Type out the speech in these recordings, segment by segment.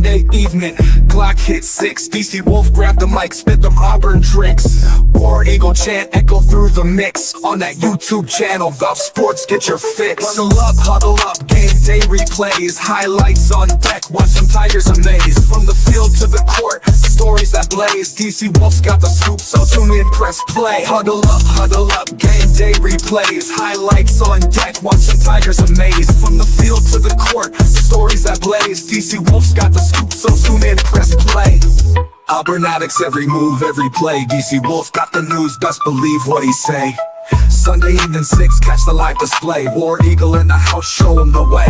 Sunday evening, Glock hit 6. DC Wolf grabbed the mic, spit them Auburn tricks. War Eagle chant echo through the mix. On that YouTube channel, Golf Sports, get your fix. Huddle up, game day replays. Highlights on deck, watch them Tigers amaze. From the field to the court, stories that blaze. DC Wolf's got the scoop, so tune in, press play. Huddle up, game day replays. Highlights on deck, watch them Tigers amaze. From the field to the court, stories that blaze. DC Wolf's got the scoop, so tune in, press play. Auburn addicts, every move, every play. DC Wolf got the news, best believe what he say. Sunday evening 6, catch the live display. War Eagle in the house, show him the way.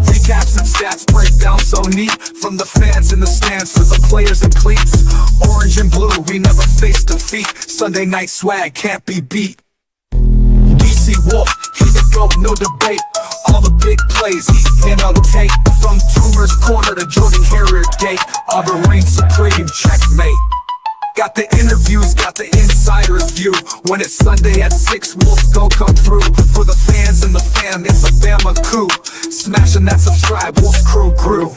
Recaps and stats break down so neat. From the fans in the stands to the players in cleats. Orange and blue, we never face defeat. Sunday night swag can't be beat. DC Wolf, he the GOAT, no debate. All the big plays, he in on tape. From Tumor's Corner to Jordan Harrier Gate, Auburn reigns supreme, checkmate. Got the interviews, got the insider's view. When it's Sunday at 6, Wolves go come through. For the fans and the fam, it's a Bama coup. Smashing that subscribe, Wolf crew grew.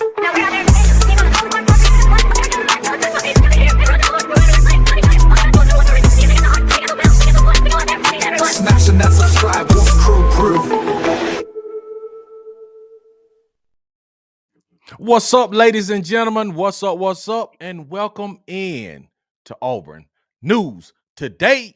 Smashing that subscribe, Wolf crew grew. What's up, ladies and gentlemen? What's up? And welcome in to Auburn News Today,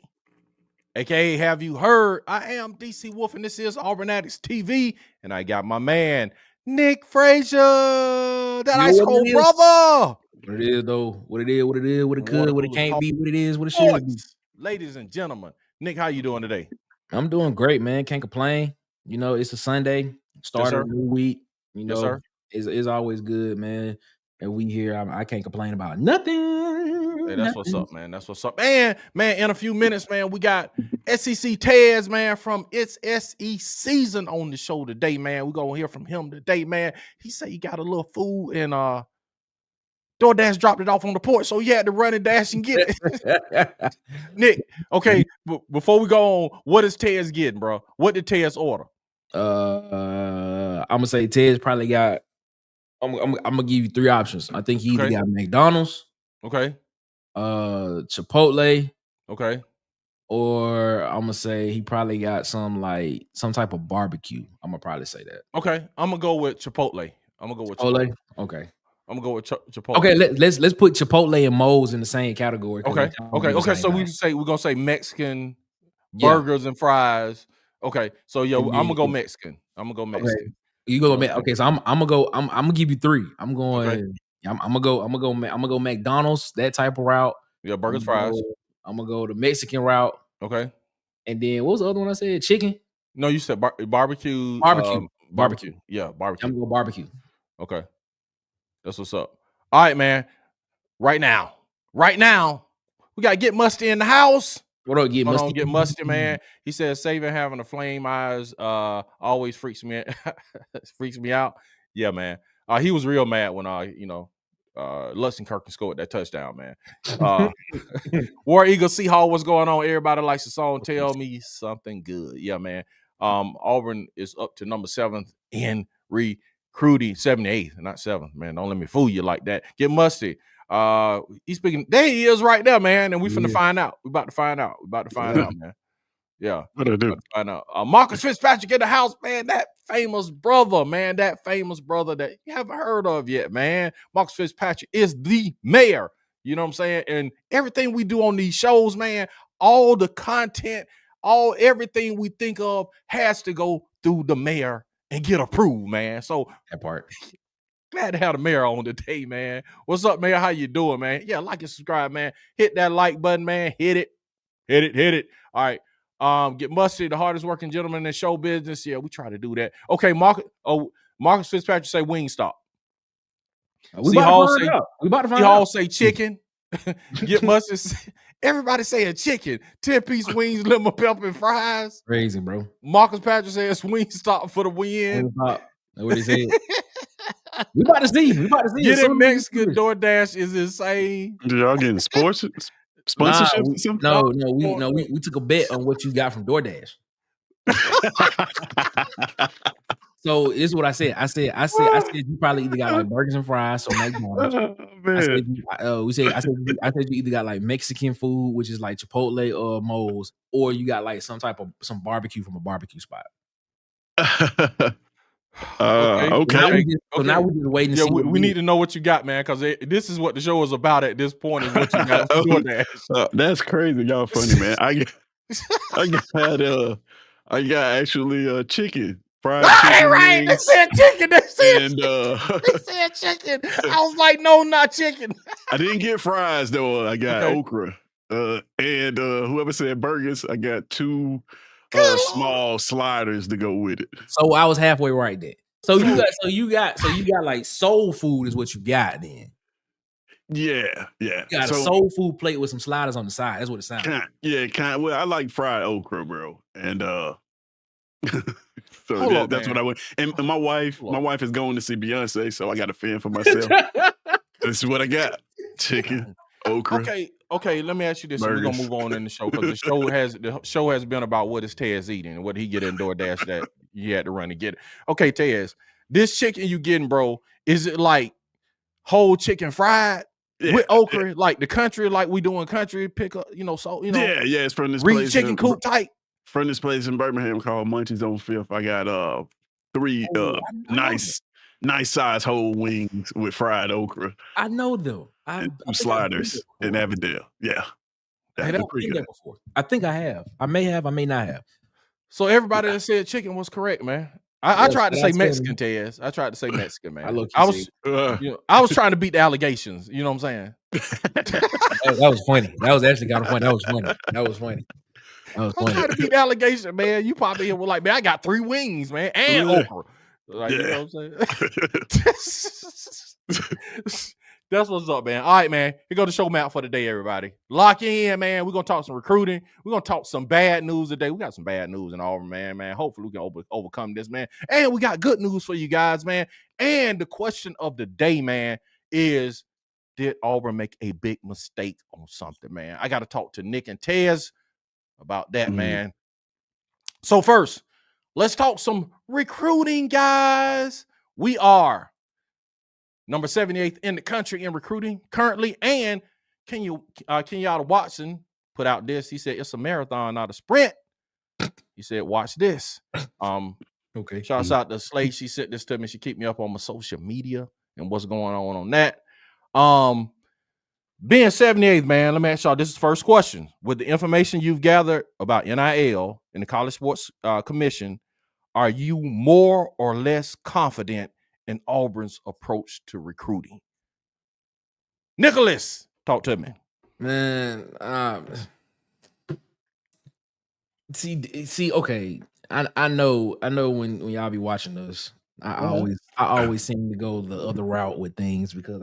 aka Have You Heard? I am DC Wolf, and this is Auburn ADDICTS-TV, and I got my man Nick Frazier, that ice cold brother. What it is, though? What it is, what it could, what it can't be, what it is, what it should be. Ladies and gentlemen, Nick, how you doing today? I'm doing great, man. Can't complain. You know, it's a Sunday, start of a new week. You know, it's always good, man. And we here, I can't complain about nothing. Hey, that's what's up, man. That's what's up. And, man, in a few minutes, man, we got SEC Taz, man, from It's SE Season on the show today, man. We're going to hear from him today, man. He said he got a little food and DoorDash dropped it off on the porch, so he had to run and dash and get it. Nick, okay, before we go on, what is Taz getting, bro? What did Taz order? I'm going to say Taz probably got, I'm gonna give you three options. I think he either got McDonald's, Chipotle, or I'm gonna say he probably got some type of barbecue. I'm gonna probably say that. Okay, I'm gonna go with Chipotle. Chipotle. Okay, I'm gonna go with Chipotle. Okay, let's put Chipotle and Moe's in the same category. Okay. So we're gonna say Mexican burgers and fries. Okay, so I'm gonna go Mexican. Okay. You go okay, so I'm gonna give you three. I'm gonna go McDonald's, that type of route. Yeah, burgers, fries. I'm gonna go the Mexican route. Okay. And then what was the other one I said? Chicken? No, you said barbecue. Barbecue. Yeah, barbecue. I'm gonna go barbecue. Okay. That's what's up. All right, man. Right now, we gotta get Musty in the house. What up, get Musty? Get Musty, man. He said saving having the flame eyes always freaks me out. Yeah, man. He was real mad when Lustenkirk scored that touchdown, man. War Eagle Seahawks, what's going on? Everybody likes the song Tell Me Something Good. Yeah, man. Auburn is up to number 7th in recruiting, 78th, not 7th, man. Don't let me fool you like that. Get Musty. He's speaking. There he is right there, man. And we finna find out. We about to find out. Man. Yeah. What do I do? Find out. Marcus Fitzpatrick in the house, man. That famous brother that you haven't heard of yet, man. Marcus Fitzpatrick is the mayor. You know what I'm saying? And everything we do on these shows, man, all the content, everything we think of has to go through the mayor and get approved, man. So that part. Glad to have the mayor on today, man. What's up, mayor? How you doing, man? Yeah, like and subscribe, man. Hit that like button, man. Hit it. All right. Get Musty, the hardest working gentleman in show business. Yeah, we try to do that. Okay, Marcus Fitzpatrick say Wingstop. We about to find out. Say chicken. Get Musty. Everybody say a chicken. 10-piece wings, lemon pepper, and fries. Crazy, bro. Marcus Patrick says Wingstop for the win. That's what he said. We about to see. Getting Mexican DoorDash is insane. Did y'all getting sponsorships or something? No, we took a bet on what you got from DoorDash. So this is what I said. I said you probably either got like burgers and fries, so McDonald's. Oh, I said man. I said you either got like Mexican food, which is like Chipotle or Moe's, or you got like some barbecue from a barbecue spot. Okay. Now we just waiting to see. We need to know what you got, man, because this is what the show is about at this point. Is what you got for DoorDash. That's crazy. Y'all funny, man. I got actually chicken. Fried chicken Right. They wings. said chicken. They said And they said chicken. I was like, no, not chicken. I didn't get fries though. I got Okay. okra. And whoever said burgers, I got 2 small sliders to go with it. So I was halfway right there. So you got like soul food is what you got then. Yeah. You got a soul food plate with some sliders on the side. That's what it sounds like. Well, I like fried okra, bro. And so Hold that's up, what I went. And my wife is going to see Beyonce, so I got a fan for myself. This is what I got: chicken, okra. Okay. Let me ask you this. We're gonna move on in the show because the show has been about what is Tez eating and what he get in DoorDash that you had to run to get it. Okay, Tez, this chicken you getting, bro? Is it like whole chicken fried with okra, like the country, like we doing country pickup? Yeah, it's from this place. Chicken coop type. From this place in Birmingham called Munchie's on 5th. I got 3 nice size whole wings with fried okra. I know them. And 2 sliders in Avondale. Yeah. I've been there before. I think I have. I may have. I may not have. So everybody that said chicken was correct, man. I tried to say Mexican, Tez. I tried to say Mexican, man. I was trying to beat the allegations. You know what I'm saying? That was funny. That was actually kind of funny. That was funny. I'm trying to beat the allegation, man. You probably here were like, man, I got 3 wings, man, and okra. Like, you know what I'm saying? That's what's up, man. All right, man. Here go the show map for the day, everybody. Lock in, man. We're gonna talk some recruiting. We're gonna talk some bad news today. We got some bad news in Auburn, man. Hopefully we can overcome this, man. And we got good news for you guys, man. And the question of the day, man, is did Auburn make a big mistake on something, man? I got to talk to Nick and Tez about that, man. So first, let's talk some recruiting, guys. We are number 78th in the country in recruiting currently. And Kenyatta Watson put out this. He said it's a marathon, not a sprint. He said, watch this. Okay. Shouts out to Slade. She sent this to me. She keep me up on my social media and what's going on that. Being 78th, man, let me ask y'all, this is the first question. With the information you've gathered about NIL and the College Sports Commission, are you more or less confident in Auburn's approach to recruiting? Nicholas, talk to me. Man, see, okay. I know when y'all be watching us, I always seem to go the other route with things because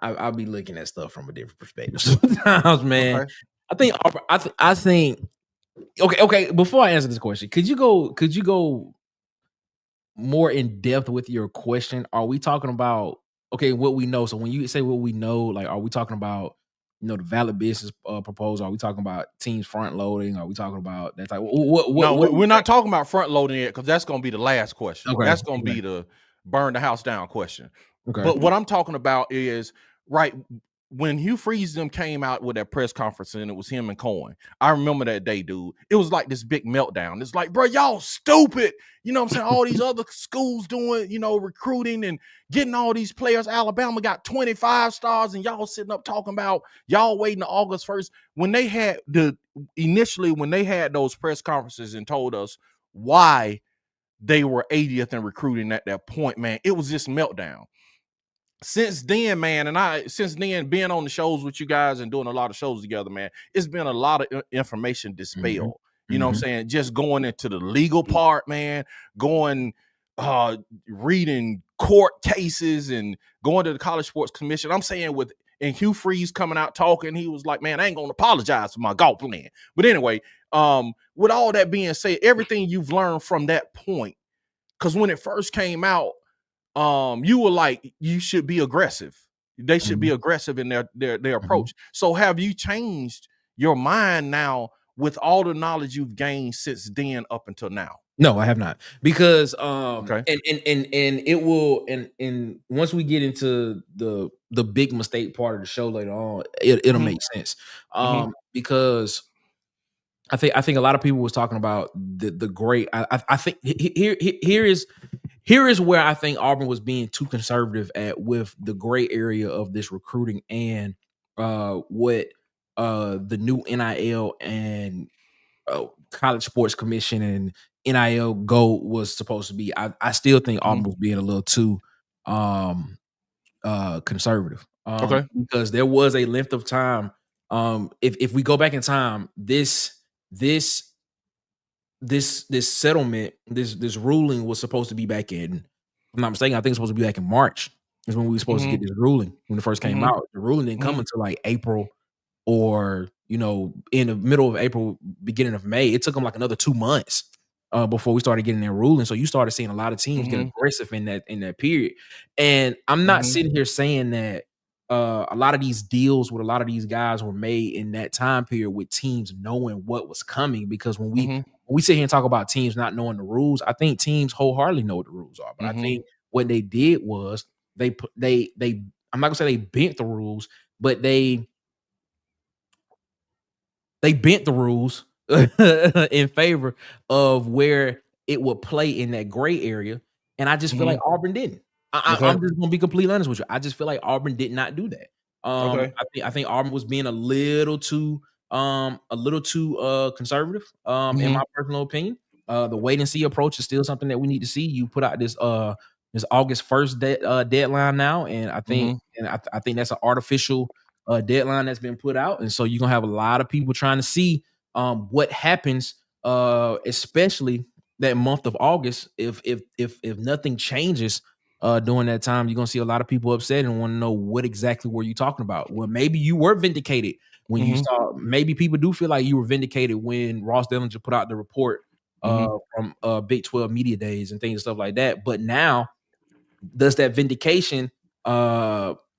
I'll be looking at stuff from a different perspective sometimes, man. Okay. I think okay. Before I answer this question, could you go more in depth with your question? Are we talking about what we know? So when you say what we know, like, are we talking about the valid business proposal? Are we talking about teams front loading? Are we talking about that type? We're not talking about front loading yet because that's going to be the last question. Okay. That's going to be the burn the house down question. Okay. But what I'm talking about is when Hugh Freeze them came out with that press conference and it was him and Cohen. I remember that day, dude. It was like this big meltdown. It's like, bro, y'all stupid. You know what I'm saying? All these other schools doing, recruiting and getting all these players. Alabama got 25 stars and y'all sitting up talking about y'all waiting to August 1st. When they had when they had those press conferences and told us why they were 80th in recruiting at that point, man, it was this meltdown. Since then, man, being on the shows with you guys and doing a lot of shows together, man, it's been a lot of information dispelled. You know what I'm saying? Just going into the legal part, man, reading court cases and going to the College Sports Commission. I'm saying and Hugh Freeze coming out talking, he was like, man, I ain't going to apologize for my golf plan. But anyway, with all that being said, everything you've learned from that point, because when it first came out, you were like, you should be aggressive. They should be aggressive in their approach. So have you changed your mind now with all the knowledge you've gained since then up until now? No, I have not, because Okay. and it will, and once we get into the big mistake part of the show later on, it'll Mhm. make sense. Mhm. Because I think a lot of people was talking about the great. I think here is where I think Auburn was being too conservative at with the gray area of this recruiting and what the new NIL and college sports commission and NIL goal was supposed to be. I still think Mhm. Auburn was being a little too conservative. Okay. Because there was a length of time. If we go back in time, this this settlement, this ruling was supposed to be back in, if I'm not mistaken, I think it's supposed to be back in March is when we were supposed to get Mhm. this ruling when it first came Mhm. out. The ruling didn't come Mhm. until like April or, in the middle of April, beginning of May. It took them like another 2 months before we started getting their ruling. So you started seeing a lot of teams get Mhm. aggressive in that period. And I'm not Mhm. sitting here saying that a lot of these deals with a lot of these guys were made in that time period with teams knowing what was coming, because Mhm. when we sit here and talk about teams not knowing the rules, I think teams wholeheartedly know what the rules are. But I Mhm. think what they did was they I'm not gonna say they bent the rules, but they bent the rules in favor of where it would play in that gray area. And I just feel like Mhm. Auburn didn't. Okay. I'm just gonna be completely honest with you. I just feel like Auburn did not do that. Okay. I think Auburn was being a little too conservative, in my Mhm. personal opinion. The wait and see approach is still something that we need to see. You put out this August 1st deadline now, and Mhm. I think that's an artificial deadline that's been put out, and so you're gonna have a lot of people trying to see what happens, especially that month of August. If nothing changes during that time, you're gonna see a lot of people upset and want to know what exactly were you talking about. Well, maybe you were vindicated when you Mhm. saw. Maybe people do feel like you were vindicated when Ross Dellinger put out the report Mhm. from Big 12 media days and things and stuff like that. But now, does that vindication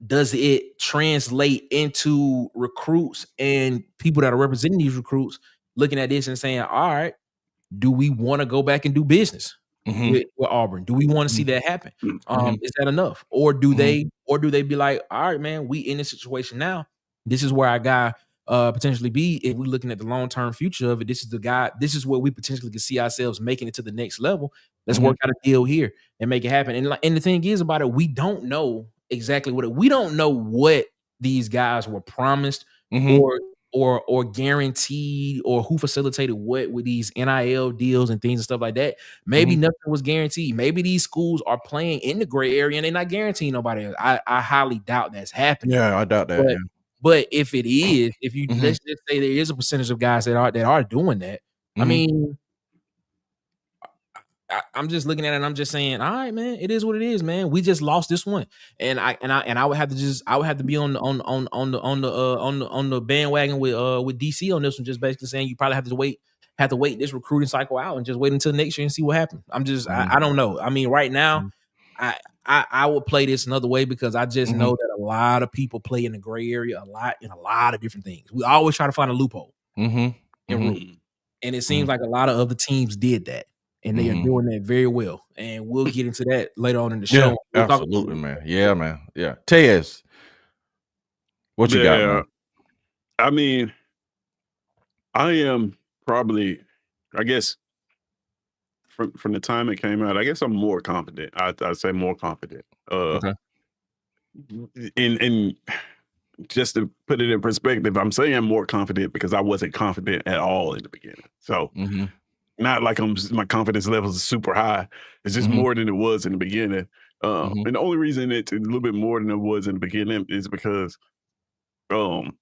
does it translate into recruits and people that are representing these recruits looking at this and saying, all right, do we want to go back and do business Mhm. with Auburn? Do we want to see Mhm. that happen? Mhm. Is that enough? Or do Mhm. they be like, all right, man, we in this situation now. This is where our guy potentially be. If we're looking at the long-term future of it, this is the guy, this is where we potentially can see ourselves making it to the next level. Let's Mhm. work out a deal here and make it happen. And the thing is about it, we don't know exactly we don't know what these guys were promised Mhm. or or guaranteed, or who facilitated what with these NIL deals and things and stuff like that. Maybe Mhm. nothing was guaranteed. Maybe these schools are playing in the gray area and they're not guaranteeing nobody else. I highly doubt that's happening. Yeah, I doubt that. But Yeah. but if it is, if you Mhm. let's just say there is a percentage of guys that are doing that. I Mhm. mean, I'm just looking at it and I'm just saying, all right, man, it is what it is, man. We just lost this one. And I would have to be on the bandwagon with DC on this one, just basically saying you probably have to wait this recruiting cycle out and just wait until next year and see what happens. Mhm. I don't know. I mean, right now, Mhm. I I would play this another way because I just Mhm. know that a lot of people play in the gray area a lot in a lot of different things. We always try to find a loophole Mhm. in Mhm. rule. And it seems Mhm. like a lot of other teams did that, and they are Mhm. doing that very well. And we'll get into that later on in the Yeah, show. We'll talk about absolutely, man. Yeah, man. Yeah. Tez, what you got, Yeah, man? I mean, I am probably, I guess, from the time it came out, I guess I'm more confident. I'd say more confident. Okay. In just to put it in perspective, I'm saying more confident because I wasn't confident at all in the beginning. So Mhm. not like my confidence levels is super high. It's just Mhm. more than it was in the beginning. Mhm. And the only reason it's a little bit more than it was in the beginning is because um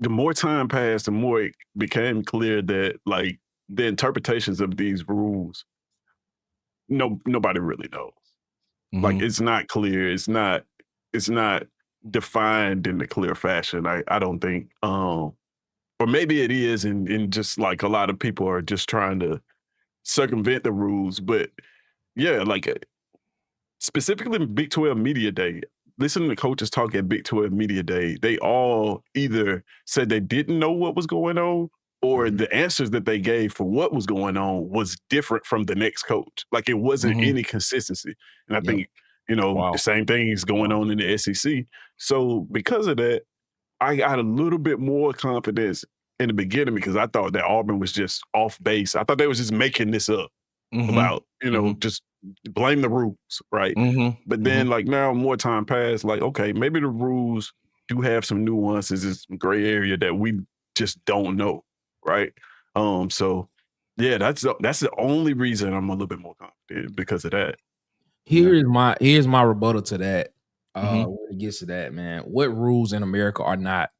the more time passed, the more it became clear that like the interpretations of these rules, nobody really knows. Like Mhm. it's not clear. It's not defined in a clear fashion. I don't think. Or maybe it is, and just like a lot of people are just trying to circumvent the rules. But yeah, like specifically Big 12 Media Day, listening to coaches talk at Big 12 Media Day, they all either said they didn't know what was going on or the answers that they gave for what was going on was different from the next coach. Like, it wasn't any consistency. And I think, the same thing is going on in the SEC. So because of that, I got a little bit more confidence in the beginning because I thought that Auburn was just off base. I thought they was just making this up about, just blame the rules, right? But then, like, now more time passed, like, okay, maybe the rules do have some nuances, it's some gray area that we just don't know, right? So yeah, that's the only reason I'm a little bit more confident because of that. Here's my rebuttal to that. When it gets to that, man, what rules in America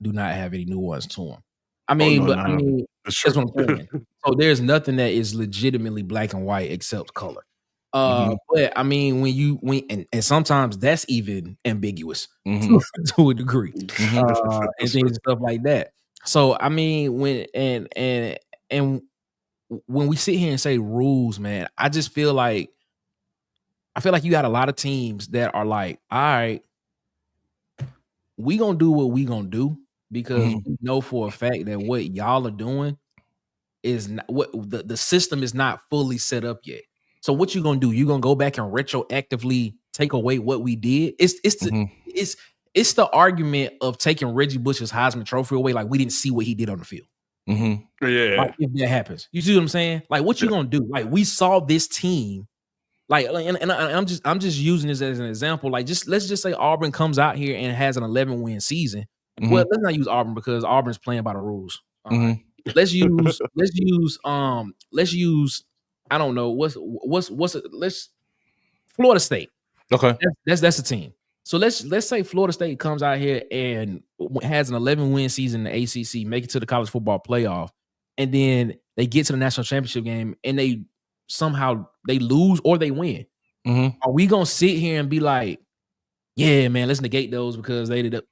do not have any nuance to them? I mean, that's what I'm saying. So there's nothing that is legitimately black and white except color. But I mean, and sometimes that's even ambiguous to a degree, and things and stuff like that. So I mean, when we sit here and say rules, man, I feel like you got a lot of teams that are like, all right, we gonna do what we gonna do because we know for a fact that what y'all are doing is not what the system is not fully set up yet. So what you gonna do? You gonna go back and retroactively take away what we did? It's the argument of taking Reggie Bush's Heisman Trophy away, like we didn't see what he did on the field. Yeah, like, if that happens, you see what I'm saying? Like, what you gonna do? Like, we saw this team. Like, and I'm just using this as an example. Like, let's just say Auburn comes out here and has an 11-win season. Well, let's not use Auburn because Auburn's playing by the rules. Let's use I don't know let's Florida State. Okay, that's a team. So let's say Florida State comes out here and has an 11-win season in the ACC, make it to the college football playoff, and then they get to the national championship game and they somehow they lose or they win. Are we gonna sit here and be like, yeah, man, let's negate those because they did it?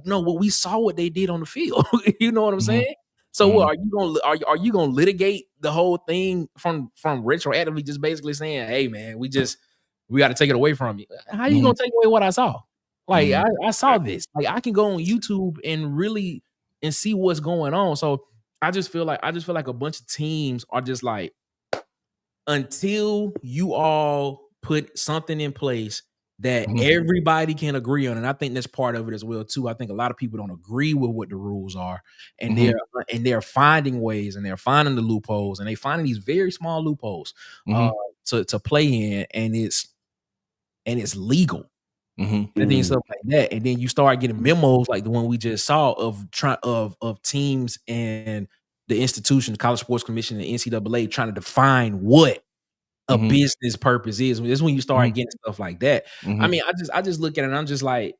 No, well, we saw what they did on the field. You know what I'm saying? So what, are you gonna litigate the whole thing from retroactively just basically saying, hey man, we got to take it away from you? How you gonna take away what I saw? Like I saw this. Like, I can go on YouTube and see what's going on. So I just feel like a bunch of teams are just like, until you all put something in place that everybody can agree on, and I think that's part of it as well too. I think a lot of people don't agree with what the rules are, and they're finding ways, and they're finding the loopholes, and they finding these very small loopholes to play in, and it's legal. And then stuff like that, and then you start getting memos like the one we just saw of teams and the institution, the College Sports Commission, the NCAA trying to define what a business purpose is. This is when you start getting stuff like that. I mean, I just look at it and I'm just like,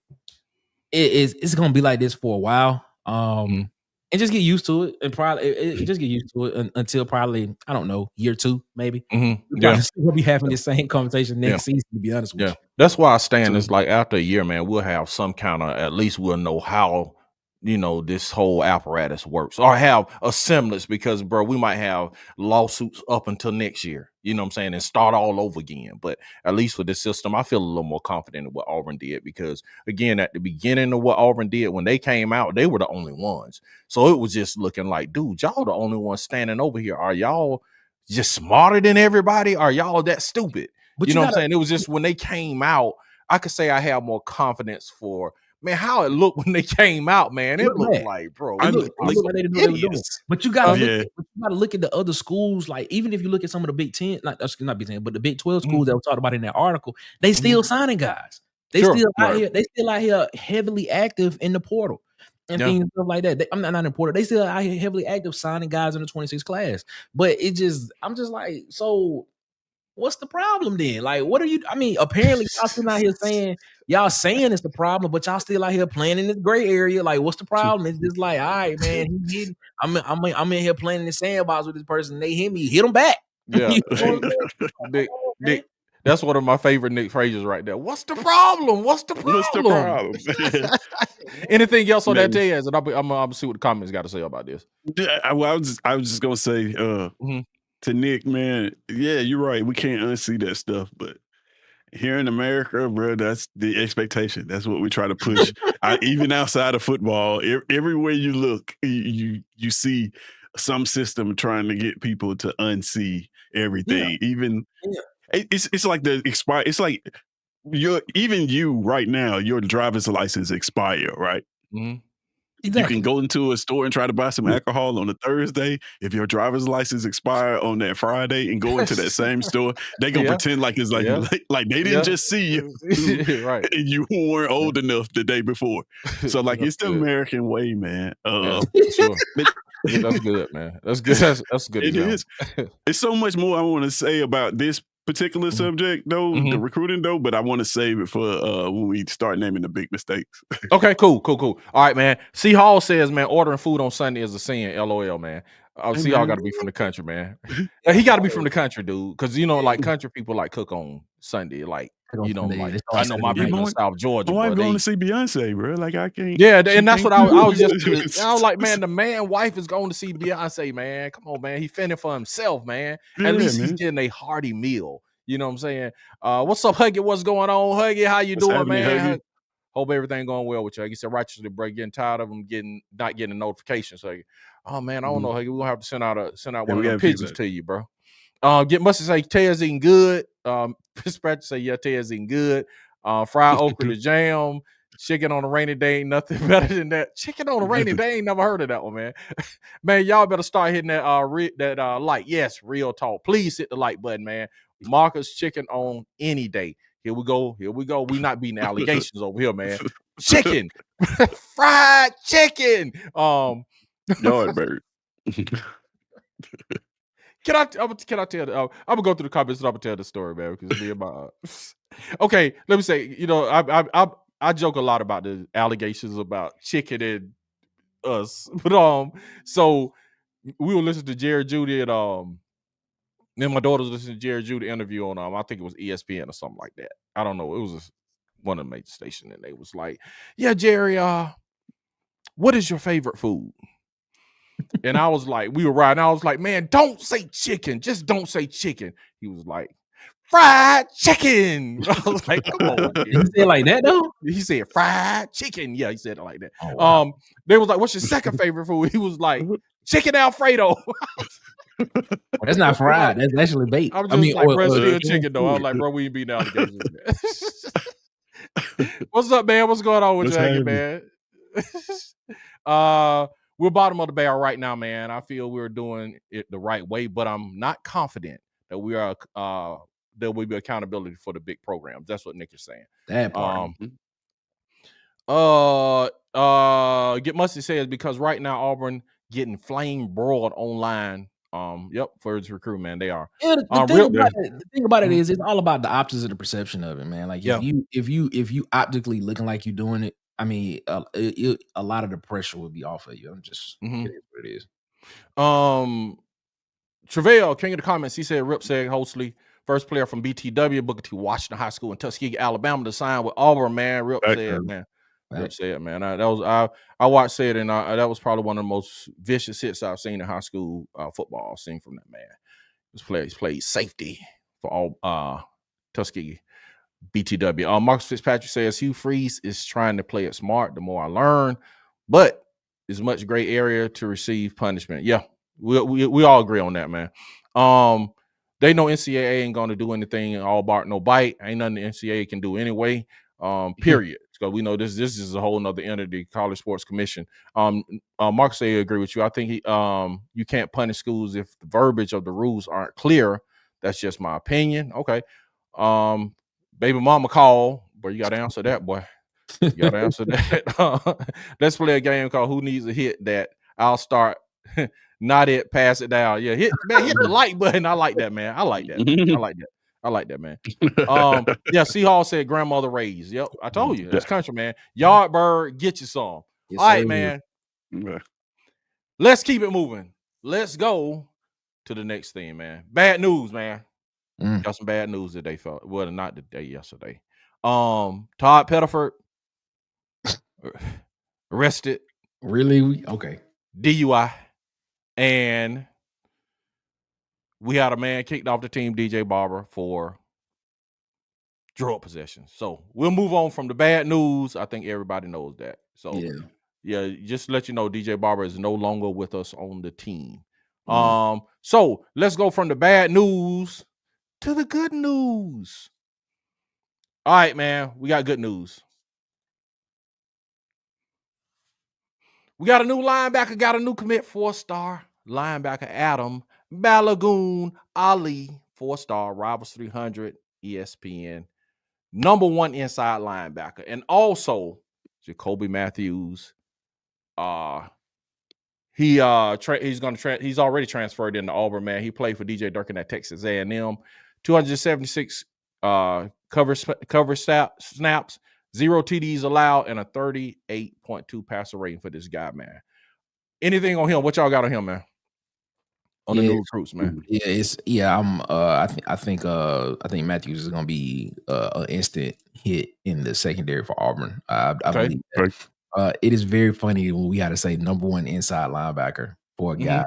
it's gonna be like this for a while. And just get used to it, and probably just get used to it until probably, I don't know, year 2 maybe. We'll be having the same conversation next season, to be honest with you. That's why I stand. It's like after a year, man, we'll have some kind of, at least we'll know how this whole apparatus works, or have a semblance, because bro, we might have lawsuits up until next year, you know what I'm saying, and start all over again. But at least with this system, I feel a little more confident in what Auburn did, because again, at the beginning of what Auburn did, when they came out, they were the only ones. So it was just looking like, dude, y'all the only ones standing over here. Are y'all just smarter than everybody? Are y'all that stupid? But you know what I'm saying? It was just when they came out, I could say I have more confidence for, man, how it looked when they came out, man. It looked like, bro, like they didn't know what they were doing. But you gotta look at the other schools. Like, even if you look at some of the Big 10, not Big 10, but the Big 12 schools that were talked about in that article, they still signing guys. They still out here heavily active in the portal and things and stuff like that. I'm not in the portal. They still out here heavily active signing guys in the 26 class. But I'm just like, so what's the problem then? Like, what are you? I mean, apparently y'all still out here saying it's the problem, but y'all still out here playing in this gray area. Like, what's the problem? It's just like, all right, man, I'm in here playing in the sandbox with this person. They hit me, hit them back. Yeah, Nick, that's one of my favorite Nick phrases right there. What's the problem? What's the problem? Anything else on that, Taz? And I'm see what the comments got to say about this. I was just gonna say to Nick, man, yeah, you're right. We can't unsee that stuff, but here in America, bro, that's the expectation. That's what we try to push. Even outside of football, everywhere you look, you see some system trying to get people to unsee everything. Even Yeah. it's like the expire. It's like you right now, your driver's license expire, right? Mhm. You can Exactly. go into a store and try to buy some Yeah. alcohol on a Thursday. If your driver's license expire on that Friday and go into that same store, they gonna Yeah, pretend like it's like yeah, like they didn't yeah. just see you Right. and you weren't Yeah. old enough the day before. So like That's it's the good. American way, man. Yeah, for sure. But That's good, man. That's good. That's a good it example. is. It's so much more I want to say about this particular Mhm. subject, though, the Mhm. recruiting, though, but I want to save it for when we start naming the big mistakes. Okay, cool. All right, man. C Hall says, man, ordering food on Sunday is a sin. LOL, man. Hey, C Hall got man. to be from the country, man. Yeah, He got to be boy. from the country, dude. Because like country people like cook on Sunday. Like On Sunday, like they I start know my Saturday Yeah, people night. in South Georgia, my bro. wife going They to see Beyonce, bro. Like I can't. yeah, She and that's can't what I was just. cook. I was like, man, the man wife is going to see Beyonce, man. Come on, man. He fending for himself, man. At Yeah, least he's man. getting a hearty meal. You know what I'm saying? What's up, Huggy? What's going on, Huggy? How you What's doing, happening, man? Huggy? Hope everything going well with you. Like you said, righteously, bro, getting tired of them not getting a notification. So, oh man, I don't know. Huggy, we're gonna have to send out Yeah, one of we them got people. pigeons to you, bro. Get mustard say Ted's eating good. Dispatcher say yeah, Ted's eating good. Fried okra to jam. Chicken on a rainy day ain't nothing better than that. Chicken on a rainy day ain't never heard of that one, man. Man, y'all better start hitting that like. Yes, real talk. Please hit the like button, man. Marcus chicken on any day. Here we go. We not beating allegations over here, man. Chicken, fried chicken. Yardbird. Can I tell? I'm gonna go through the comments and I'm gonna tell the story, man, because me and my. Okay, let me say. I joke a lot about the allegations about chicken and us, but so we were listening to Jared Judy and then my daughter was listening to Jared Judy interview on I think it was ESPN or something like that. I don't know. It was one of the major stations, and they was like, "Yeah, Jerry, what is your favorite food?" And I was like, we were riding. I was like, man, don't say chicken. Just don't say chicken. He was like, fried chicken. I was like, come on, Did he dude. say it like that though? He said fried chicken. Yeah, he said it like that. Oh, wow. They was like, what's your second favorite food? He was like, chicken Alfredo. That's not fried. That's actually baked. I'm just like, bro, still canned chicken though. I was food. like, bro, we ain't beating allegations. What's up, man? What's going on with What's you, Aggie, happening? man? We're bottom of the barrel right now, man. I feel we're doing it the right way, but I'm not confident that we are there will be accountability for the big programs. That's what Nick is saying. That part. Get Musty says because right now Auburn getting flame broiled online. Yep, for its recruit, man. They are. Yeah, the thing about it is it's all about the optics of the perception of it, man. Like Yeah. if you optically looking like you're doing it, I mean, a lot of the pressure would be off of you. I'm just it is what it is. Trevelyan, king of the comments, he said Rip said Hostley, first player from BTW, Booker T. Washington High School in Tuskegee, Alabama, to sign with Auburn, man. Rip said, man. Rip said, man. I watched it, and that was probably one of the most vicious hits I've seen in high school football. I've seen from that man. He's played safety for all Tuskegee. BTW. Marcus Fitzpatrick says Hugh Freeze is trying to play it smart. The more I learn, but it's much gray area to receive punishment. Yeah, we all agree on that, man. They know NCAA ain't going to do anything. All bark, no bite. Ain't nothing the NCAA can do anyway. Period. Because we know this is a whole nother entity, College Sports Commission. Marcus, I agree with you. I think you can't punish schools if the verbiage of the rules aren't clear. That's just my opinion. Okay. Baby mama call, but you got to answer that, boy. You got to answer that. Let's play a game called Who Needs a Hit That. I'll start. Not it, pass it down. Yeah, hit the like button. I like that, man. I like that, man. Yeah, C Hall said grandmother raised. Yep, I told you. That's country, man. Yardbird, get you some. Yes, all right, sir. man. Yeah. Let's keep it moving. Let's go to the next thing, man. Bad news, man. Got some bad news today, fella. Well, not today, yesterday. Todd Pettiford arrested. Really? Okay. DUI. And we had a man kicked off the team, DJ Barber, for drug possession. So we'll move on from the bad news. I think everybody knows that. So Yeah, just to let you know, DJ Barber is no longer with us on the team. Mm. So let's go from the bad news to the good news. All right, man, we got good news. We got a new linebacker, got a new commit, 4-star linebacker Adam Balagoon Ali, 4-star, Rivals 300, ESPN, #1 inside linebacker, and also Jacoby Matthews. He's already transferred into Auburn, man. He played for DJ Durkin at Texas A&M. 276 cover snaps, 0 TDs allowed, and a 38.2 passer rating for this guy, man. Anything on him? What y'all got on him, man? On the new recruits, man. Yeah, I think Matthews is gonna be an instant hit in the secondary for Auburn. I believe that. It is very funny when we got to say #1 inside linebacker for a guy,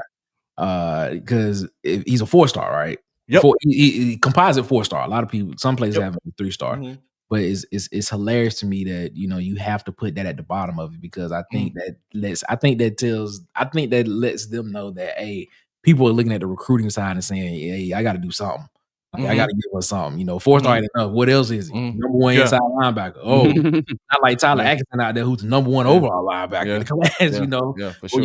because he's a 4-star, right? Yep. He composite 4-star. A lot of people, some places have a 3-star, but it's hilarious to me that you have to put that at the bottom of it, because I think that lets them know that, hey, people are looking at the recruiting side and saying, hey, I got to do something. I got to give us something. 4-star ain't enough. What else is he? #1 inside linebacker. Oh, not like Tyler Atkinson out there, who's the #1 overall linebacker in the class. Yeah, for sure.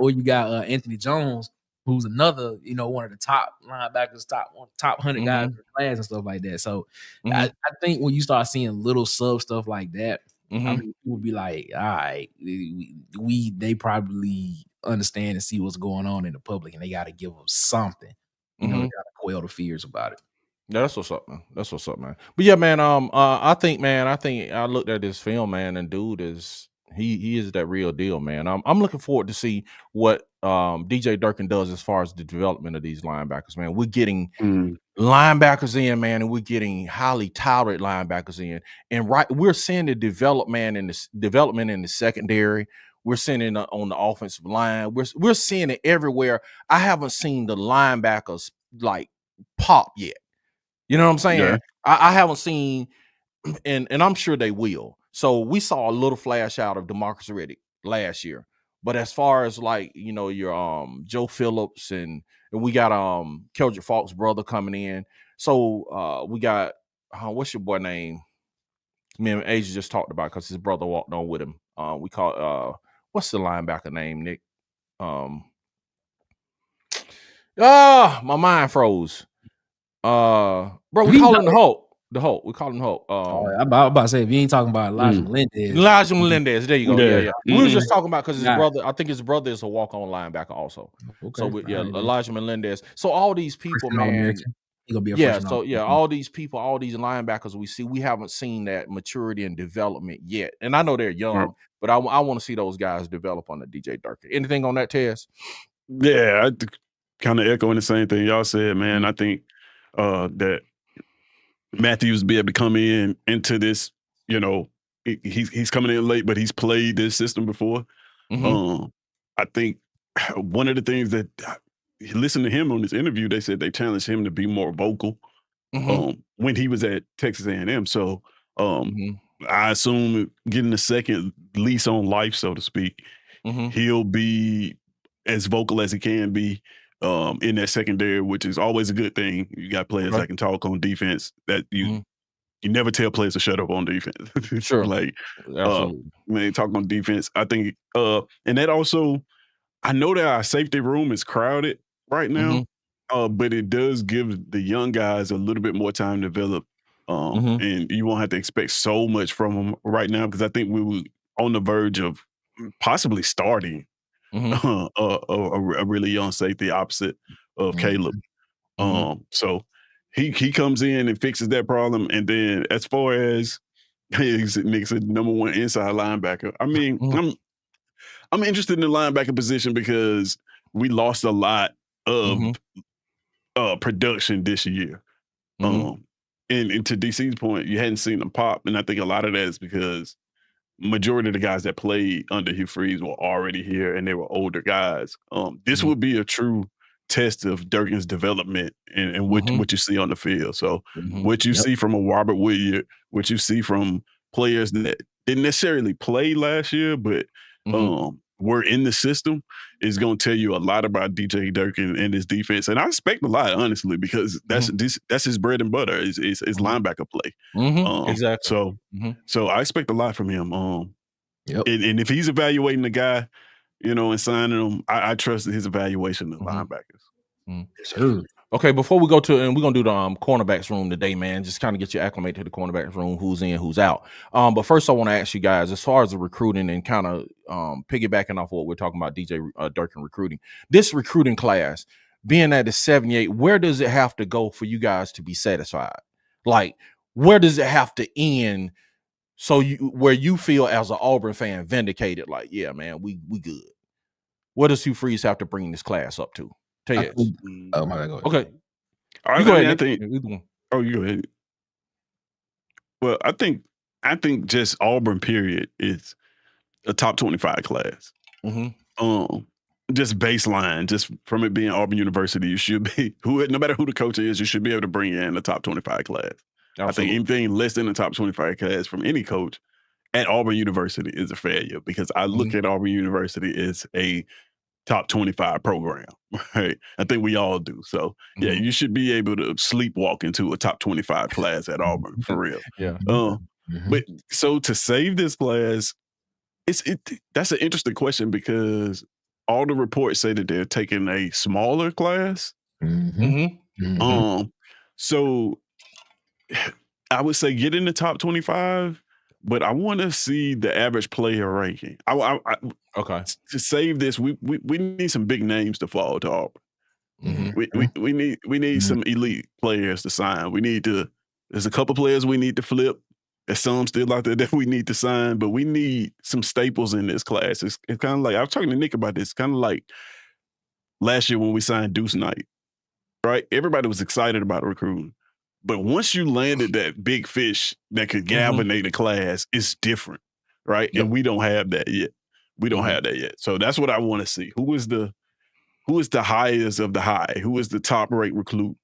Or you got Anthony Jones, who's another, one of the top linebackers, top 100 guys in the class and stuff like that. So I think when you start seeing little sub stuff like that, I mean, people be like, all right, they probably understand and see what's going on in the public, and they got to give them something, to kind of quell the fears about it. Yeah, that's what's up, man. That's what's up, man. But yeah, man, I think I looked at this film, man, and dude is he is that real deal, man. I'm looking forward to see what DJ Durkin does as far as the development of these linebackers, man. We're getting linebackers in, man, and we're getting highly touted linebackers in, and we're seeing the development in the secondary. We're seeing it on the offensive line. We're seeing it everywhere. I haven't seen the linebackers like pop yet. You know what I'm saying? Yeah. I haven't seen, and I'm sure they will. So we saw a little flash out of DeMarcus Riddick last year, but as far as like your Joe Phillips and we got Keldrick Faulk's brother coming in. So we got what's your boy name? Me and Asia just talked about, because his brother walked on with him. We call what's the linebacker name, Nick? My mind froze. Bro, we call him the Hulk. The Hulk. We call him Hulk. I'm about to say, if you ain't talking about Elijah Melendez. There you go. Yeah. We were just talking about, because his brother, I think his brother is a walk-on linebacker also. Okay. So Elijah Melendez. So all these people, man. He gonna be a all these people, all these linebackers we see, we haven't seen that maturity and development yet. And I know they're young, but I want to see those guys develop on the DJ Durkin. Anything on that, Tez? Yeah, I kind of echoing the same thing y'all said, man. I think that Matthews be able to come into this, he's coming in late, but he's played this system before. I think one of the things that listen to him on this interview, they said they challenged him to be more vocal when he was at Texas A&M. So I assume getting a second lease on life, so to speak, he'll be as vocal as he can be in that secondary, which is always a good thing. You got players that can talk on defense, that you never tell players to shut up on defense. Sure. Like, absolutely. when they talk on defense, I think, and that also, I know that our safety room is crowded right now, but it does give the young guys a little bit more time to develop. And you won't have to expect so much from them right now, because I think we were on the verge of possibly starting a really young safety opposite of Caleb. So he comes in and fixes that problem. And then as far as Nick said, #1 inside linebacker, I mean, I'm interested in the linebacker position because we lost a lot of production this year. And to DC's point, you hadn't seen them pop. And I think a lot of that is because majority of the guys that played under Hugh Freeze were already here, and they were older guys. This would be a true test of Durkin's development and what you see on the field. So what you see from a Robert Woodyard, what you see from players that didn't necessarily play last year, but were in the system is going to tell you a lot about DJ Durkin and his defense. And I expect a lot, honestly, because that's his bread and butter is linebacker play. Exactly. So I expect a lot from him. Yep. And if he's evaluating the guy, you know, and signing him, I trust his evaluation of linebackers. Sure. Okay, before we go to, and we're gonna do the cornerbacks room today, man. Just kind of get you acclimated to the cornerbacks room, who's in, who's out. But first, I want to ask you guys, as far as the recruiting and kind of piggybacking off what we're talking about, DJ Durkin recruiting. This recruiting class, being at the 78, where does it have to go for you guys to be satisfied? Like, where does it have to end? So where you feel as an Auburn fan vindicated, like, yeah, man, we good. What does Hugh Freeze have to bring this class up to? Oh my God, go ahead. Okay. You go ahead. You go ahead. Well, I think just Auburn period is a top 25 class. Just baseline, just from it being Auburn University, you should be no matter who the coach is, you should be able to bring in a top 25 class. Absolutely. I think anything less than the top 25 class from any coach at Auburn University is a failure, because I look at Auburn University as a top 25 program, right? I think we all do. So yeah, you should be able to sleepwalk into a top 25 class at Auburn, for real. But so to save this class, that's an interesting question, because all the reports say that they're taking a smaller class. So I would say get in the top 25, but I want to see the average player ranking. Okay. To save this, we need some big names to fall to Auburn. We need some elite players to sign. There's a couple players we need to flip. There's some still out there that we need to sign, but we need some staples in this class. It's kind of like, I was talking to Nick about this, kind of like last year when we signed Deuce Knight, right? Everybody was excited about recruiting. But once you landed that big fish that could galvanize a class, it's different, right? Yep. And we don't have that yet. Have that yet. So that's what I want to see. Who is the highest of the high? Who is the top rate recruit,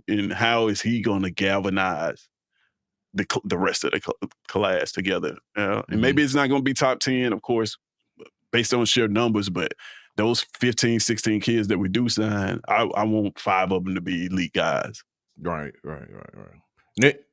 and how is he going to galvanize the rest of the class together? And maybe it's not going to be top 10, of course, based on sheer numbers, but those 15, 16 kids that we do sign, I want 5 of them to be elite guys. Right. Nick?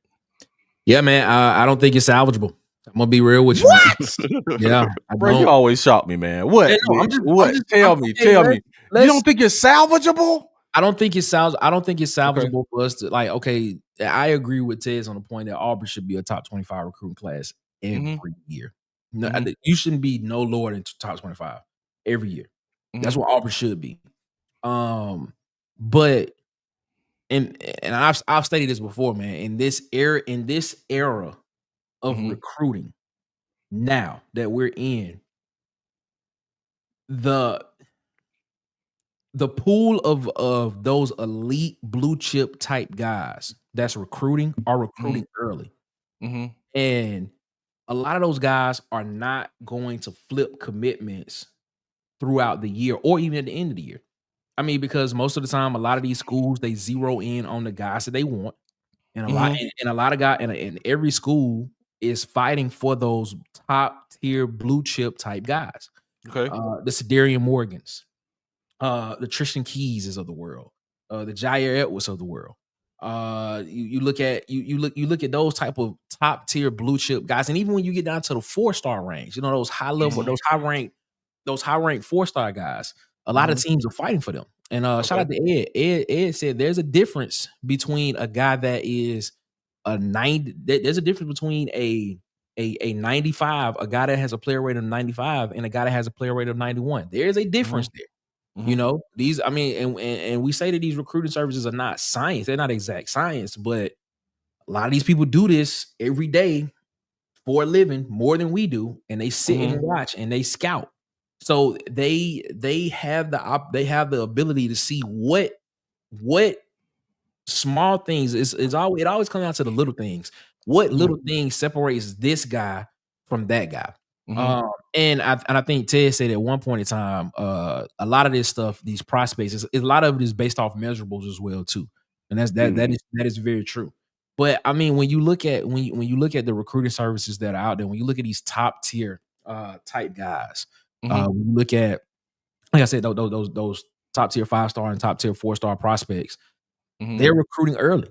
Yeah, man, I don't think it's salvageable. I'm gonna be real with you. What? Yeah, bro, you always shock me, man. What? Yeah, tell me. You don't think it's salvageable? I don't think it's salvageable for us to, like. Okay, I agree with Tez on the point that Auburn should be a top 25 recruiting class every year. No, you shouldn't be no lower than top 25 every year. That's what Auburn should be. But and I've stated this before, man. In this era of recruiting, now that we're in, the pool of those elite blue chip type guys that's recruiting are recruiting early. And a lot of those guys are not going to flip commitments throughout the year or even at the end of the year. I mean, because most of the time, a lot of these schools, they zero in on the guys that they want. And a lot of guys, and every school is fighting for those top tier blue chip type guys. Okay. The Cedarian Morgans, the Tristan Keyes of the world, the Jair Edwards of the world. You look at those type of top tier blue chip guys, and even when you get down to the 4-star range, you know, those high level, those high ranked 4-star guys, a lot of teams are fighting for them. And shout out to Ed. Ed said there's a difference between a guy that is a 90. There's a difference between a 95, a guy that has a player rate of 95, and a guy that has a player rate of 91. There's a difference there. You know, and we say that these recruiting services are not science. They're not exact science, but a lot of these people do this every day for a living, more than we do, and they sit and watch and they scout. So they have the ability to see what small things it always comes down to the little things. What little thing separates this guy from that guy? And I think Ted said at one point in time, a lot of this stuff, these prospects, a lot of it is based off measurables as well too, and that is very true. But I mean, when you look at the recruiting services that are out there, when you look at these top tier type guys, When you look at, like I said, those top tier 5-star and top tier 4-star prospects, they're recruiting early,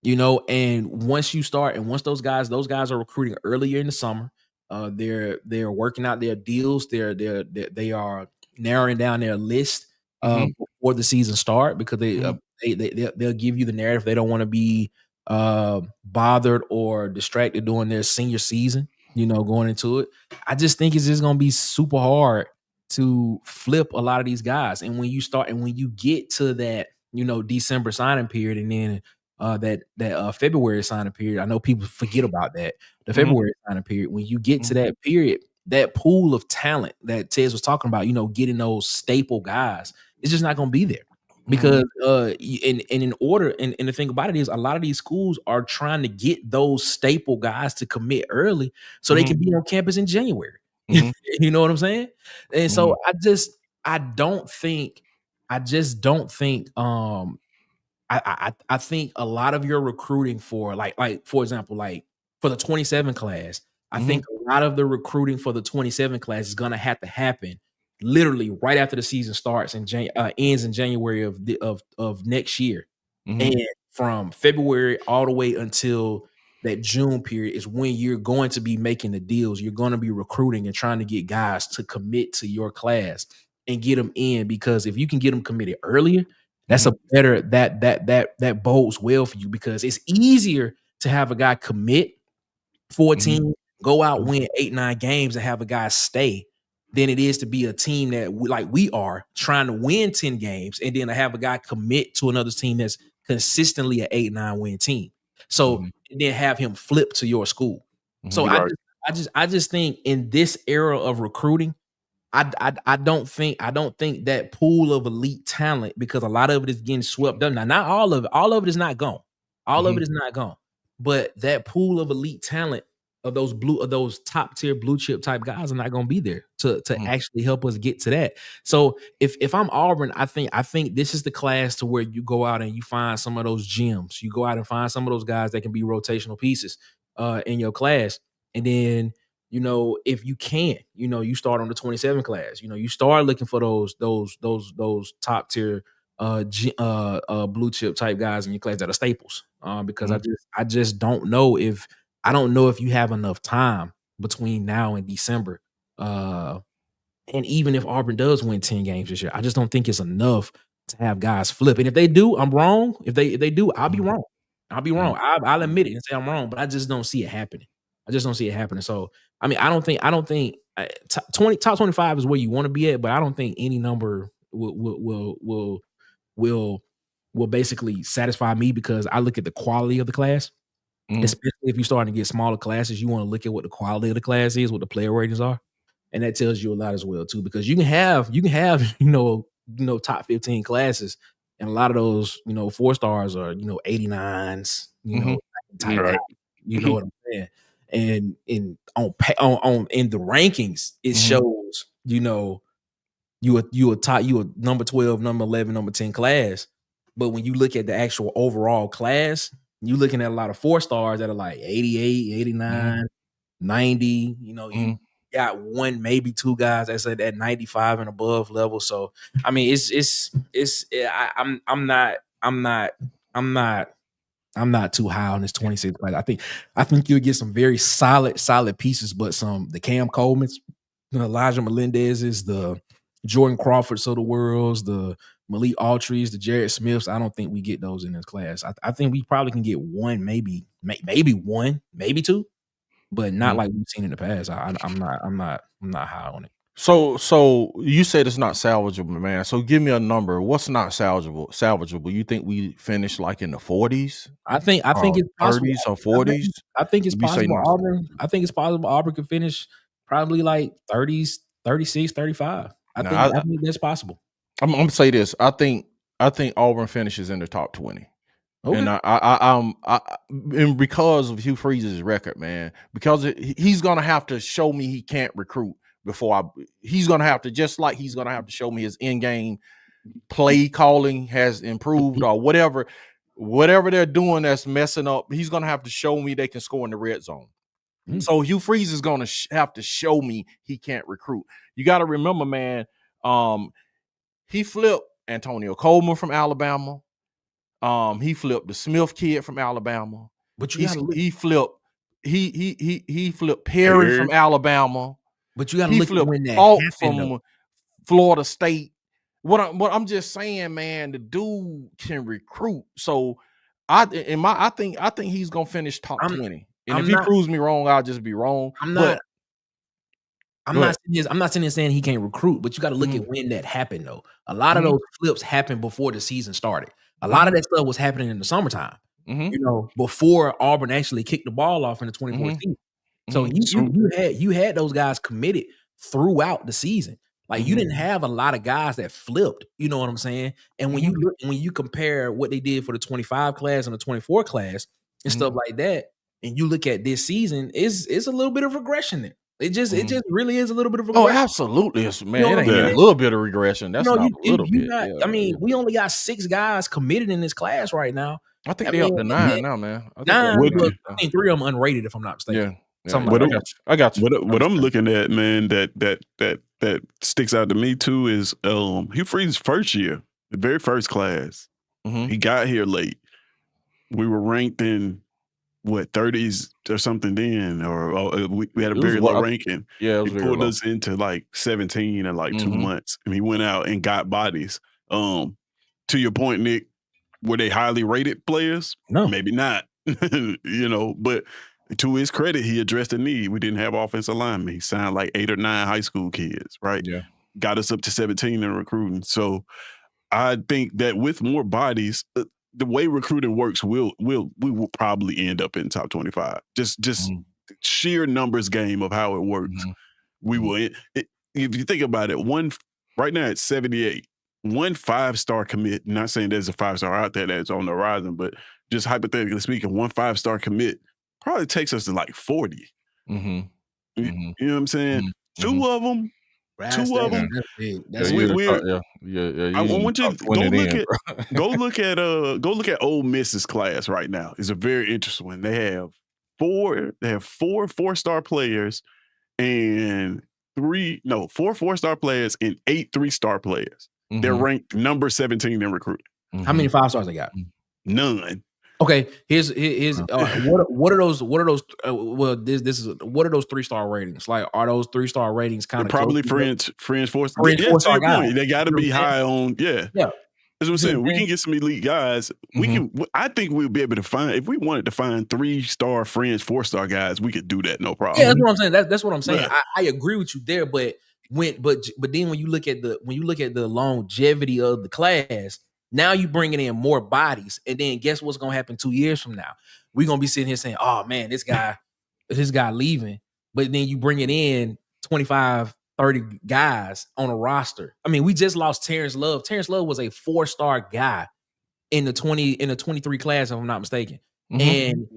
and once those guys are recruiting earlier in the summer, they're working out their deals. They are narrowing down their list before the season start, because they'll give you the narrative. They don't want to be bothered or distracted during their senior season, going into it. I just think it's just going to be super hard to flip a lot of these guys. And when you get to that, December signing period, and then that February signing period, I know people forget about that. The February signing period, when you get to that period, that pool of talent that Tez was talking about, getting those staple guys, it's just not going to be there. Because in order, and the thing about it is, a lot of these schools are trying to get those staple guys to commit early so they can be on campus in January. You know what I'm saying? And so I just don't think I think a lot of your recruiting for like for example, like for the 27 class, I think a lot of the recruiting for the 27 class is gonna have to happen literally right after the season starts and ends in January of next year. And from February all the way until that June period is when you're going to be making the deals. You're going to be recruiting and trying to get guys to commit to your class and get them in, because if you can get them committed earlier, that's a better that bodes well for you, because it's easier to have a guy commit 14, go out, win 8-9 games, and have a guy stay than it is to be a team that we are trying to win 10 games and then to have a guy commit to another team that's consistently an 8-9 win team. So and then have him flip to your school. So I just think in this era of recruiting, I don't think that pool of elite talent, because a lot of it is getting swept up. Now, not all of it is not gone. All of it is not gone. But that pool of elite talent of those top tier blue chip type guys are not going to be there to actually help us get to that. So if I'm Auburn, I think this is the class to where you go out and you find some of those gems. You go out and find some of those guys that can be rotational pieces in your class. And then, if you can, you start on the 27 class, you start looking for those top tier blue chip type guys in your class that are staples. Because I just don't know if you have enough time between now and December. And even if Auburn does win 10 games this year, I just don't think it's enough to have guys flip. And if they do, I'm wrong. If they do, I'll be wrong. I'll admit it and say I'm wrong, but I just don't see it happening. So, I mean, I don't think top 25 is where you want to be at, but I don't think any number will basically satisfy me, because I look at the quality of the class. Especially if you're starting to get smaller classes, you want to look at what the quality of the class is, what the player ratings are, and that tells you a lot as well too. Because you can have top 15 classes, and a lot of those 4-stars are 89s, type right. you know what I'm saying. And in the rankings, it shows you a number 12, number 11, number 10 class, but when you look at the actual overall class, you're looking at a lot of 4-stars that are like 88, 89, 90. You got one, maybe two guys that's at that 95 and above level. So I mean, I'm not too high on this 26 class. I think you'll get some very solid pieces, but the Cam Coleman's, the Elijah Melendez's, the Jordan Crawfords of the worlds, the Malik Autry's, the Jared Smiths. I don't think we get those in this class. I think we probably can get one, maybe one, maybe two, but not like we've seen in the past. I'm not high on it. So you said it's not salvageable, man. So give me a number. What's not salvageable? You think we finish like in the 40s? I think it's possible. 30s or 40s? I think it's possible. Auburn could finish probably like 30s, 36, 35. I think that's possible. I'm gonna say this. I think Auburn finishes in the top 20. Okay. And and because of Hugh Freeze's record, man, because he's gonna have to show me he can't recruit before he's gonna have to show me his in-game play calling has improved or whatever they're doing that's messing up. He's gonna have to show me they can score in the red zone. So Hugh Freeze is going to have to show me he can't recruit. You got to remember, man, he flipped Antonio Coleman from Alabama. He flipped the Smith kid from Alabama. But you gotta look, he flipped Perry from Alabama. But you gotta He look at flipped when that Falk happened, from Florida State. What I'm just saying, man, the dude can recruit. So I think he's gonna finish top 20. And if he proves me wrong, I'll just be wrong. I'm not sitting here saying he can't recruit, but you got to look at when that happened though. A lot of those flips happened before the season started. A lot of that stuff was happening in the summertime. You know, before Auburn actually kicked the ball off in the 2014. So you had those guys committed throughout the season. Like you didn't have a lot of guys that flipped. You know what I'm saying? And when you compare what they did for the 25 class and the 24 class and stuff like that, and you look at this season, it's a little bit of regression there. It just really is a little bit of regression. Oh, absolutely, man. You know, it ain't a little bit of regression. That's not a little bit. I mean, we only got 6 guys committed in this class right now. I think they're up to 9 now, man. I think 3 of them unrated, if I'm not mistaken. Yeah. I got you. What I'm looking at, man, that sticks out to me too is Hugh Freeze's first year, the very first class. He got here late. We were ranked in 30s or something then, or we had a very low ranking. Yeah, he pulled us into like 17 in like 2 months, and he went out and got bodies. To your point, Nick, were they highly rated players? No, maybe not. You know, but to his credit, he addressed the need. We didn't have offensive linemen. He signed like 8 or 9 high school kids, right? Yeah, got us up to 17 in recruiting. So I think that with more bodies, the way recruiting works, we will probably end up in top 25. Just sheer numbers game of how it works. We will. If you think about it, right now it's 78. 1 5-star commit. Not saying there's a 5-star out there that's on the horizon, but just hypothetically speaking, 1 5-star commit probably takes us to like 40. You know what I'm saying? 2 of them. That's big. That's weird. I want you to go look at Ole Miss's class right now. It's a very interesting one. They have 4 4-star players and 4 4-star players and 8 3-star players. They're ranked number 17 in recruiting. How many 5-stars they got? None. Okay, here's what are those what are those 3-star ratings? Like, are those 3-star ratings kind of probably fringe 4-star guys? They got to be high on. Yeah. That's what I'm saying. We can get some elite guys. We can. I think we'll be able to find, if we wanted to find 3-star fringe 4-star guys, we could do that, no problem. Yeah, that's what I'm saying. That's what I'm saying. Yeah. I agree with you there, but then when you look at the longevity of the class, now you bringing in more bodies, and then guess what's gonna happen 2 years from now? We're gonna be sitting here saying, "Oh man, this guy leaving," but then you bring it in 25, 30 guys on a roster. I mean, we just lost Terrence Love. Terrence Love was a 4-star guy in the 23 class, if I'm not mistaken, and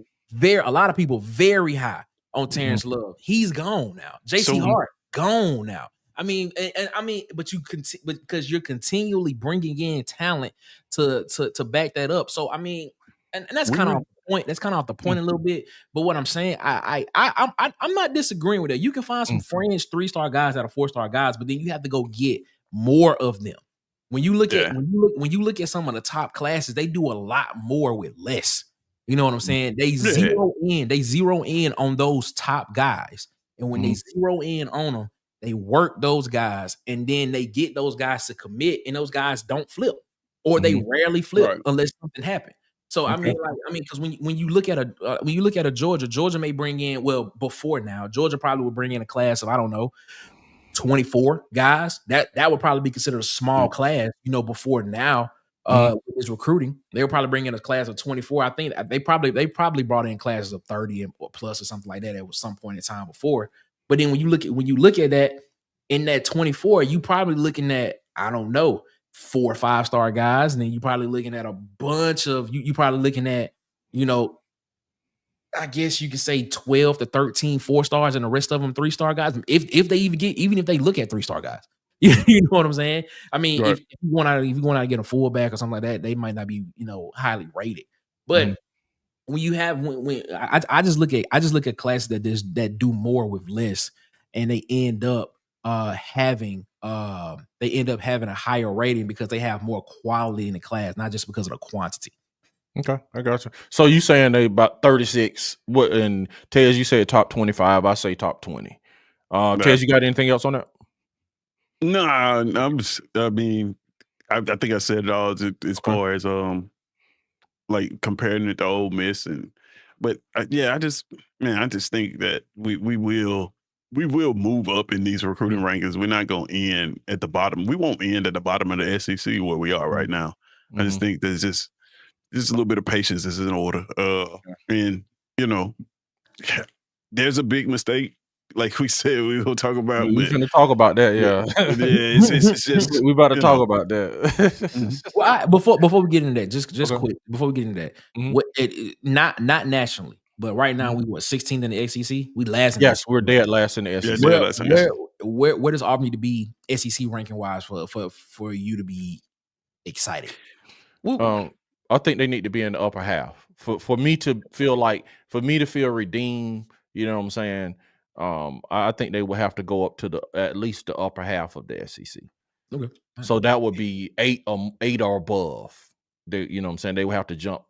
a lot of people very high on Terrence Love. He's gone now. JC Hart gone now. I mean, but because you're continually bringing in talent to back that up. So I mean, and that's kind of off the point. That's kind of off the point a little bit. But what I'm saying, I'm not disagreeing with that. You can find some fringe 3-star guys that are 4-star guys, but then you have to go get more of them. When you look at when you look at some of the top classes, they do a lot more with less. You know what I'm saying? They zero in on those top guys, and when they zero in on them, they work those guys, and then they get those guys to commit, and those guys don't flip, or they rarely flip unless something happens. So I mean, because when you look at a Georgia may bring in, well, before now, Georgia probably would bring in a class of, I don't know, 24 guys. That would probably be considered a small class, you know, before now. With his recruiting, they would probably bring in a class of 24. I think they probably brought in classes of 30 or plus or something like that at some point in time before. But then when you look at that, in that 24, you probably looking at, I don't know, 4 or 5-star guys, and then you probably looking at a bunch of you probably looking at, you know, I guess you could say 12 to 13 4-stars, and the rest of them 3-star guys. If they even if they look at 3-star guys, you know what I'm saying? I mean, if you want to get a fullback or something like that, they might not be, you know, highly rated. But when you have when I just look at classes that do more with less, and they end up having a higher rating because they have more quality in the class, not just because of the quantity. Okay, I got you. So you saying they about 36? What, and Tez, you said top 25. I say top 20. Tez, you got anything else on that? Nah, I mean, I think I said it all as far as like comparing it to Ole Miss, but yeah, I just think that we will move up in these recruiting rankings. We're not going to end at the bottom. We won't end at the bottom of the SEC where we are right now. I just think there's just a little bit of patience is in order. And you know, there's a big mistake. Like we said, we will talk about. We're going to talk about that. Yeah, it's just we about to talk about that. Well, before we get into that, just quick before we get into that, what not nationally, but right now we 16th in the SEC. We last. Yes, we're dead last in the SEC. Where does Auburn need to be SEC ranking wise for you to be excited? I think they need to be in the upper half for me to feel redeemed. You know what I'm saying? I think they will have to go up to at least the upper half of the SEC. Okay. So that would be 8 or above. You know what I'm saying? They would have to jump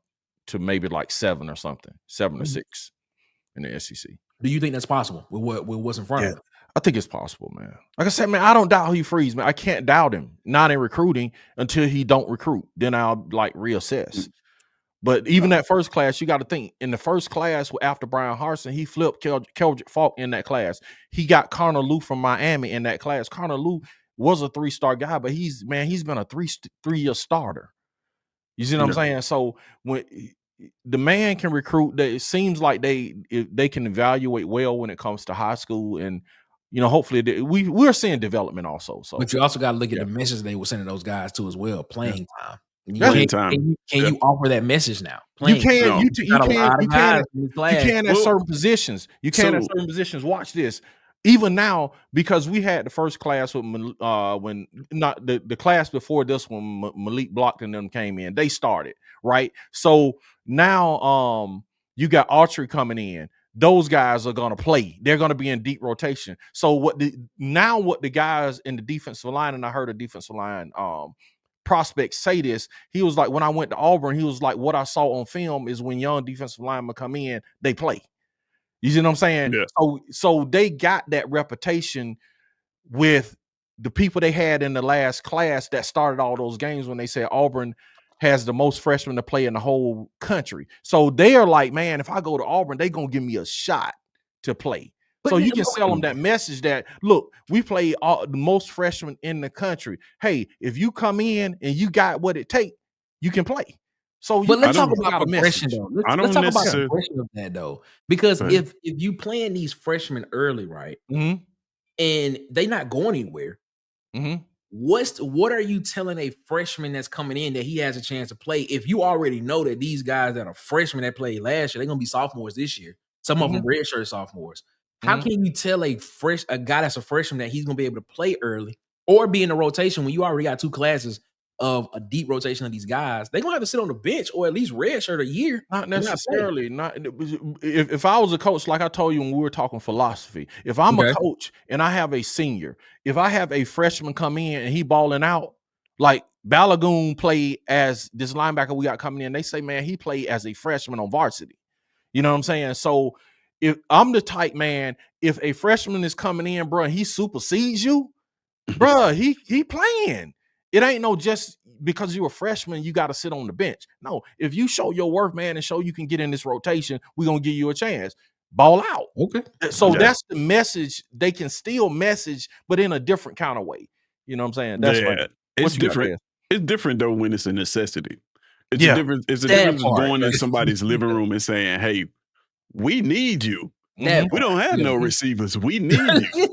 to maybe like 7 or something, 7 or 6 in the SEC. Do you think that's possible with what's in front of them? I think it's possible, man. Like I said, man, I don't doubt Hugh Freeze, man. I can't doubt him. Not in recruiting until he don't recruit. Then I'll like reassess. But even that first class, you got to think in the first class after Brian Harsin, he flipped Keldrick Falk in that class. He got Connor Lou from Miami in that class. Connor Lou was a 3-star guy, but he's been a 3-year starter. You see what I'm saying? So when the man can recruit, it seems like they can evaluate well when it comes to high school, and hopefully we're seeing development also. So, but you also got to look at the message they were sending those guys too as well. Playing time. Can you offer that message now? You can at certain positions. You can at certain positions. Watch this. Even now, because we had the first class with when not the class before this one, Malik Block and them came in. They started right. So now you got Archery coming in. Those guys are going to play. They're going to be in deep rotation. So what the guys in the defensive line, and I heard a defensive line prospect say this, he was like, when I went to Auburn, he was like, what I saw on film is when young defensive linemen come in, they play. You see what I'm saying? Yeah. So they got that reputation with the people they had in the last class that started all those games when they said Auburn has the most freshmen to play in the whole country. So they are like, man, if I go to Auburn, they're going to give me a shot to play. So you can sell them that message that, look, we play the most freshmen in the country. Hey, if you come in and you got what it takes, you can play. So, but let's talk about progression though. Let's talk about the progression of that though, because if you playing these freshmen early, right, and they not going anywhere, what are you telling a freshman that's coming in that he has a chance to play if you already know that these guys that are freshmen that played last year, they're gonna be sophomores this year? Some of them redshirt sophomores. How can you tell a guy that's a freshman that he's going to be able to play early or be in a rotation when you already got 2 classes of a deep rotation of these guys? They're going to have to sit on the bench or at least redshirt a year. Not necessarily. If I was a coach, like I told you when we were talking philosophy, if I'm a coach and I have a senior, if I have a freshman come in and he balling out, like Balagoon played as this linebacker we got coming in, they say, man, he played as a freshman on varsity. You know what I'm saying? So if I'm the type, man, if a freshman is coming in, bro, he supersedes you, bro, he playing. It ain't no just because you're a freshman, you got to sit on the bench. No, if you show your worth, man, and show you can get in this rotation, we're going to give you a chance. Ball out. Okay. So that's the message they can still message, but in a different kind of way. You know what I'm saying? That's right. It's different. It's different though when it's a necessity. It's a difference. It's a difference going in somebody's living room and saying, hey, we need you. We don't have no receivers. We need you.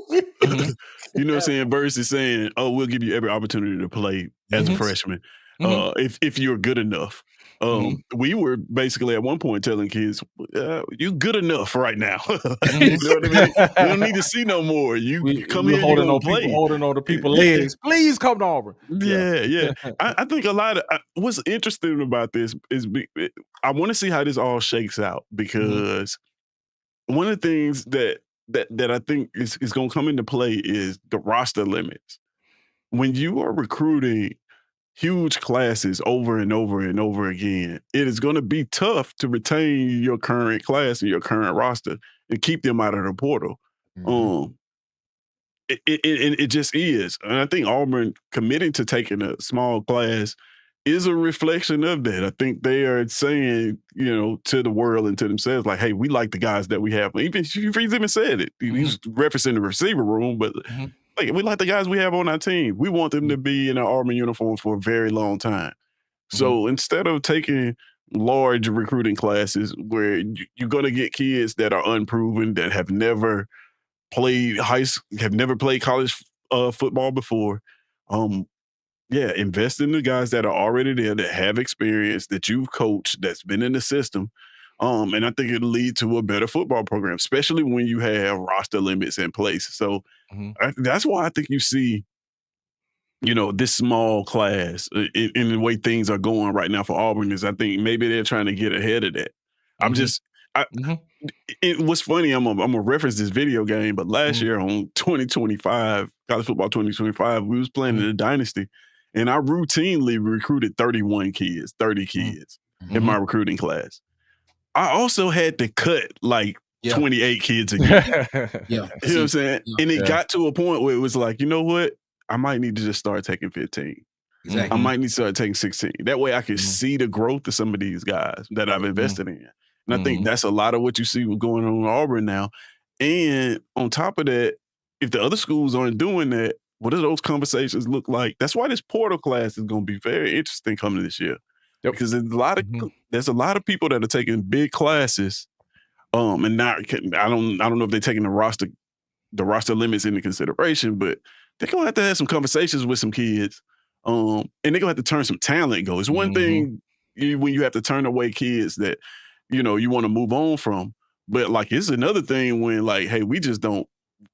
You know what I'm saying? Versus saying, oh, we'll give you every opportunity to play as a freshman if you're good enough. We were basically at one point telling kids, "You good enough right now." You know what I mean? We don't need to see no more. You come here, you gonna play. Holding on to people's legs. Please come to Auburn. Yeah. I think a lot of what's interesting about this is I want to see how this all shakes out, because one of the things that I think is going to come into play is the roster limits. When you are recruiting huge classes over and over and over again, it is going to be tough to retain your current class and your current roster and keep them out of the portal. It just is. And I think Auburn committing to taking a small class is a reflection of that. I think they are saying, to the world and to themselves, like, hey, we like the guys that we have. He's even said it. He's referencing the receiver room, but like, we like the guys we have on our team. We want them to be in an Auburn uniform for a very long time. So instead of taking large recruiting classes where you're going to get kids that are unproven, that have never played college football before, invest in the guys that are already there, that have experience, that you've coached, that's been in the system. And I think it'll lead to a better football program, especially when you have roster limits in place. So that's why I think you see, this small class in the way things are going right now for Auburn, is I think maybe they're trying to get ahead of that. It was funny. I'm gonna reference this video game, but last year on 2025, college football 2025, we was playing in the Dynasty, and I routinely recruited 31 kids, 30 kids in my recruiting class. I also had to cut like 28 kids a year. You know what I'm saying? And it got to a point where it was like, you know what? I might need to just start taking 15. Exactly. I might need to start taking 16. That way I can see the growth of some of these guys that I've invested in. And I think that's a lot of what you see going on in Auburn now. And on top of that, if the other schools aren't doing that, what do those conversations look like? That's why this portal class is going to be very interesting coming this year. Because there's a lot of people that are taking big classes, and not. I don't know if they're taking the roster limits into consideration, but they're gonna have to have some conversations with some kids, and they're gonna have to turn some talent go. It's one thing when you have to turn away kids that you want to move on from, but like it's another thing when like, hey, we just don't.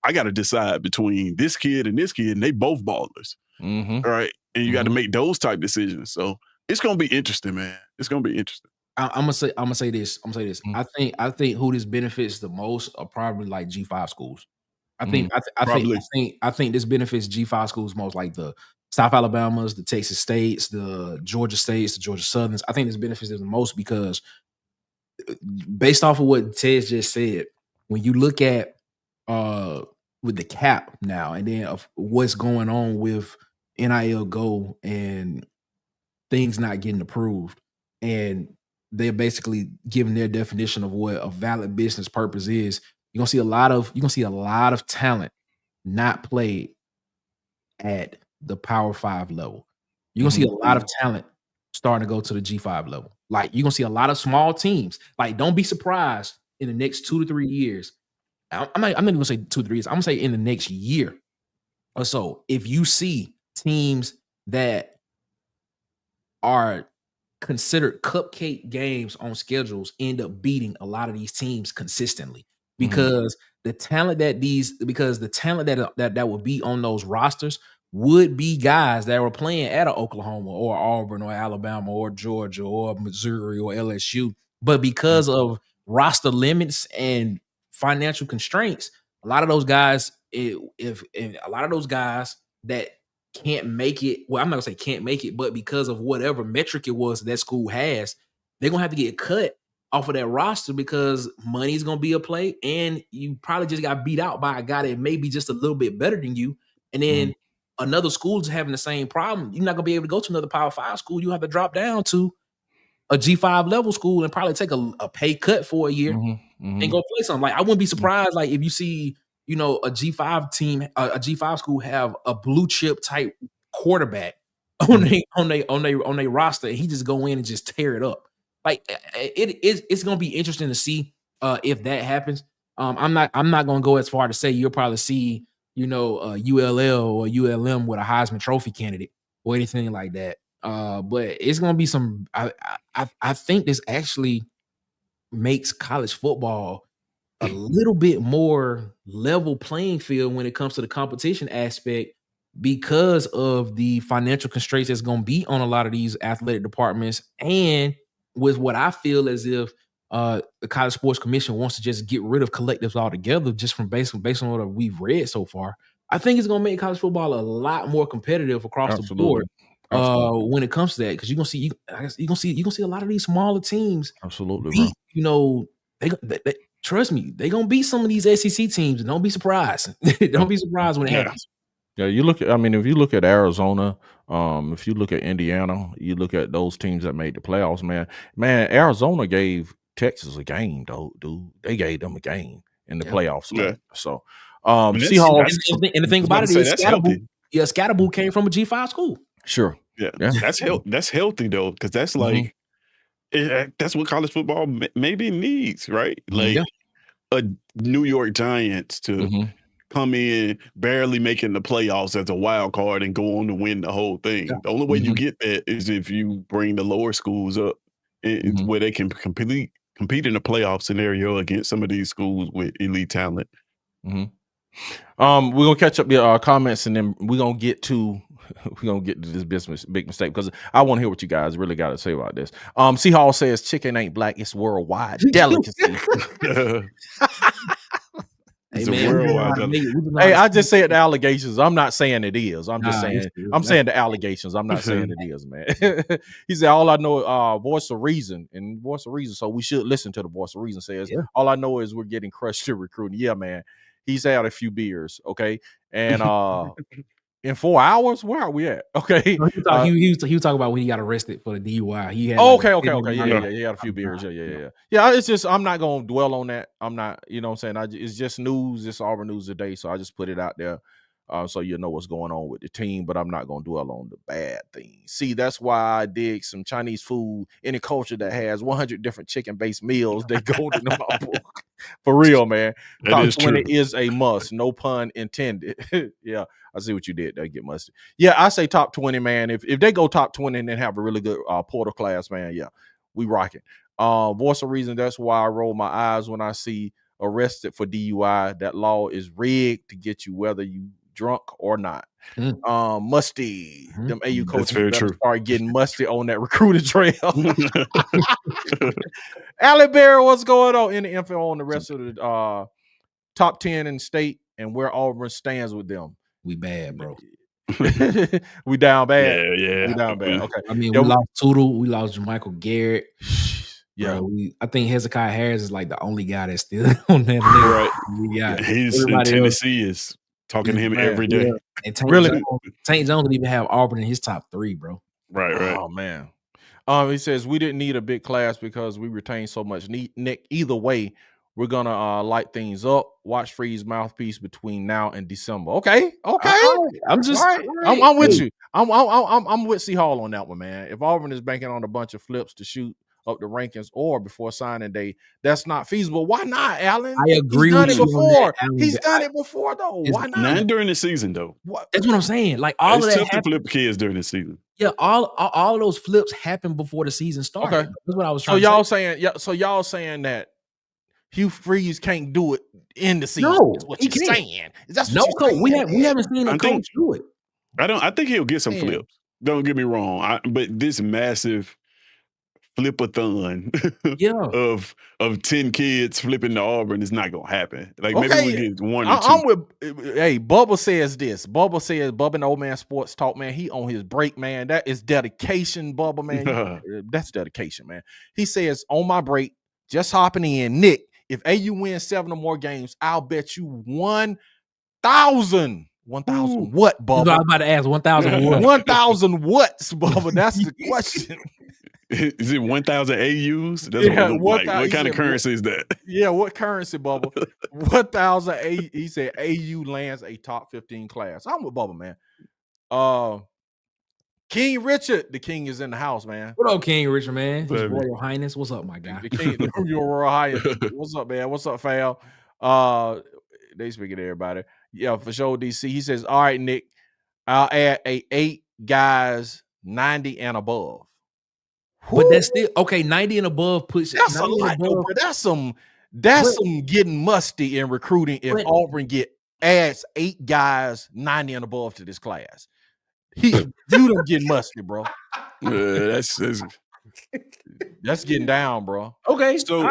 I got to decide between this kid, and they both ballers, right? And you got to make those type decisions. So it's gonna be interesting, man. It's gonna be interesting. I'm gonna say this. I think who this benefits the most are probably like G5 schools. I think this benefits G5 schools most, like the South Alabamas, the Texas States, the Georgia States, the Georgia Southerns. I think this benefits them the most because based off of what Ted just said, when you look at with the cap now, and then of what's going on with NIL Go and things not getting approved, and they're basically giving their definition of what a valid business purpose is, you're gonna see a lot of talent not played at the Power 5 level. You're gonna see a lot of talent starting to go to the G5 level. Like you're gonna see a lot of small teams. Like, don't be surprised in the next 2 to 3 years. I'm not even gonna say 2 to 3 years. I'm gonna say in the next year or so, if you see teams that are considered cupcake games on schedules end up beating a lot of these teams consistently, because the talent that would be on those rosters would be guys that were playing at an Oklahoma or Auburn or Alabama or Georgia or Missouri or LSU, but because of roster limits and financial constraints, a lot of those guys, if a lot of those guys that can't make it, well, I'm not gonna say can't make it, but because of whatever metric it was that school has, they're gonna have to get cut off of that roster because money's gonna be a play, and you probably just got beat out by a guy that may be just a little bit better than you, and then another school's having the same problem. You're not gonna be able to go to another Power 5 school. You have to drop down to a G5 level school and probably take a pay cut for a year and go play something. Like, I wouldn't be surprised, like, if you see, a G5 team, a G5 school have a blue chip type quarterback on their roster, and he just go in and just tear it up. Like, it's gonna be interesting to see if that happens. I'm not gonna go as far to say you'll probably see, ULL or ULM with a Heisman Trophy candidate or anything like that. But it's gonna be some. I think this actually makes college football a little bit more level playing field when it comes to the competition aspect because of the financial constraints that's going to be on a lot of these athletic departments, and with what I feel as if the College Sports Commission wants to just get rid of collectives altogether, just from based on what we've read so far. I think it's going to make college football a lot more competitive across the board. When it comes to that, because you're gonna see a lot of these smaller teams. Absolutely, beat, bro. They trust me, they gonna beat some of these SEC teams, and don't be surprised. Don't be surprised when it happens. Yeah, you look at. I mean, if you look at Arizona, if you look at Indiana, you look at those teams that made the playoffs. Man, Arizona gave Texas a game, though, dude. They gave them a game in the playoffs. Yeah. So, Seahawks. And the thing about it is, Scatterboo came from a G5 school. Sure. Yeah. That's healthy though, because that's like that's what college football maybe needs, right? Like a New York Giants to come in barely making the playoffs as a wild card and go on to win the whole thing. The only way you get that is if you bring the lower schools up where they can compete in a playoff scenario against some of these schools with elite talent. We're gonna catch up your comments, and then we're gonna get to this big mistake, because I want to hear what you guys really got to say about this. Seahawks says chicken ain't black, it's worldwide delicacy. Hey, man, hey, I just said the allegations. I'm not saying it is. I'm just saying the allegations. I'm not saying it is, man. He said, all I know, voice of reason. So we should listen to the voice of reason. Says, all I know is we're getting crushed to recruiting. Yeah, man. He's had a few beers, okay? And in 4 hours, where are we at? Okay. He was talking about when he got arrested for the DUI. He had okay. Yeah. He had a few beers. Yeah. It's just, I'm not gonna dwell on that. I'm not, you know what I'm saying? It's just news. It's Auburn news today, so I just put it out there. So you know what's going on with the team, but I'm not going to dwell on the bad things. See, that's why I dig some Chinese food. Any culture that has 100 different chicken-based meals, they go to my book. For real, man. Top 20 is a must. No pun intended. Yeah, I see what you did there. Get mustard. Yeah, I say top 20, man. If they go top 20 and then have a really good portal class, man, yeah, we rocking. Voice of reason, that's why I roll my eyes when I see arrested for DUI. That law is rigged to get you whether you drunk or not. Musty. Them AU coaches better start getting musty on that recruiting trail. Allie Bear, what's going on? Any info on the rest of the top 10 in state and where Auburn stands with them? We bad, bro. We down bad. Yeah. We down bad. Okay. I mean, we lost Tootle, we lost Jermichael Garrett. Yeah, bro, I think Hezekiah Harris is like the only guy that's still on that list. Right. He's in Tennessee is talking to him every day. Yeah. And Tank Jones would even have Auburn in his top 3, bro. Right. Oh man. He says we didn't need a big class because we retained so much. Nick, either way, we're gonna light things up. Watch Freeze mouthpiece between now and December. Okay. I'm just I'm with you. I'm with C Hall on that one, man. If Auburn is banking on a bunch of flips to shoot up the rankings or before signing day, that's not feasible. Why not, Allen? I agree. He's done it before. He's done it before, though. Why not? Not during the season, though. That's what I'm saying. Like all of that tough to flip kids during the season. Yeah, all of those flips happened before the season started. Okay. That's what I was trying to say. So y'all saying that Hugh Freeze can't do it in the season? No, is what you're saying. That's no coach. We haven't seen a coach do it. I think he'll get some flips. Don't get me wrong. But this massive flip-a-thon of 10 kids flipping to Auburn is not gonna happen. Like maybe we get 1 or 2. I'm with Bubba says this. Bubba says Bubba and Old Man Sports Talk, man. He on his break, man. That is dedication, Bubba, man. That's dedication, man. He says on my break, just hopping in, Nick. If AU wins 7 or more games, I'll bet you 1,000. 1,000 what, Bubba? I was about to ask 1,000 what? 1,000 what's, Bubba? That's the question. Is it 1,000 AUs? That's what kind of currency is that? Yeah, what currency, Bubba? 1,000 AU. He said AU lands a top 15 class. I'm with Bubba, man. King Richard, the king is in the house, man. What up, King Richard, man? His Royal Highness. What's up, my guy? The king, your Royal Highness. What's up, man? What's up, fam? They speaking to everybody. Yeah, for sure, DC. He says, all right, Nick, I'll add 8 guys 90 and above. But that's still okay. 90 and above puts That's a 90 and lot, though, above. bro. That's some getting musty in recruiting. If Auburn adds 8 guys 90 and above to this class, you don't get musty, bro. That's getting down, bro. Okay. So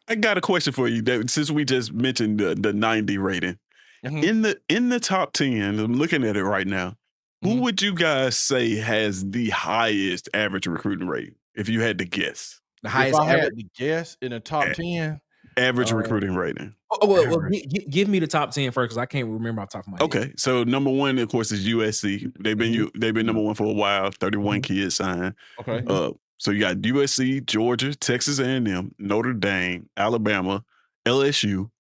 I got a question for you, David. Since we just mentioned the 90 rating in the top 10, I'm looking at it right now. Who would you guys say has the highest average recruiting rate? If you had to guess, the highest if I had to guess in the top 10 average recruiting rating. Well, give me the top 10 first, because I can't remember off the top of my head. Okay, so number 1, of course, is USC. They've been number 1 for a while. 31 kids signed. Okay. So you got USC, Georgia, Texas A&M, Notre Dame, Alabama, LSU,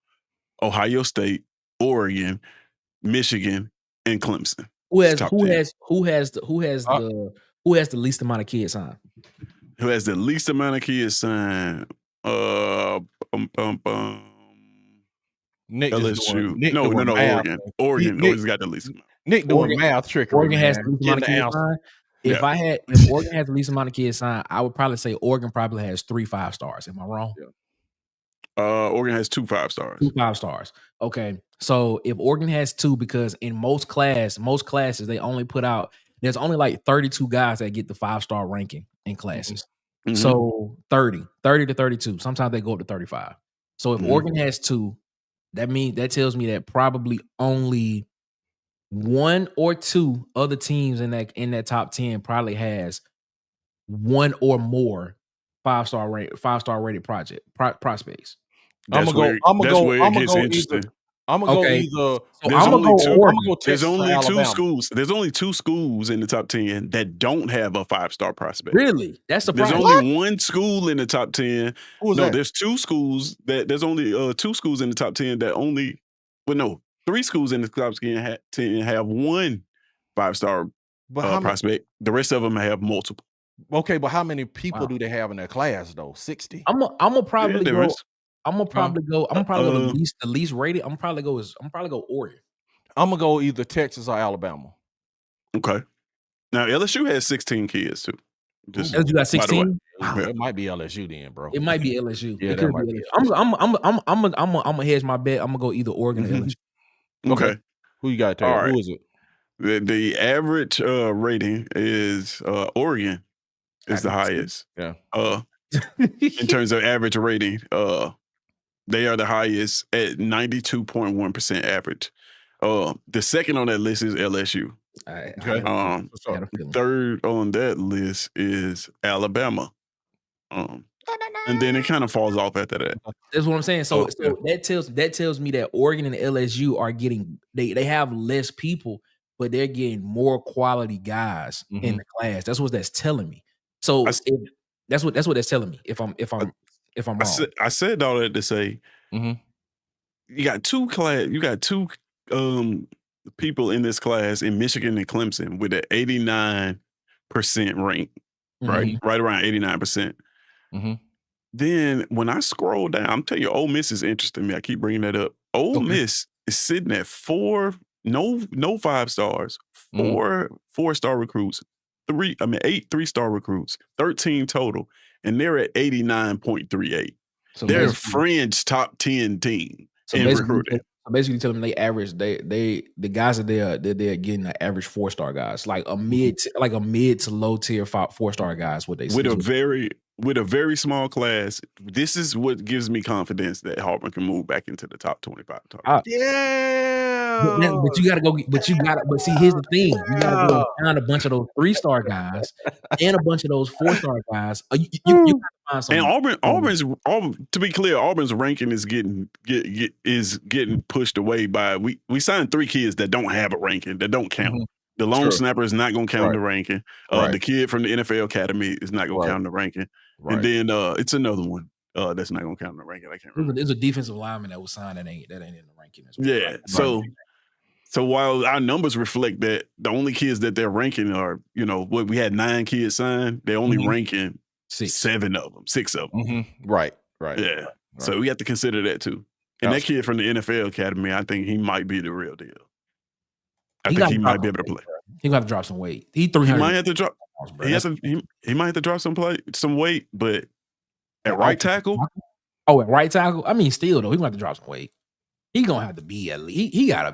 Ohio State, Oregon, Michigan, and Clemson. Who has the least amount of kids signed? Who has the least amount of kids signed? Nick LSU. Nick No, Oregon. Oregon always got the least amount. Nick doing math trickery. Oregon has the least amount of kids signed. If Oregon has the least amount of kids signed, I would probably say Oregon probably has 3 5-stars. Am I wrong? Yeah. Oregon has 2 5-stars. 2 5-stars. Okay. So if Oregon has 2, because in most classes, they only put out, there's only like 32 guys that get the 5-star ranking in classes. So 30 to 32. Sometimes they go up to 35. So if Oregon has 2, that tells me that probably only 1 or 2 other teams in that top 10 probably has 1 or more 5-star rated prospects. That's where it gets interesting. I'm gonna go either. There's only 2 schools. There's only 2 schools in the top 10 that don't have a 5-star prospect. Really? That's surprising. There's only 1 school in the top 10. That? There's 2 schools there's only 2 schools in the top 10 that only. Well, no, 3 schools in the top 10 have 1 5-star prospect. The rest of them have multiple. Okay, but how many people do they have in their class though? 60. I'm gonna probably go. I'm gonna probably go the least rated. I'm gonna probably go Oregon. I'm gonna go either Texas or Alabama. Okay. Now LSU has 16 kids too. LSU got 16. It might be LSU then, bro. It might be LSU. Yeah, it could be LSU. I'm gonna hedge my bet. I'm gonna go either Oregon or LSU. Okay. Who you got? Right. Who is it? The average rating is Oregon is the highest. Yeah. In terms of average rating, they are the highest at 92.1% average. The second on that list is LSU. Okay. Third on that list is Alabama. And then it kind of falls off after that. That's what I'm saying. So that tells me that Oregon and LSU are getting they have less people, but they're getting more quality guys in the class. That's what that's telling me. So that's what that's telling me. If I'm wrong, I said all that to say, you got 2 people in this class in Michigan and Clemson with an 89% rank, right around 89%. Then when I scroll down, I'm telling you, Ole Miss is interesting me. I keep bringing that up. Ole Miss is sitting at 4, no 5-stars, 4 4-star recruits, 8 3-star recruits, 13 total, and they're at 89.38. So they're a fringe top 10 team in recruiting. So basically, telling them they average the guys that they're getting the average 4-star guys, like a mid to low tier 4-star guys. What they say with a very small class. This is what gives me confidence that Auburn can move back into the top 25. Yeah, but you gotta go. But see, here's the thing: you gotta go find a bunch of those 3-star guys and a bunch of those 4-star guys. You gotta find some. And Auburn's to be clear, Auburn's ranking is getting pushed away by we signed 3 kids that don't have a ranking, that don't count. The long snapper is not going to count the ranking. The kid from the NFL Academy is not going to count the ranking. And then it's another one that's not going to count the ranking. I can't remember. There's a defensive lineman that was signed that ain't in the ranking as well. Yeah. So while our numbers reflect that the only kids that they're ranking are, we had 9 kids signed, they're only ranking 6 of them. Right. Yeah. Right. So we have to consider that too. And that kid from the NFL Academy, I think he might be the real deal. I think he might be able to play. He gonna have to drop some weight. He He 300. might have to drop. Bro. He might have to drop some weight, but at right tackle. Oh, at right tackle. I mean, still though, he gonna have to drop some weight. He gonna have to be at least. He gonna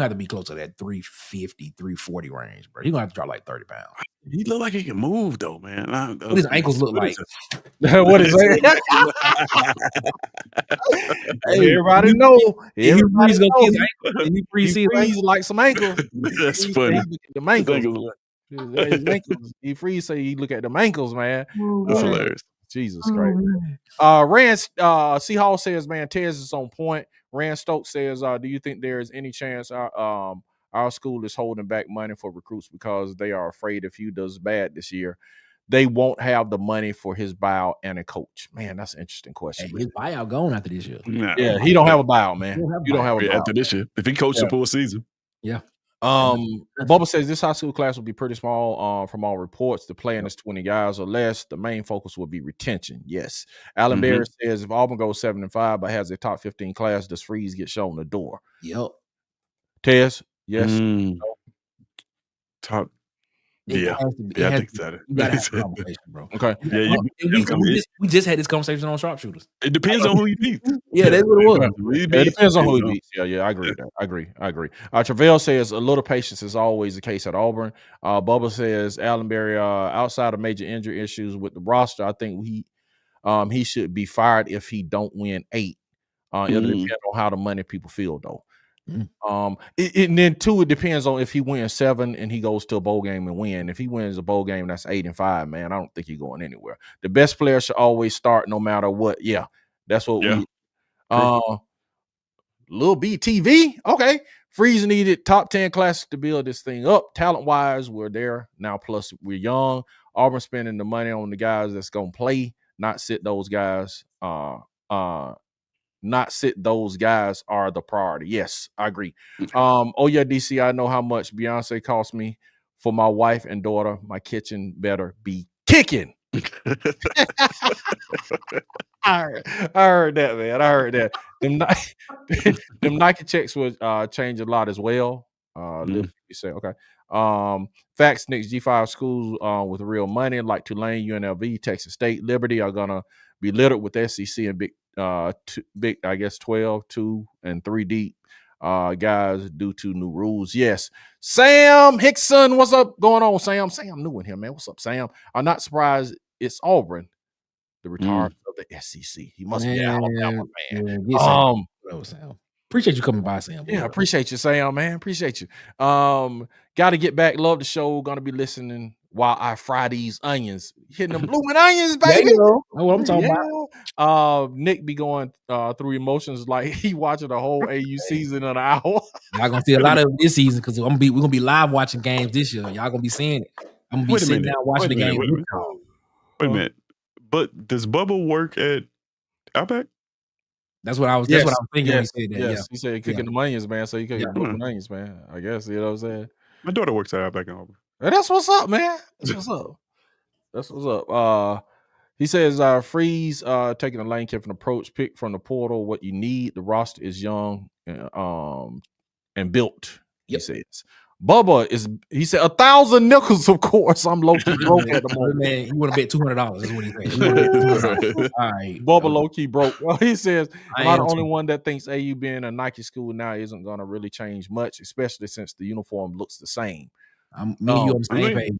have to be close to that 350, 340 range, bro. He gonna have to drop like 30 pounds. He look like he can move though, man. What his ankles look like? What is that? Everybody know. Everybody know. He freeze like some ankles. That's funny. The ankles. He freeze say he look at them ankles, man. That's hilarious. Jesus Christ. Rand Seahawks says, man, Tez is on point. Rand Stokes says, do you think there is any chance our school is holding back money for recruits because they are afraid if Hugh does bad this year, they won't have the money for his buyout and a coach? Man, that's an interesting question. Hey, his buyout gone after this year. Nah. Yeah, he don't have a buyout, man. You don't have a buyout after this year. If he coached the full season. Yeah. Bubba says this high school class will be pretty small from all reports. The plan is 20 guys or less. The main focus will be retention. Yes. Alan Berry says if Auburn goes 7-5 but has a top 15 class, does Freeze get shown the door? Yep. Tez, yes. Top. I think so. You gotta have a conversation, bro. Okay. Yeah, we just had this conversation on sharpshooters. It depends on who he beats. Yeah, that's what it was. It depends on who he beats. Yeah, I agree with that. I agree. Travell says a little patience is always the case at Auburn. Bubba says Allen Berry, outside of major injury issues with the roster, I think he should be fired if he don't win 8. It'll depend on how the money people feel though. And then too, it depends on if he wins 7 and he goes to a bowl game and win. If he wins a bowl game that's 8-5, man, I don't think he's going anywhere. The best player should always start no matter what. Yeah, that's what we. Lil B TV, okay. Freeze needed top 10 classes to build this thing up. Talent wise, we're there now. Plus, we're young. Auburn spending the money on the guys that's gonna play, not sit those guys. Not sit those guys are the priority. Yes, I agree. Oh yeah, DC, I know how much Beyonce cost me for my wife and daughter. My kitchen better be kicking. I heard that, man. I heard that. Them Nike checks would change a lot as well. You say okay. Facts, next G5 schools with real money like Tulane, UNLV, Texas State, Liberty are gonna be littered with SEC and big, I guess 12, 2, and 3 deep guys due to new rules. Yes. Sam Hickson, what's up going on, Sam? Sam new in here, man. What's up, Sam? I'm not surprised it's Auburn, the retirement of the SEC. He must be an Alabama fan. Sam. Appreciate you coming by, Sam. Yeah, appreciate you, Sam, man. Appreciate you. Got to get back. Love the show. Gonna be listening while I fry these onions. Hitting them blooming onions, baby. That's what I'm talking about. Nick be going through emotions like he watching the whole AU season in an hour. Y'all gonna see a lot of it this season because we're gonna be live watching games this year. Y'all gonna be seeing it. I'm gonna be sitting down watching the game. Wait a minute. But does Bubba work at Outback? That's what I was thinking when he said that. Yes. He said cooking the onions, man. So he cooking the onions, man. I guess, you know what I'm saying? My daughter works at Outback in Auburn. That's what's up, man. That's what's up. He says, Freeze taking a lane keeping approach, pick from the portal what you need. The roster is young and built, he says. Bubba he said 1,000 nickels, of course. I'm low-key broke at the moment. Man, you want to bet $200 is what he's saying. All right. Bubba low-key broke. Well, he says, I'm not the only one that thinks AU being a Nike school now isn't going to really change much, especially since the uniform looks the same. Me and you on the same page.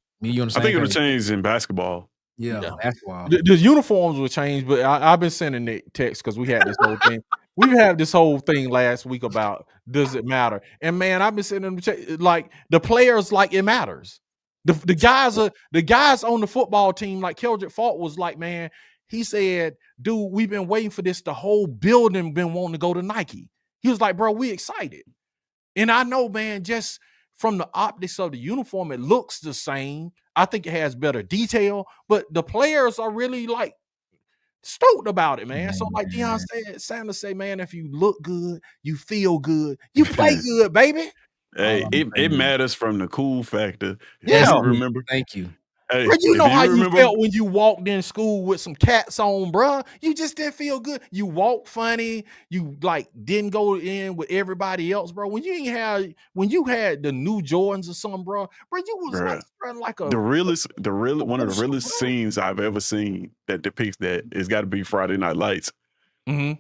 I think it'll change in basketball. Yeah. Basketball. The uniforms will change, but I've been sending Nick text because we had this whole thing. We had this whole thing last week about does it matter? And man, I've been sending them like the players like it matters. The guys on the football team, like Keldrick Fault was like, man, he said, dude, we've been waiting for this. The whole building been wanting to go to Nike. He was like, bro, we excited. And I know, man, just from the optics of the uniform, it looks the same. I think it has better detail, but the players are really like stoked about it, man. So like Deion Sanders say, man, if you look good, you feel good, you play good, baby. Hey, it matters from the cool factor. Yeah, remember. Thank you. Hey, Bro, you know if how you you remember, felt when you walked in school with some cats on, bro. You just didn't feel good. You walked funny. You like didn't go in with everybody else, bro. When you had the new Jordans or something, bro, you was like bruh, running like a one of the bullshit, realest bro. scenes I've ever seen that depicts that it's got to be Friday Night Lights. Mhm.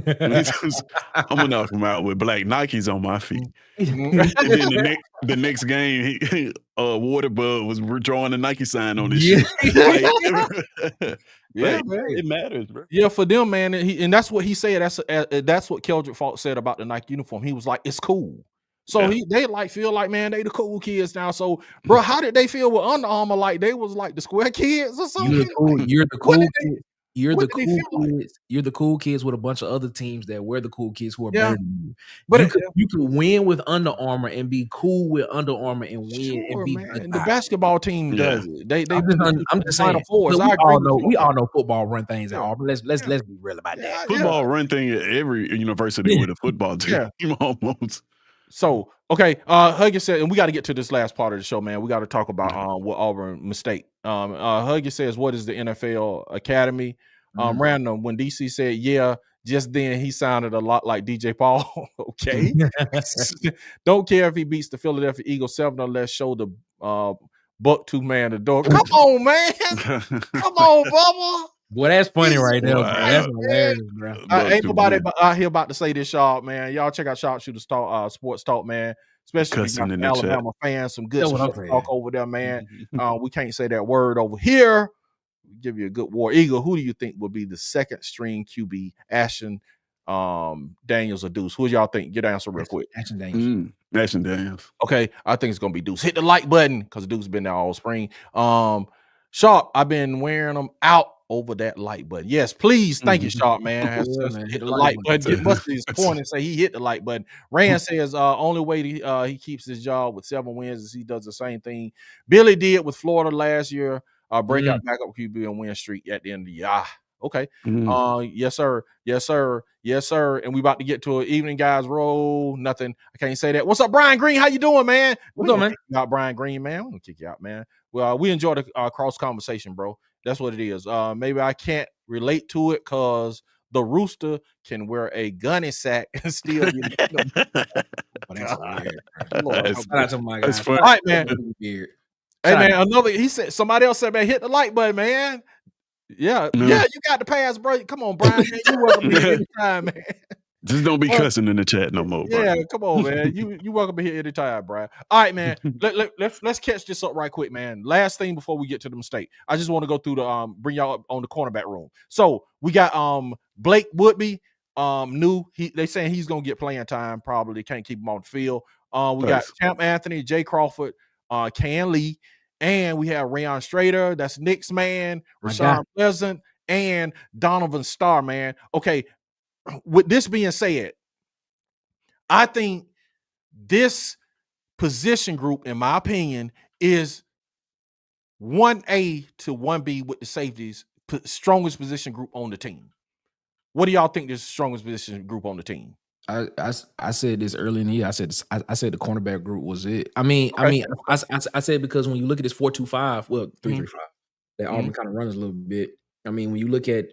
I'm gonna knock him out with black Nikes on my feet. Mhm. And then the next game, Waterbud was drawing a Nike sign on his Yeah. shoe. Like, Yeah, like, man. it matters, bro. Yeah, for them, man, and that's what he said. That's what Keldrick Faulk said about the Nike uniform. He was like, "It's cool." So Yeah. they like feel like, man, they the cool kids now. So, bro, how did they feel with Under Armour? Like they was like the square kids or something? You're the What cool did they? kid. You're What the did they cool feel like? kids. You're the cool kids with a bunch of other teams that we're the cool kids who are Yeah, better than you. but You could win with Under Armour and be cool with Under Armour and win and sure, be good man. The guys. basketball team Yeah. does it. They I'm just saying. Final Fours. Look, I agree with you. we on all that. know football run things at Yeah, Auburn. Let's yeah, be real about that. yeah, Football run thing at every university Yeah. with a football team yeah. almost. So, okay, Huggins said, and we got to get to this last part of the show, man. We got to talk about what Auburn mistake. Huggins says, "What is the NFL Academy?" Random. When DC said, "Yeah," just then he sounded a lot like DJ Paul. Okay, don't care if he beats the Philadelphia Eagles 7 or less. Show the buck-tooth man the door. Come on, man. Come on, Bubba. Boy, that's funny right there, bro. That's Wow. hilarious, bro. Ain't nobody out here about to say this, y'all, man. Y'all check out Sharpshooter Sports Talk, man. Especially if you Cussing got in some the chat. Alabama fans, some good That's what I'm sports saying. talk over there, man. We can't say that word over here. Give you a good war eagle. Who do you think will be the second string QB? Ashton, Daniels, or Deuce? Who y'all think? Get the answer real quick. Ashton Daniels. Ashton Daniels. Okay, I think it's gonna be Deuce. Hit the like button because Deuce been there all spring. Sharp, I've been wearing them out over that like button. Yes, please. Thank you, Sharp, man. Man, Hit the like button. Get Busty's point and say he hit the like button. Rand says only way he keeps his job with 7 wins is he does the same thing Billy did with Florida last year. Breakout backup QB and win streak at the end of the year. Okay. Yes, sir. Yes, sir. Yes, sir. And we about to get to an evening guys roll. Nothing. I can't say that. What's up, Brian Green? How you doing, man? What's up, man? Out Brian Green, man. We're gonna kick you out, man. Well, we enjoy the cross conversation, bro. That's what it is. Maybe I can't relate to it because the rooster can wear a gunny sack and still be That's weird. That's Shout out to my guys. funny. All right, man. Weird. Hey, man, he said, somebody else said, man, hit the like button, man. Yeah, you got the pass, bro. Come on, Brian, man. You welcome here anytime, man. Just don't be cussing in the chat no more, bro. Yeah, come on, man. You welcome here anytime, Brian. All right, man. Let's catch this up right quick, man. Last thing before we get to the mistake. I just want to go through the bring y'all up on the cornerback room. So we got Blake Woodby, they saying he's gonna get playing time, probably can't keep him on the field. We got Champ Anthony, Jay Crawford, Can Lee, and we have Rayon Strader, that's Nick's man, Rashawn Pleasant, and Donovan Starr, man. Okay, with this being said, I think this position group, in my opinion, is 1A to 1B with the safeties, strongest position group on the team. What do y'all think is the strongest position group on the team? I said this early in the year. I said the cornerback group was it. I said because when you look at this 4-2-5, well 3-3-5, that Auburn kind of runs a little bit. I mean, when you look at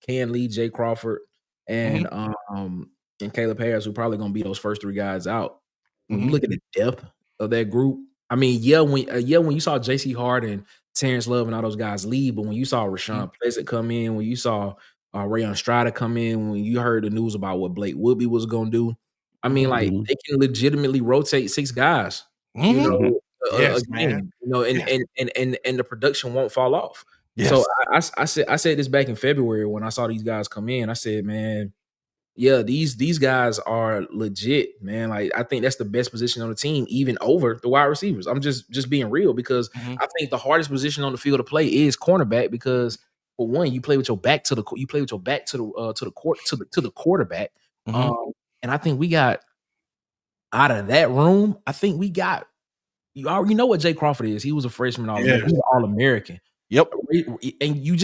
Can Lee, Jay Crawford, and Caleb Harris, who probably gonna be those first 3 guys out. When you look at the depth of that group, I mean, when you saw J.C. Harden, Terrence Love, and all those guys leave, but when you saw Rashawn Pleasant come in, when you saw Rayon Strada come in, when you heard the news about what Blake Woodby was gonna do, I mean, like they can legitimately rotate 6 guys, you know, Yes, again, man. you know, and the production won't fall off. Yes. So I said this back in February when I saw these guys come in. I said, man, yeah, these guys are legit, man. Like I think that's the best position on the team, even over the wide receivers. I'm just being real because I think the hardest position on the field to play is cornerback because for one, you play with your back to the quarterback. And I think we got out of that room. I think we got you already know what Jay Crawford is. He was a freshman All-American. He's an All-American. Yep. And you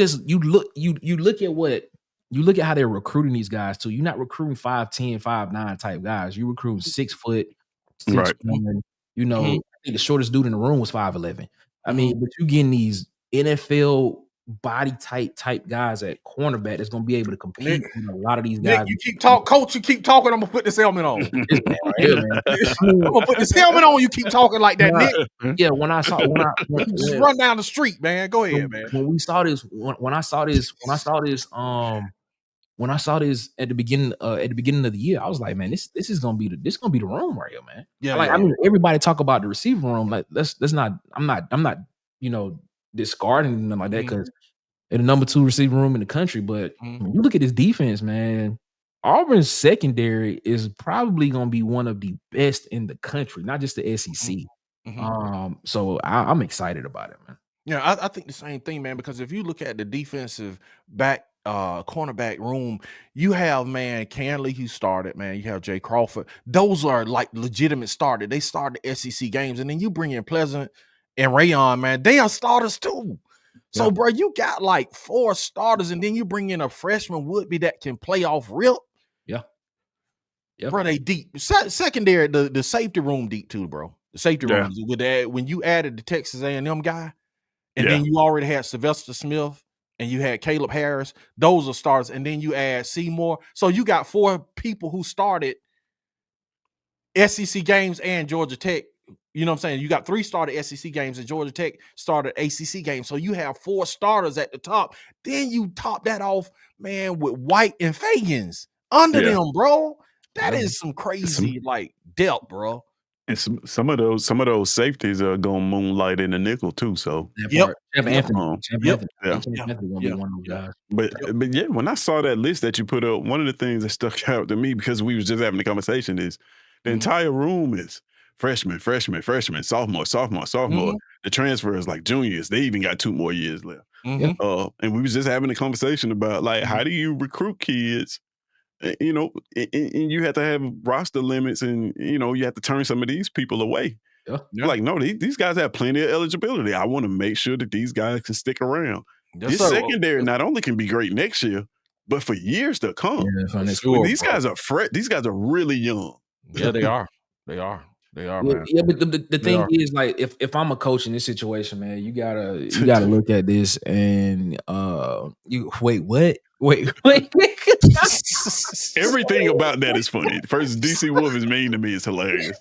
look at how they're recruiting these guys too. You're not recruiting 5'10", 5'9" type guys. You're recruiting 6 foot, 6'1". You know, I think the shortest dude in the room was 5'11". I mean, but you getting these NFL body type guys at cornerback that's gonna be able to compete with a lot of these guys. Nick, you keep talking, coach. You keep talking. I'm gonna put this helmet on. This man right here, man. I'm gonna put this helmet on. You keep talking like that, Nick. Yeah, when I just run down the street, man. Go ahead, man. When we saw this, when I saw this at the beginning of the year, I was like, man, this is gonna be the room right here, man. Yeah, I mean, everybody talk about the receiver room. Like, that's not. I'm not discarding them like that because they're the number 2 receiver room in the country. But when you look at this defense, man, Auburn's secondary is probably gonna be one of the best in the country, not just the SEC. So I'm excited about it, man. Yeah, I think the same thing, man, because if you look at the defensive back cornerback room, you have, man, Canley, who started, man. You have Jay Crawford. Those are like legitimate starters. They start the SEC games, and then you bring in Pleasant and Rayon, man. They are starters too. So, bro, you got like 4 starters, and then you bring in a freshman would-be that can play off rip. Yeah. Bro, they deep. Secondary, the safety room deep too, bro. The safety room with that, when you added the Texas A&M guy, and then you already had Sylvester Smith and you had Caleb Harris, those are starters, and then you add Seymour. So you got 4 people who started SEC games and Georgia Tech. You know what I'm saying? You got 3 started SEC games and Georgia Tech started ACC games. So you have 4 starters at the top. Then you top that off, man, with White and Fagans under them, bro. That is some crazy like depth, bro. And some of those safeties are gonna moonlight in the nickel too. So Champ Anthony gonna be one of those guys. But yeah, when I saw that list that you put up, one of the things that stuck out to me, because we was just having the conversation, is the entire room is freshman, sophomore. The transfer is like juniors. They even got 2 more years left. And we was just having a conversation about like, how do you recruit kids? You know, and you have to have roster limits, and you have to turn some of these people away. Like, no, these guys have plenty of eligibility. I want to make sure that these guys can stick around. This secondary not only can be great next year, but for years to come. These guys are fresh. These guys are really young. Yeah, they are. They are, man. Yeah, but the thing is, like, if I'm a coach in this situation, man, you gotta look at this and you wait. Everything about that is funny. First, DC Wolf is mean to me. It's hilarious.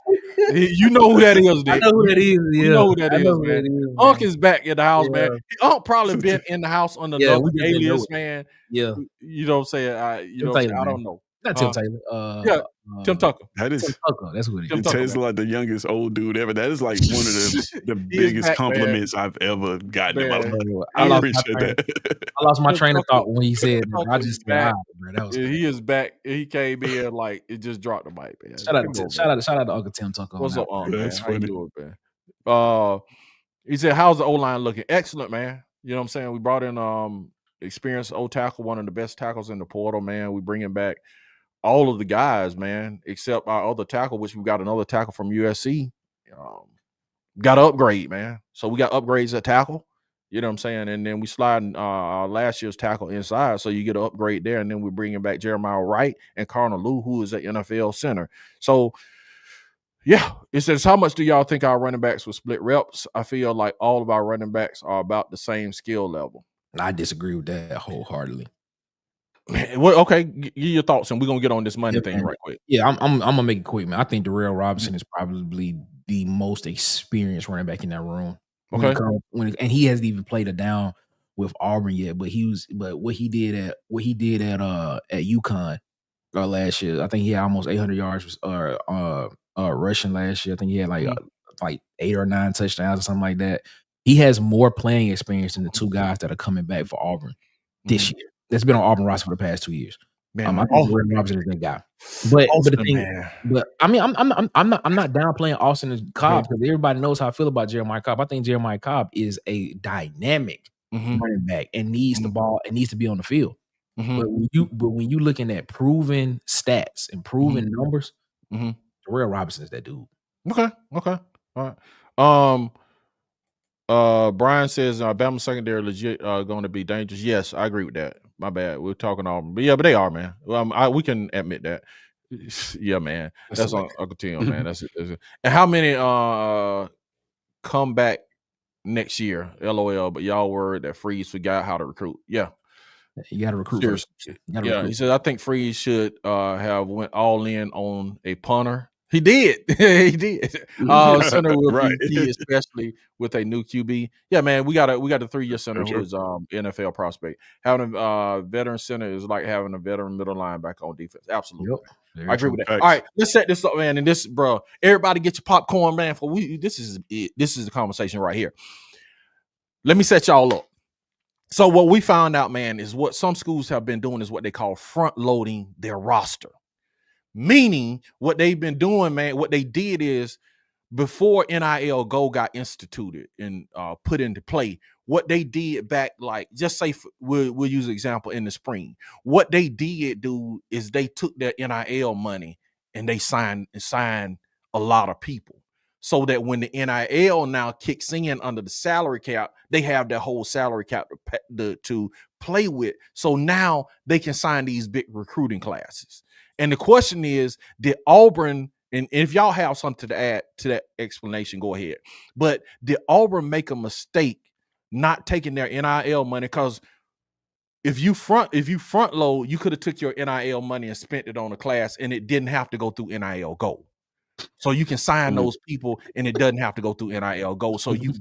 You know who that is, Nick. I know who that is. You know who that is, man. Unc is back in the house, man. Unc probably been in the house under another alias, man. Yeah. You know what I'm saying? I don't know. Not Tim Taylor. Tim Tucker. That is Tim Tucker. That's what it is. It tastes like the youngest old dude ever. That is like one of the biggest back, compliments I've ever gotten in my life. I lost my train of thought when he said that. I just back. That was He is back. He came in like it just dropped the mic, man. Shout out to Uncle Tim Tucker. What's up, Uncle? That's How you funny. doing, man? He said, "How's the O-line looking?" Excellent, man. You know what I'm saying? We brought in experienced O tackle, one of the best tackles in the portal, man. We bringing back all of the guys, man, except our other tackle, which we got another tackle from USC. Got to upgrade, man. So we got upgrades at tackle. You know what I'm saying? And then we slide last year's tackle inside, so you get an upgrade there. And then we're bringing back Jeremiah Wright and Connor Lou, who is an NFL center. So, yeah, it says, how much do y'all think our running backs will split reps? I feel like all of our running backs are about the same skill level. I disagree with that wholeheartedly. Well, okay, give your thoughts, and we're gonna get on this money thing right quick. Yeah, I'm gonna make it quick, man. I think Darrell Robinson is probably the most experienced running back in that room. Okay, and he hasn't even played it down with Auburn yet, but what he did at UConn last year, I think he had almost 800 yards rushing last year. I think he had like 8 or 9 touchdowns or something like that. He has more playing experience than the 2 guys that are coming back for Auburn this year. That's been on Auburn roster for the past 2 years. Man, I think Darrell Robinson is that guy. But the thing, I mean, I'm not downplaying Austin and Cobb because everybody knows how I feel about Jeremiah Cobb. I think Jeremiah Cobb is a dynamic running back and needs the ball and needs to be on the field. But when you looking at proven stats and proven numbers, Darrell Robinson is that dude. Okay, all right. Brian says Bama secondary legit going to be dangerous. Yes, I agree with that. My bad. We're talking Auburn, but they are, man. We can admit that. Yeah, man. That's Uncle Tim, man. That's it. And how many comeback next year. LOL, but y'all worried that Freeze forgot how to recruit. Yeah. You got to recruit Seriously. first. You gotta Yeah, recruit. he said, I think Freeze should have went all in on a punter. He did. He did. Center will Right. be key, especially with a new QB. Yeah, man, we got a 3-year center Sure. who is NFL prospect. Having a veteran center is like having a veteran middle linebacker on defense. Absolutely. Yep. I agree with that. Thanks. All right, let's set this up, man. And this, bro, everybody get your popcorn, man. For this is it. This is the conversation right here. Let me set y'all up. So what we found out, man, is what some schools have been doing is what they call front loading their roster. Meaning what they've been doing, man, what they did is before NIL Go got instituted and put into play, what they did back, like, just say we'll use an example in the spring. What they did do is they took their NIL money and they signed a lot of people. So that when the NIL now kicks in under the salary cap, they have their whole salary cap to play with. So now they can sign these big recruiting classes. And the question is, did Auburn, and if y'all have something to add to that explanation, go ahead. But did Auburn make a mistake not taking their NIL money? Because if you front load, you could have took your NIL money and spent it on a class, and it didn't have to go through NIL Go. So you can sign those people and it doesn't have to go through NIL Go. So you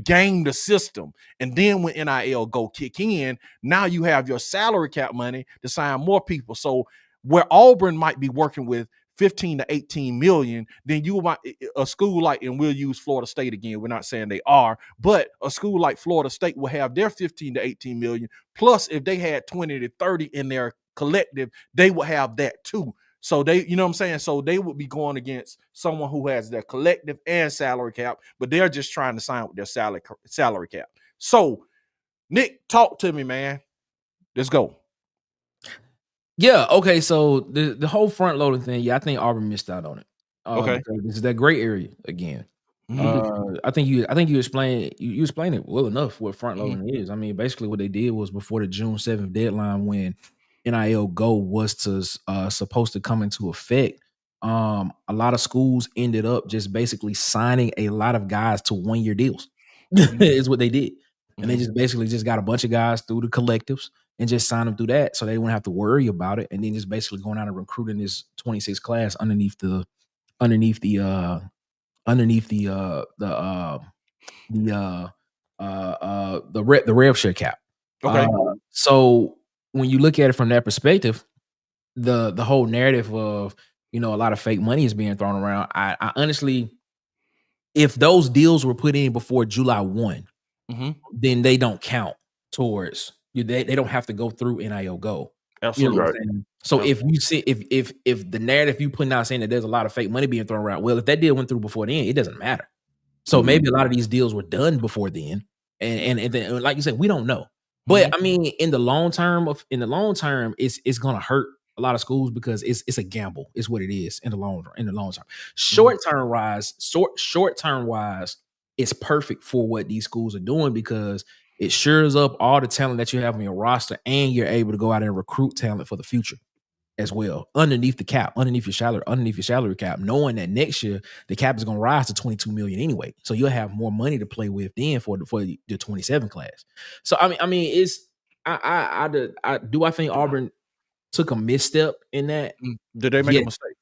game the system. And then when NIL Go kick in, now you have your salary cap money to sign more people. So where Auburn might be working with 15 to 18 million, then you might, a school like, and we'll use Florida State again, we're not saying they are, but a school like Florida State will have their 15 to 18 million. Plus, if they had 20 to 30 in their collective, they will have that too. So they, you know what I'm saying? So they would be going against someone who has their collective and salary cap, but they're just trying to sign with their salary cap. So, Nick, talk to me, man. Let's go. Yeah, okay. So the whole front loading thing, yeah, I think Auburn missed out on it. Okay. This is that gray area again. I think you explained it well enough what front loading is. I mean, basically what they did was before the June 7th deadline, when NIL Go was supposed to come into effect, a lot of schools ended up just basically signing a lot of guys to 1-year deals. Is what they did. And they just basically just got a bunch of guys through the collectives and just signed them through that, so they wouldn't have to worry about it. And then just basically going out and recruiting this 26 class underneath the rev share cap. Okay. So when you look at it from that perspective, the whole narrative of, a lot of fake money is being thrown around. I honestly, if those deals were put in before July 1, then they don't count towards you. They don't have to go through NIL Go. Absolutely. What I'm saying? So if you see if the narrative you putting out saying that there's a lot of fake money being thrown around, well, if that deal went through before then, it doesn't matter. So maybe a lot of these deals were done before then, and then, like you said, we don't know. But I mean, in the long term, it's gonna hurt a lot of schools because it's a gamble. It's what it is in the long term. Short term wise, it's perfect for what these schools are doing because it shores up all the talent that you have on your roster, and you're able to go out and recruit talent for the future as well, underneath the cap, underneath your salary cap, knowing that next year the cap is going to rise to 22 million anyway. So you'll have more money to play with then for the 27 class. So I mean, it's I think Auburn took a misstep in that. Did they make a mistake?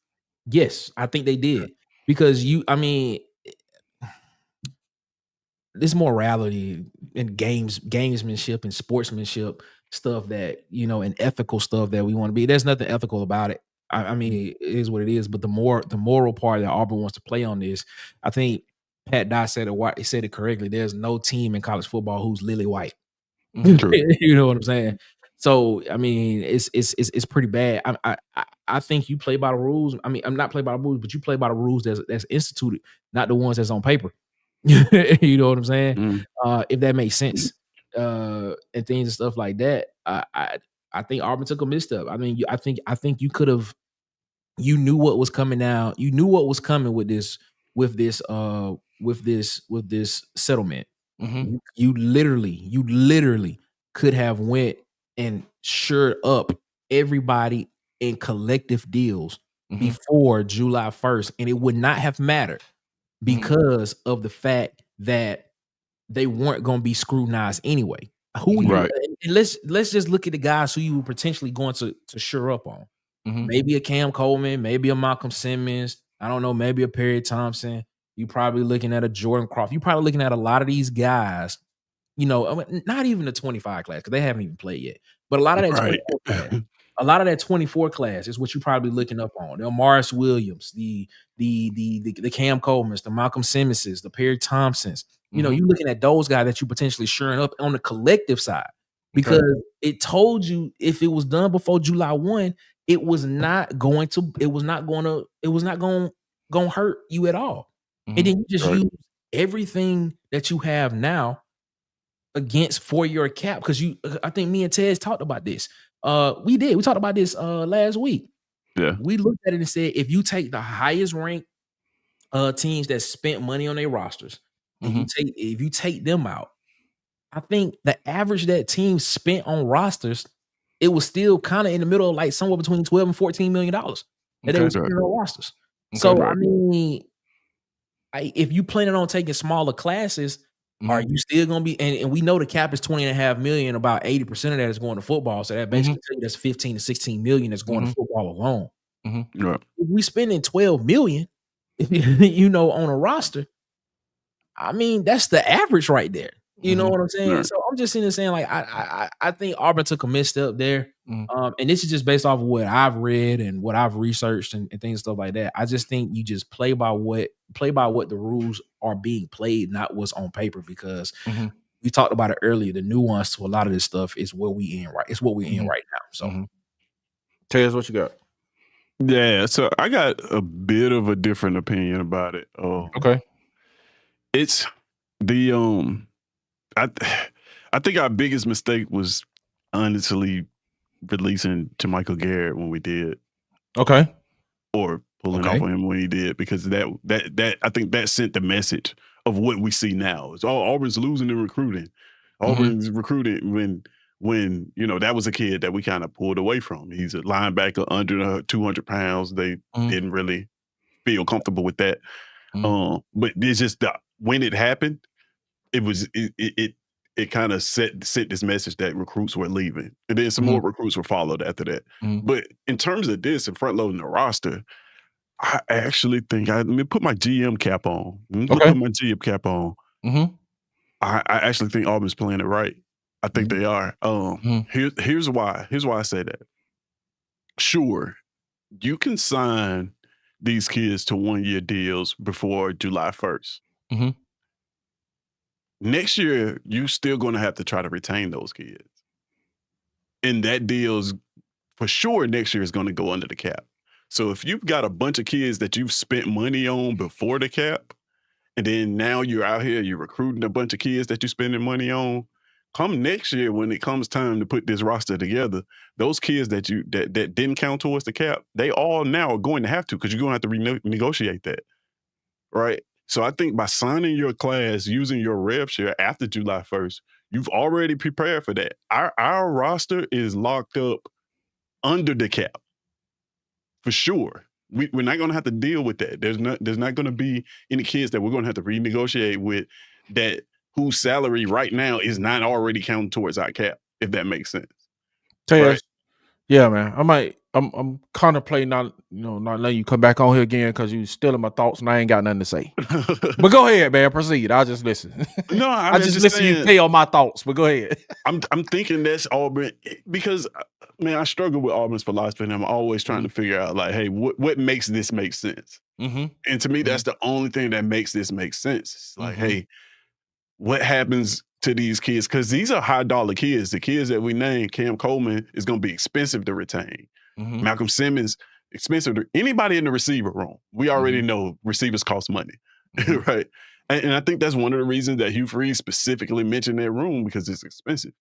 Yes, I think they did because this morality and gamesmanship and sportsmanship stuff that, and ethical stuff that we want to be. There's nothing ethical about it. I mean, it is what it is. But the moral part that Auburn wants to play on this, I think Pat Dye said it correctly. There's no team in college football who's lily white. You know what I'm saying? So I mean, it's pretty bad. I think you play by the rules. I mean, I'm not play by the rules, but you play by the rules that's instituted, not the ones that's on paper. You know what I'm saying? If that makes sense, and things and stuff like that. I think Auburn took a misstep. I mean, I think you could have. You knew what was coming out. You knew what was coming with this settlement. You literally could have went and shored up everybody in collective deals before July 1st, and it would not have mattered because of the fact that they weren't going to be scrutinized anyway. Who you Right. and let's just look at the guys who you were potentially going to shore up on. Mhm. Maybe a Cam Coleman, maybe a Malcolm Simmons. I don't know, maybe a Perry Thompson. You probably looking at a Jordan Crawford. You probably looking at a lot of these guys. You know, I mean, not even the 25 class because they haven't even played yet. But a lot of that Right. 24 class, a lot of that 24 class is what you're probably looking up on. The Morris Williams, the Cam Colemans, the Malcolm Simmonses, the Perry Thompsons. You know, Mhm. you're looking at those guys that you potentially shoring up on the collective side because Okay. it told you if it was done before July 1, it was not going to hurt you at all. And Mhm. then you just Right. use everything that you have now against for your cap because I think me and Tez talked about this. We talked about this last week. Yeah. We looked at it and said if you take the highest ranked teams that spent money on their rosters and if you take them out, I think the average that team spent on rosters, it was still kind of in the middle of like somewhere between $12 and $14 million that they Okay. was spending on rosters. Okay. So I Right. mean, if you planning on taking smaller classes, are Mhm. you still gonna be and we know the cap is 20.5 million, about 80% of that is going to football. So that basically tell you that's 15 to 16 million that's going to football alone. Right. If we spending 12 million, you know, on a roster, I mean, that's the average right there. You know what I'm saying? Right. So I'm just sitting there saying, like, I think Auburn took a misstep there. Mhm. And this is just based off of what I've read and what I've researched and things stuff like that. I just think you just play by what the rules are being played, not what's on paper. Because Mhm. we talked about it earlier. The nuance to a lot of this stuff is what we in right. It's what we in right now. So Tez, what you got? Yeah. So I got a bit of a different opinion about it. Okay. It's the I think our biggest mistake was honestly releasing to Michael Garrett when we did, Okay. or pulling off Okay. on him when he did, because that I think that sent the message of what we see now. It's Auburn's losing in recruiting. Auburn's recruiting when you know that was a kid that we kind of pulled away from. He's a linebacker under 200 pounds. They didn't really feel comfortable with that. But it's just that when it happened, it kind of sent this message that recruits were leaving, and then some more recruits were followed after that. But in terms of this and front loading the roster, I actually think let me put my GM cap on. Okay. Put my GM cap on. I actually think Auburn's playing it right. I think they are. Here's why. Here's why I say that. Sure, you can sign these kids to 1-year deals before July 1st. Next year, you still going to have to try to retain those kids. And that deal's for sure next year is going to go under the cap. So if you've got a bunch of kids that you've spent money on before the cap, and then now you're out here, you're recruiting a bunch of kids that you're spending money on, come next year when it comes time to put this roster together, those kids that didn't count towards the cap, they all now are going to have to, because you're going to have to renegotiate that, right? So I think by signing your class, using your rev share after July 1st, you've already prepared for that. Our roster is locked up under the cap for sure. We're not going to have to deal with that. There's not going to be any kids that we're going to have to renegotiate with that whose salary right now is not already counted towards our cap, if that makes sense. Tez, Right. yeah, man. I'm contemplating not letting you come back on here again because you stealing my thoughts and I ain't got nothing to say. But go ahead, man. Proceed. I'll just listen. No, I just listen to you tell my thoughts, but go ahead. I'm thinking that's Auburn, because man, I struggle with Auburn's philosophy, and I'm always trying to figure out, like, hey, what makes this make sense? And to me, that's the only thing that makes this make sense. It's like, hey, what happens to these kids? Because these are high dollar kids. The kids that we named, Cam Coleman, is going to be expensive to retain. Malcolm Simmons, expensive to anybody in the receiver room. We already know receivers cost money, right? And I think that's one of the reasons that Hugh Freeze specifically mentioned that room, because it's expensive.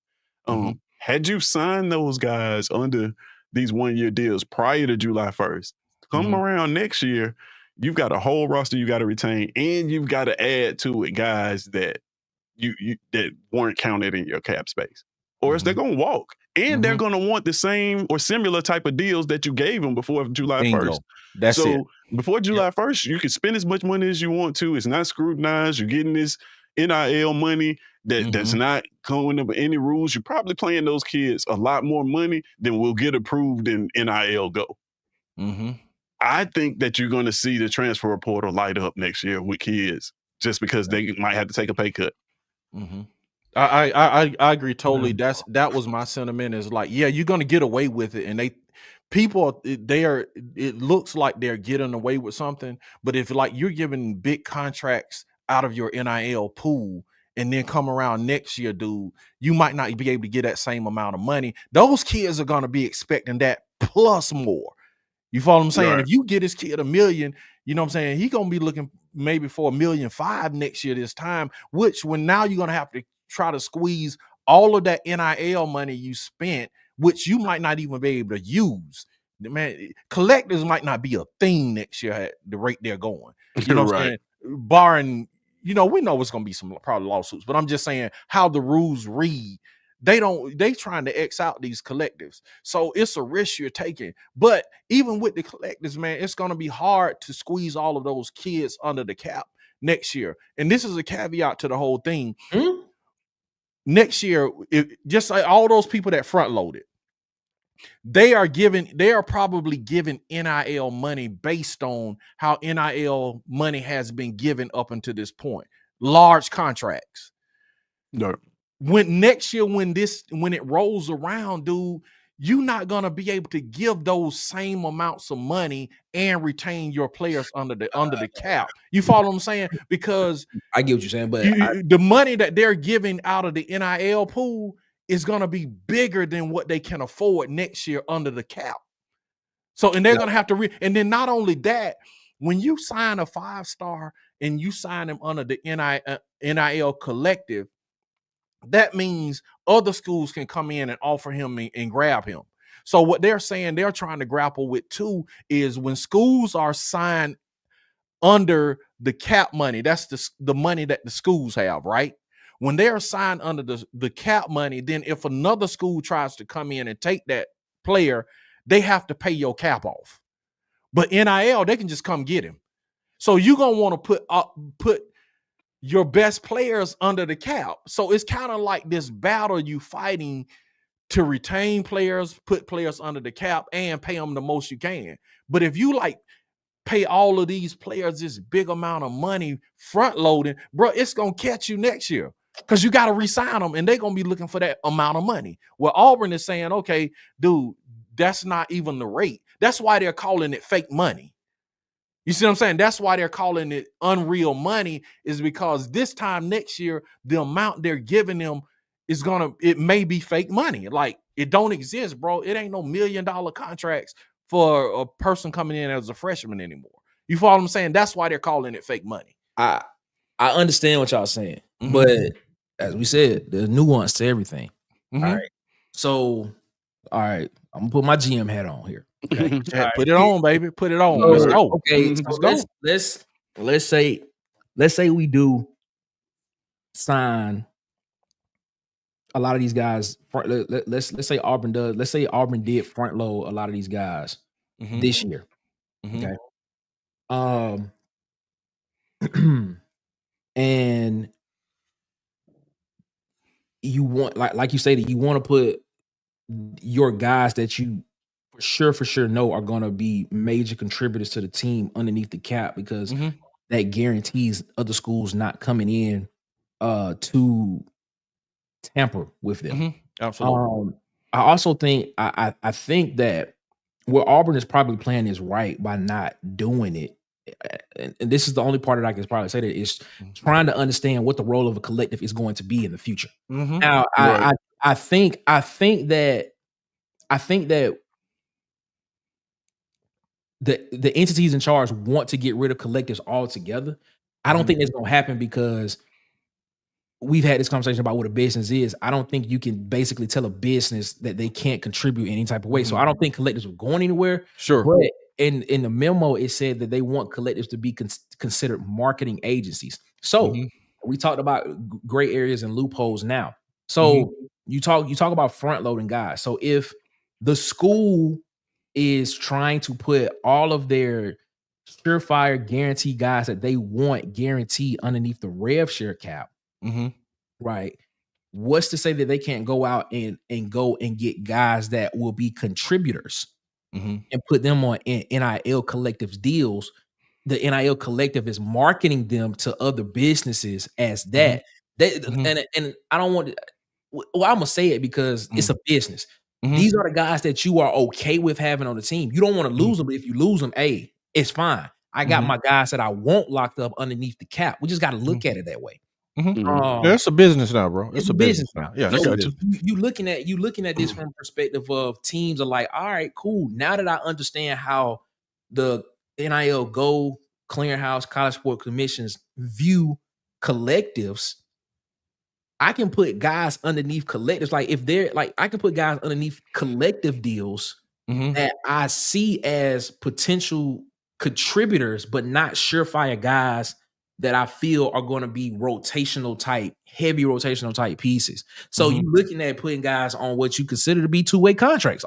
Had you signed those guys under these 1-year deals prior to July 1st, come around next year, you've got a whole roster you got to retain, and you've got to add to it guys that you that weren't counted in your cap space, or else they're going to walk, and they're going to want the same or similar type of deals that you gave them before July 1st. That's it. Before July 1st, you can spend as much money as you want to. It's not scrutinized. You're getting this NIL money that's not going with any rules, you're probably playing those kids a lot more money than will get approved in NIL Go. I think that you're going to see the transfer portal light up next year with kids just because they might have to take a pay cut. I agree totally. That was my sentiment. Is like, yeah, you're gonna get away with it, and it looks like they're getting away with something. But if like you're giving big contracts out of your NIL pool, and then come around next year, dude, you might not be able to get that same amount of money. Those kids are gonna be expecting that plus more. You follow what I'm saying? Right. If you get this kid $1 million, you know what I'm saying? He gonna be looking maybe for $1.5 million next year this time, which when now you're gonna have to try to squeeze all of that NIL money you spent, which you might not even be able to use. Man, collectors might not be a thing next year at the rate they're going. You know what I'm saying? Barring, we know it's gonna be some probably lawsuits, but I'm just saying how the rules read. They trying to X out these collectives. So it's a risk you're taking. But even with the collectives, man, it's going to be hard to squeeze all of those kids under the cap next year. And this is a caveat to the whole thing. Next year, just like all those people that front loaded, they are probably giving NIL money based on how NIL money has been given up until this point. Large contracts. No. When next year, when it rolls around, dude, you're not gonna be able to give those same amounts of money and retain your players under the cap. You follow what I'm saying? Because I get what you're saying, but the money that they're giving out of the NIL pool is gonna be bigger than what they can afford next year under the cap. So, and they're gonna have to and then not only that, when you sign a 5-star and you sign them under the NIL collective, that means other schools can come in and offer him and grab him. So what they're saying they're trying to grapple with too is when schools are signed under the cap money, that's the money that the schools have, right? When they're signed under the cap money, then if another school tries to come in and take that player, they have to pay your cap off. But NIL, they can just come get him. So you're going to want to put your best players under the cap. So it's kind of like this battle you fighting to retain players, put players under the cap, and pay them the most you can. But if you like pay all of these players this big amount of money front loading, bro, it's going to catch you next year because you got to re-sign them and they're going to be looking for that amount of money. Well, Auburn is saying, okay, dude, that's not even the rate. That's why they're calling it fake money. You see what I'm saying? That's why they're calling it unreal money, is because this time next year, the amount they're giving them it may be fake money. Like, it don't exist, bro. It ain't no $1 million contracts for a person coming in as a freshman anymore. You follow what I'm saying? That's why they're calling it fake money. I understand what y'all saying, but as we said, there's nuance to everything. All right. So, all right, I'm gonna put my GM hat on here. Okay. Put it on, baby. Put it on. Let's go. Okay, let's say we do sign a lot of these guys. Let's say Auburn does. Let's say Auburn did front load a lot of these guys this year. Okay. And you want, like you say, that you want to put your guys that you for sure know are going to be major contributors to the team underneath the cap, because that guarantees other schools not coming in to tamper with them. Absolutely. I also think I think that what Auburn is probably playing is right by not doing it. And this is the only part that I can probably say that is trying to understand what the role of a collective is going to be in the future. Now, I think that the entities in charge want to get rid of collectives altogether. I don't think that's going to happen, because we've had this conversation about what a business is. I don't think you can basically tell a business that they can't contribute in any type of way. So I don't think collectives are going anywhere. Sure. But in the memo, it said that they want collectives to be considered marketing agencies. So we talked about gray areas and loopholes now. So you talk about front loading guys. So if the school is trying to put all of their surefire guarantee guys that they want guaranteed underneath the rev share cap, right? What's to say that they can't go out and go and get guys that will be contributors and put them on NIL collectives deals? The NIL collective is marketing them to other businesses as that. And I don't want to, well, I'm gonna say it because it's a business. These are the guys that you are okay with having on the team. You don't want to lose them, but if you lose them, hey, it's fine. I got my guys that I want locked up underneath the cap. We just got to look at it that way. Yeah, it's a business now, bro. It's a business now. Yeah, so you looking at this from a perspective of teams are like, all right, cool. Now that I understand how the NIL Go Clearinghouse College Sport Commissions view collectives, I can put guys underneath collectives. Like if they're like, I can put guys underneath collective deals that I see as potential contributors, but not surefire guys that I feel are going to be heavy rotational type pieces. So you looking at putting guys on what you consider to be two-way contracts,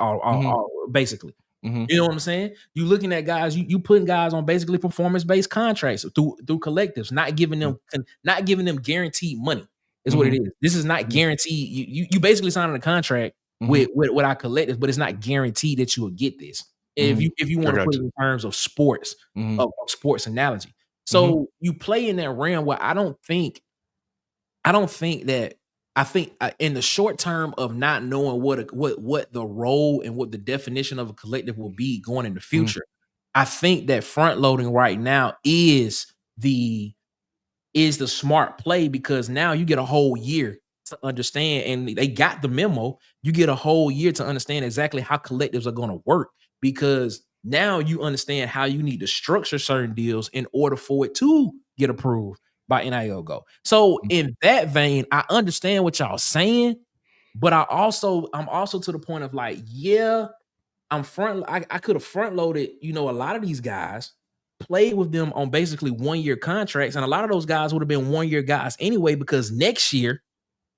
basically. You know what I'm saying? You looking at guys, you putting guys on basically performance-based contracts through collectives, not giving them guaranteed money. Is what it is. This is not guaranteed. You basically signing a contract with our collectives, but it's not guaranteed that you will get this. If you want to put it in terms of sports, of sports analogy. So you play in that realm where I think in the short term of not knowing what the role and what the definition of a collective will be going in the future, I think that front loading right now is the smart play, because now you get a whole year to understand, and they got the memo. You get a whole year to understand exactly how collectives are going to work, because now you understand how you need to structure certain deals in order for it to get approved by NIL Go. So in that vein, I understand what y'all saying, but I'm also to the point of like, yeah, I could have front loaded, a lot of these guys, played with them on basically 1-year contracts, and a lot of those guys would have been 1-year guys anyway, because next year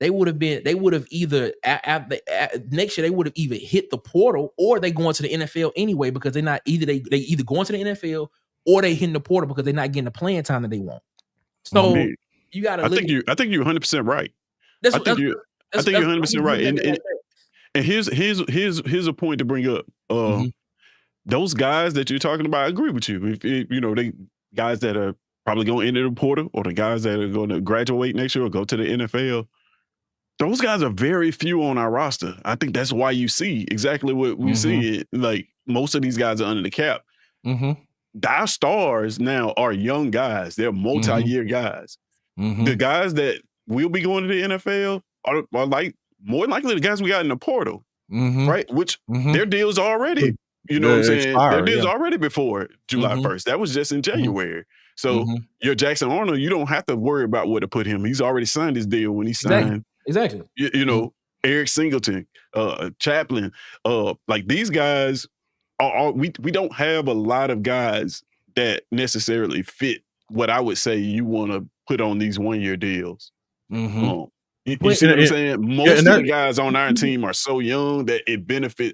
they would have either hit the portal, or they going to the NFL anyway, because they either going to the NFL or they hitting the portal because they're not getting the playing time that they want. So you got to. I think you're 100% right. I think you're 100% right. And here's a point to bring up. Those guys that you're talking about, I agree with you. If they guys that are probably going to enter the portal, or the guys that are going to graduate next year or go to the NFL, those guys are very few on our roster. I think that's why you see exactly what we see. Like, most of these guys are under the cap. Our stars now are young guys. They're multi-year guys. The guys that will be going to the NFL are like more likely the guys we got in the portal, right? Which their deals are already. You know what I'm saying? Their deal's already before July 1st. That was just in January. So your Jackson Arnold, you don't have to worry about where to put him. He's already signed his deal when he signed. Exactly. Eric Singleton, Chaplin. Like, these guys we don't have a lot of guys that necessarily fit what I would say you want to put on these 1-year deals. You see what I'm saying? Most of the guys on our team are so young that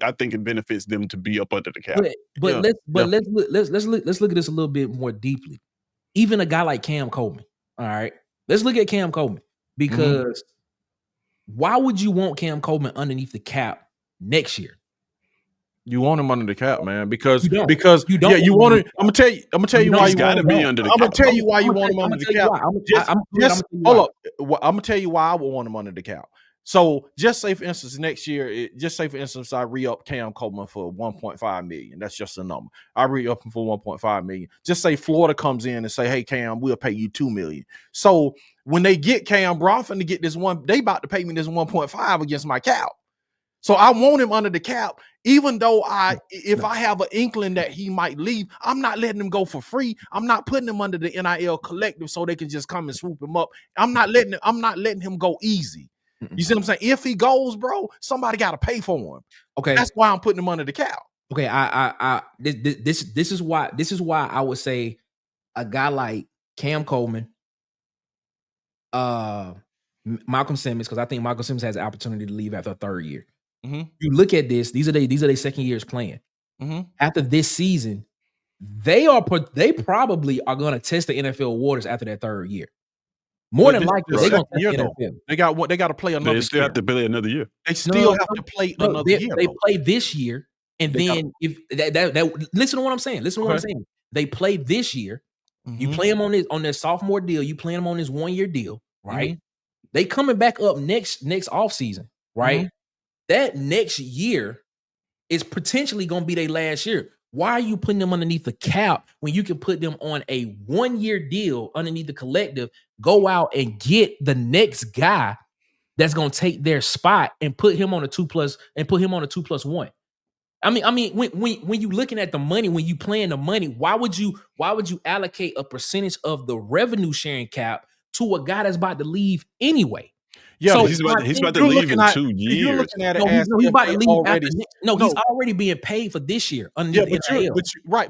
I think it benefits them to be up under the cap. Let's look at this a little bit more deeply. Even a guy like Cam Coleman. All right. Let's look at Cam Coleman, because why would you want Cam Coleman underneath the cap next year? You want him under the cap, man, because you don't. Yeah, you want it. I'm gonna tell you why you got to be under the cap. I'm gonna tell you why you want him under the cap. Hold up. I'm gonna tell you why I would want him under the cap. So just say, for instance, next year, I re-up Cam Coleman for $1.5 million. That's just a number. I re-up him for $1.5 million. Just say Florida comes in and say, hey, Cam, we'll pay you $2 million. So when they get Cam, bro, I'm finna get this one. They about to pay me this 1.5 against my cap. So I want him under the cap, even though if I have an inkling that he might leave, I'm not letting him go for free. I'm not putting him under the NIL collective so they can just come and swoop him up. I'm not letting him go easy. You see what I'm saying? If he goes, bro, somebody got to pay for him. Okay, that's why I'm putting him under the cap. Okay, this is why I would say a guy like Cam Coleman, Malcolm Simmons, because I think Malcolm Simmons has the opportunity to leave after a third year. You look at this; these are their second years playing. After this season, they probably are going to test the NFL waters after that third year. More But than this likely, is they're the gonna second year touch though. the NFL. They got to play another They still year. have to play another year. They still have to play No, another year. they though. play this year, and They then if that listen to what I'm saying. Listen to what I'm Okay. saying. They play this year. You Mhm. play them on their sophomore deal. You play them on this 1-year deal, right? Mhm. They coming back up next off season, right? Mhm. That next year is potentially going to be their last year. Why are you putting them underneath the cap when you can put them on a 1-year deal underneath the collective? Go out and get the next guy that's going to take their spot and put him on a 2+1. I mean, when you looking at the money, when you playing the money, why would you allocate a percentage of the revenue sharing cap to a guy that's about to leave anyway? Yeah, So He's about to you're leave looking in at 2 you're years. looking at it No, as he's if about to they leave already after no, he's already being paid for this year yeah, underneath but the NIL. right.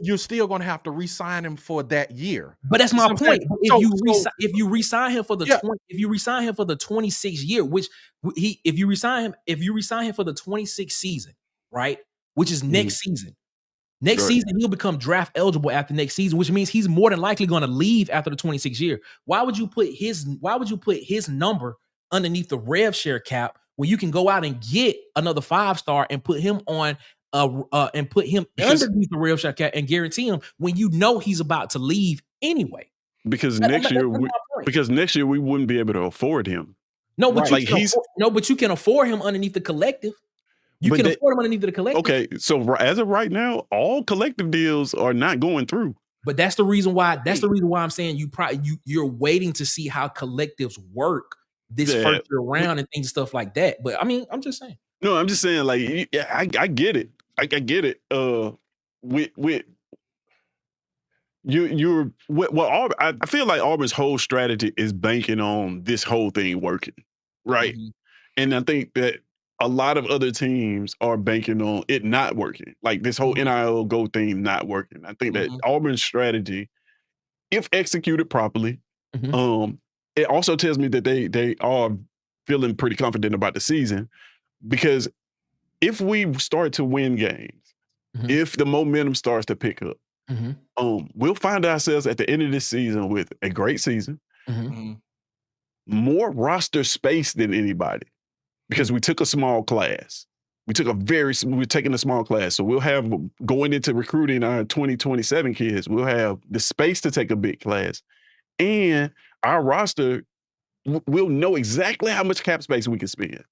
You're still going to have to re-sign him for that year. But that's You my see what I'm saying? point. If you resign him for the Yeah. 26 year, which if you resign him for the 26 season, right? Which is next season. Next Right. season, he'll become draft eligible after next season, which means he's more than likely going to leave after the 26 year. Why would you put his number underneath the rev share cap when you can go out and get another 5-star and put him on Because- underneath the rev share cap and guarantee him when you know he's about to leave anyway? Because That- next that- year, that's my point. because next year we wouldn't be able to afford him. No, but Right. you can afford him underneath the collective. You But can they- afford him underneath the collective. Okay, so as of right now, all collective deals are not going through. But that's the reason why. That's the reason why I'm saying you're waiting to see how collectives work this Yeah. first year round and things stuff like that. But I mean, I'm just saying. No, I'm just saying, like, yeah, I get it. I get it. With you're well, I feel like Auburn's whole strategy is banking on this whole thing working, right? Mhm. And I think that a lot of other teams are banking on it not working, like this whole Mhm. NIL Go thing not working. I think that Mhm. Auburn's strategy, if executed properly, Mhm. it also tells me that they are feeling pretty confident about the season, because if we start to win games, Mhm. if the momentum starts to pick up, Mhm. we'll find ourselves at the end of this season with a great season, Mhm. Mhm. more roster space than anybody, because we took a small class. We're taking a small class. So we'll have, going into recruiting our 2027 kids, we'll have the space to take a big class. And our roster, we'll know exactly how much cap space we can spend.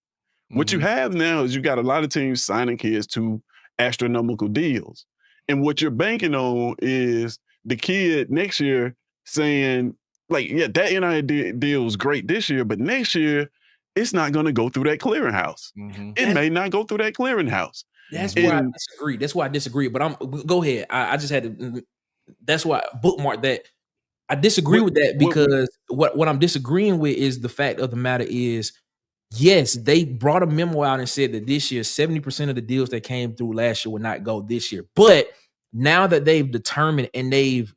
What you Mhm. have now is you got a lot of teams signing kids to astronomical deals. And what you're banking on is the kid next year saying, like, yeah, that NIL deal is great this year, but next year it's not going to go through that clearinghouse. Mhm. It may not go through that clearinghouse. That's Mhm. where I And- disagree. That's why I disagree. But go ahead. I just had to. That's why I bookmark that. I disagree with that because what I'm disagreeing with is the fact of the matter is, yes, they brought a memo out and said that this year 70% of the deals that came through last year would not go this year. But now that they've determined and they've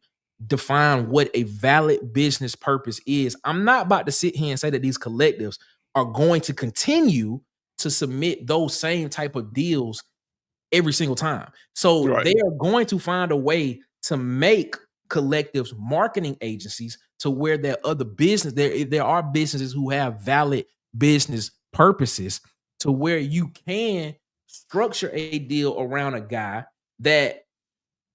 defined what a valid business purpose is, I'm not about to sit here and say that these collectives are going to continue to submit those same type of deals every single time. So Right. they are going to find a way to make collectives marketing agencies to where there are other business there are businesses who have valid business purposes to where you can structure a deal around a guy that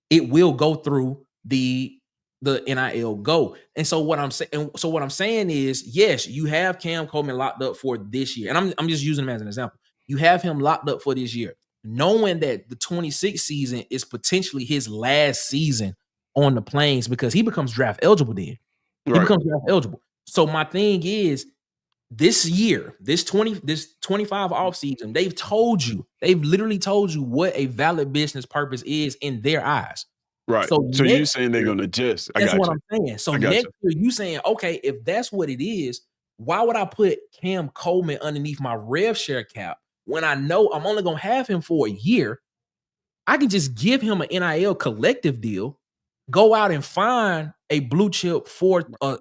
it will go through the NIL Go. And so what I'm saying is, yes, you have Cam Coleman locked up for this year. And I'm just using him as an example. You have him locked up for this year, knowing that the 26 season is potentially his last season on the Plains because he becomes draft eligible then. He Right. becomes draft eligible. So my thing is, this year, this 25 off season, they've literally told you what a valid business purpose is in their eyes. Right. So So you next saying they're year- going to adjust. I That's got what you. I'm saying. So I got next year, you saying, okay, if that's what it is, why would I put Cam Coleman underneath my rev share cap when I know I'm only gonna have him for a year? I can just give him an NIL collective deal, go out and find a blue chip for a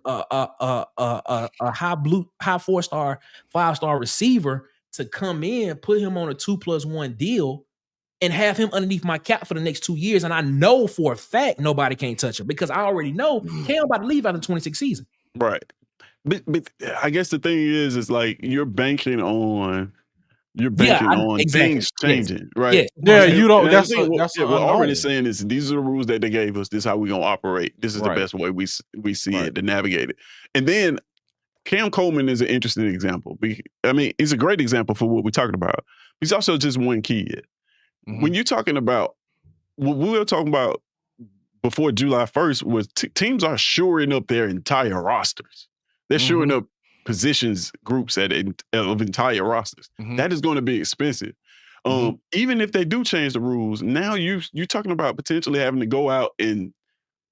high 4-star, 5-star receiver to come in, put him on a 2+1 deal, and have him underneath my cap for the next 2 years. And I know for a fact nobody can't touch him because I already know Cam about to leave out of the 26 season. Right. But I guess the thing is like you're banking on Exactly. things Yes. changing, right? Yes. Yeah, And, you don't. and I That's think that's an what Auburn is unknown. saying is these are the rules that they gave us. This is how we're gonna operate. This is the Right. best way we see Right. it to navigate it. And then Cam Coleman is an interesting example. I mean, he's a great example for what we're talking about. He's also just one kid. When you're talking about what we were talking about before July 1st was teams are shoring up their entire rosters. They're shoring up positions groups of entire rosters. That is going to be expensive. Even if they do change the rules, now you're talking about potentially having to go out and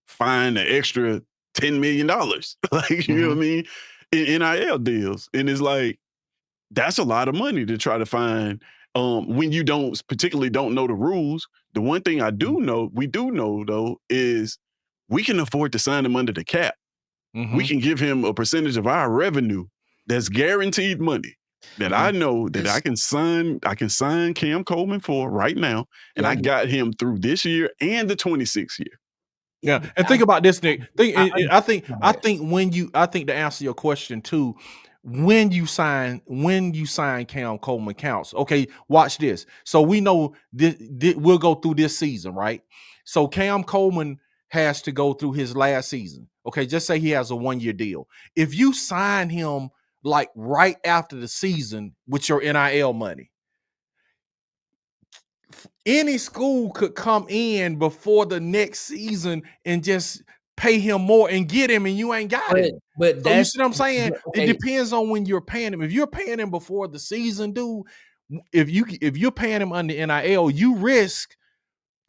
find an extra $10 million. Like, you know what I mean? In NIL deals. And it's like, that's a lot of money to try to find when you particularly don't know the rules. The one thing we do know though, is we can afford to sign him under the cap. We can give him a percentage of our revenue that's guaranteed money that I know that I can sign Cam Coleman for right now. And I got him through this year and the 26th year. Yeah, and think about this, Nick. I think to answer your question too, when you sign Cam Coleman counts. Okay, watch this. So we know this we'll go through this season, right? So Cam Coleman has to go through his last season. Okay, just say he has a 1-year deal. If you sign him like right after the season with your NIL money, any school could come in before the next season and just pay him more and get him, and you ain't got him. But So you see what I'm saying? Okay. It depends on when you're paying him. If you're paying him before the season, dude, if you're paying him under NIL, you risk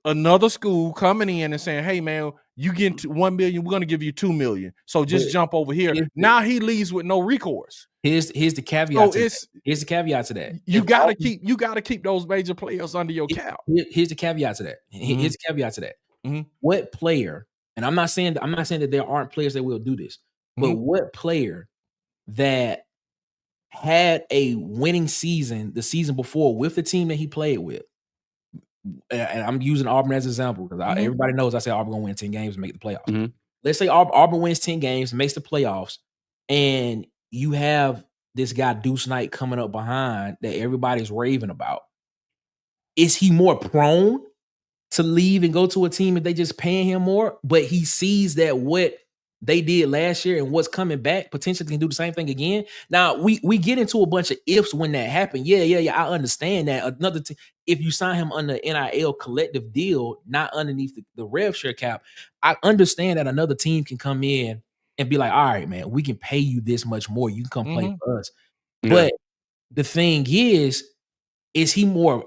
another school coming in and saying, "Hey, man, you get to 1 million, we're gonna give you 2 million. So just jump over here." Now he leaves with no recourse. Here's the caveat. So here's the caveat to that. You gotta keep those major players under your cap. Here's the caveat to that. Here's the caveat to that. What player? And I'm not saying that there aren't players that will do this, but what player that had a winning season the season before with the team that he played with? And I'm using Auburn as an example because everybody knows I say Auburn gonna win 10 games and make the playoffs. Let's say Auburn wins 10 games, makes the playoffs, and you have this guy Deuce Knight coming up behind that everybody's raving about. Is he more prone to leave and go to a team if they just paying him more? But he sees that what they did last year and what's coming back potentially can do the same thing again. Now we get into a bunch of ifs when that happened. Yeah. I understand that. Another if you sign him under NIL collective deal, not underneath the rev share cap, I understand that another team can come in and be like, all right, man, we can pay you this much more. You can come play for us. Yeah. But the thing is he more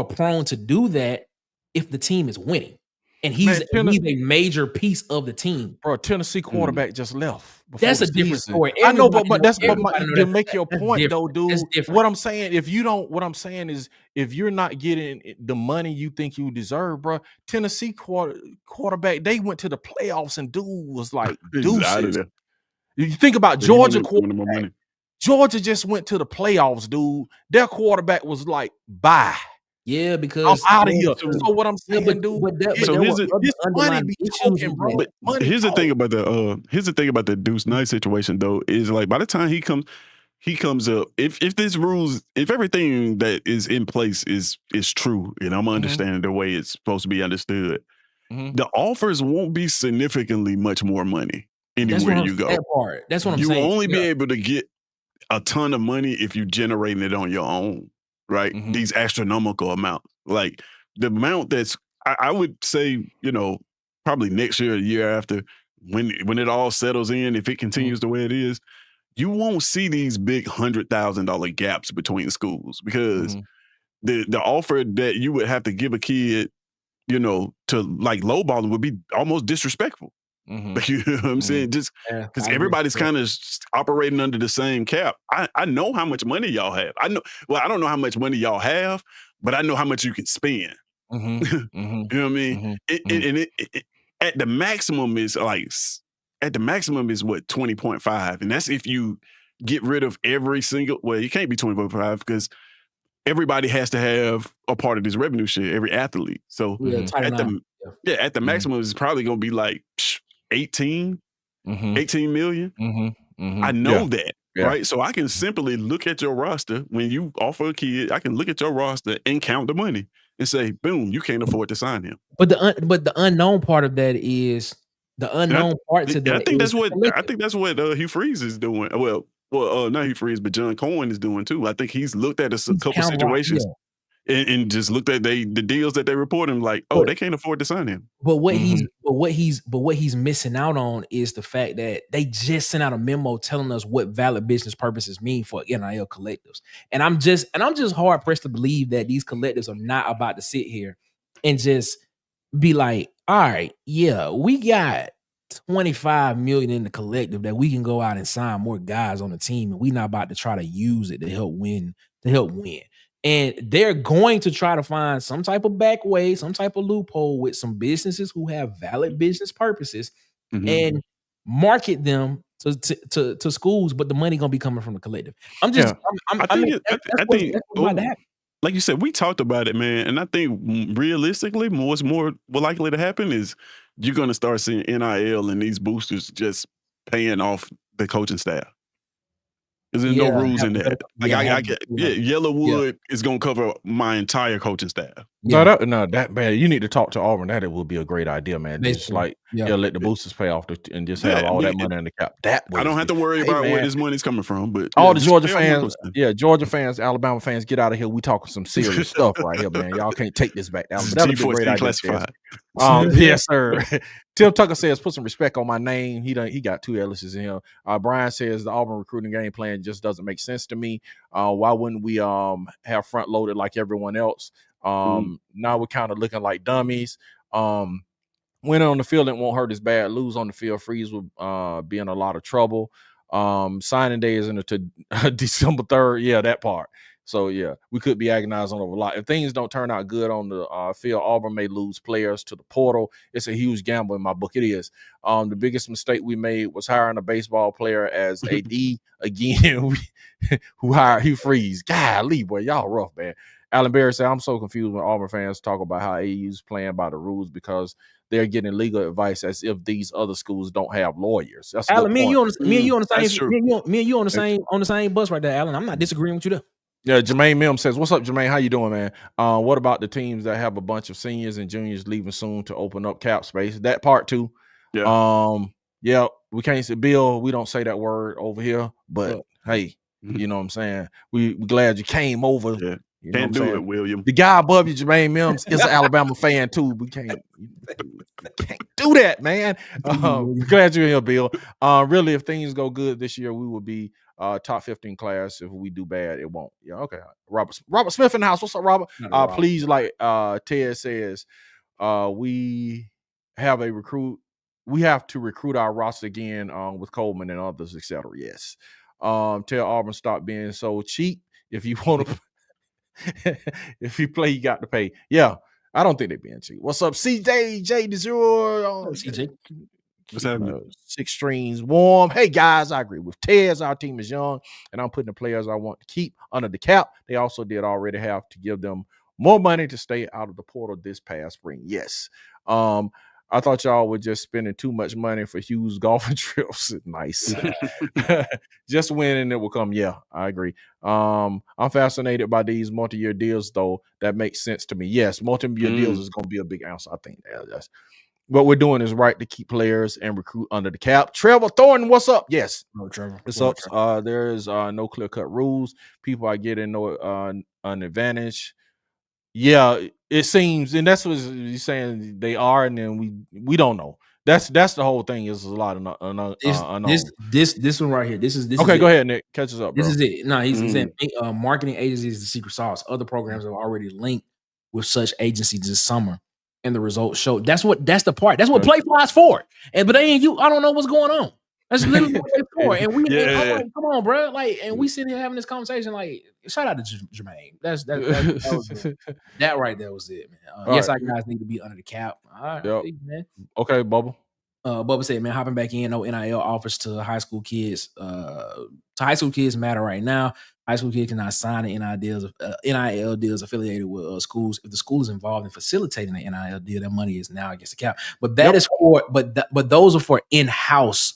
prone to do that if the team is winning? And he's a major piece of the team. Bro, Tennessee quarterback just left. That's a different story. I know, but to make your point though, dude. What I'm saying is if you're not getting the money you think you deserve, bro, Tennessee quarterback, they went to the playoffs and dude was like deuces. You think about Georgia quarterback. Georgia just went to the playoffs, dude. Their quarterback was like, bye. Yeah, because I'm out of here. So what I'm saying, dude, here's the thing about the Deuce Knight situation though, is like by the time he comes up, if everything that is in place is true, and I'm understanding the way it's supposed to be understood, the offers won't be significantly much more money anywhere you go. That's what I'm saying. You will only be able to get a ton of money if you're generating it on your own. Right? These astronomical amounts. Like the amount that's, I would say, probably next year, a year after, when it all settles in, if it continues the way it is, you won't see these big $100,000 gaps between schools because the offer that you would have to give a kid, to like lowballing would be almost disrespectful. You know what I'm saying? Just because everybody's kind of operating under the same cap. I know how much money y'all have. I don't know how much money y'all have, but I know how much you can spend. You know what I mean? At the maximum is what, 20.5, and that's if you get rid of every single. Well, you can't be 20.5 because everybody has to have a part of this revenue share. Every athlete. So at the maximum is probably going to be like 18 million. I know that, right? So I can simply look at your roster when you offer a kid. I can look at your roster and count the money and say, boom, you can't afford to sign him. But the unknown part of that is the unknown part to that. I think that's what Hugh Freeze is doing. Well, not Hugh Freeze, but John Cohen is doing too. I think he's looked at a couple situations and just looked at the deals that they report him like, oh, they can't afford to sign him. But what he's missing out on is the fact that they just sent out a memo telling us what valid business purposes mean for NIL collectives. And I'm just hard pressed to believe that these collectives are not about to sit here and just be like, all right, yeah, we got 25 million in the collective that we can go out and sign more guys on the team, and we not about to try to use it to help win. And they're going to try to find some type of back way, some type of loophole with some businesses who have valid business purposes and market them to schools, but the money gonna be coming from the collective. I think like you said, we talked about it, man, and I think realistically, what's more likely to happen is you're gonna start seeing NIL and these boosters just paying off the coaching staff. There's no rules in that. Yellowwood is gonna cover my entire coaching staff. That man, you need to talk to Auburn. That it would be a great idea, man. Just like let the boosters pay off and just have all that money in the cap. That way I don't have to worry about where this money's coming from. But all the Georgia fans, Georgia fans, Alabama fans, get out of here. We talking some serious stuff right here, man. Y'all can't take this back. That would be a great idea. Classified. Yes, sir. Tim Tucker says, put some respect on my name. He got 2 L's in him. Brian says the Auburn recruiting game plan just doesn't make sense to me. Why wouldn't we have front loaded like everyone else? Now we're kind of looking like dummies. Winning on the field, it won't hurt as bad. Lose on the field, Freeze will be in a lot of trouble. Signing day is into December 3rd. Yeah, that part. So, yeah, we could be agonizing over a lot. If things don't turn out good on the field, Auburn may lose players to the portal. It's a huge gamble in my book. It is. The biggest mistake we made was hiring a baseball player as AD again, who hired Hugh Freeze. Golly, boy, y'all rough, man. Alan Berry said, I'm so confused when Auburn fans talk about how AU's playing by the rules because they're getting legal advice as if these other schools don't have lawyers. That's Alan, me and you on the same bus right there, Alan. I'm not disagreeing with you there. Yeah, Jermaine Mims says, what's up, Jermaine? How you doing, man? What about the teams that have a bunch of seniors and juniors leaving soon to open up cap space? That part too. Yeah. We can't say Bill, we don't say that word over here, but hey, you know what I'm saying? We're glad you came over. Yeah. You know can't do it, William. The guy above you, Jermaine Mims, is an Alabama fan too. We can't do that, man. Glad you're here, Bill. Really, if things go good this year, we will be top 15 class. If we do bad, it won't. Yeah, okay. Robert Smith in the house. What's up, Robert? Please, like Ted says, we have to recruit our roster again with Coleman and others, etc. Yes. Tell Auburn stop being so cheap. If you want to if you play, you got to pay. Yeah, I don't think they're being cheap. What's up, CJ? J DeZure? CJ. What's happening? 6 strings warm. Hey guys, I agree with Tez. Our team is young, and I'm putting the players I want to keep under the cap. They also did already have to give them more money to stay out of the portal this past spring. Yes. I thought y'all were just spending too much money for Hughes golfing trips. Nice. Just winning it will come. Yeah, I agree. I'm fascinated by these multi-year deals, though. That makes sense to me. Yes, multi-year deals is going to be a big answer. I think that's what we're doing is right to keep players and recruit under the cap. Trevor Thornton, what's up? Yes. Trevor. What's up? There is no clear-cut rules. People are getting an advantage. Yeah, it seems, and that's what he's saying they are, and then we don't know. That's the whole thing. Is a lot of unknown. This one right here. This is okay. Is go ahead, Nick. Catch us up. This is it. No, he's saying marketing agencies is the secret sauce. Other programs have already linked with such agencies this summer, and the results show. That's the part. That's what PlayFly's for. But they ain't you. I don't know what's going on. That's literally what they're for. And we, like, come on, bro. Like, and we sitting here having this conversation. Like, shout out to Jermaine. That was it. That right there was it, man. Yes, our guys need to be under the cap. All right, man. Okay, Bubba. Bubba said, man, hopping back in. No NIL offers to high school kids. To high school kids matter right now. High school kids cannot sign the NIL deals affiliated with schools. If the school is involved in facilitating the NIL deal, that money is now against the cap. But that is for, but those are for in-house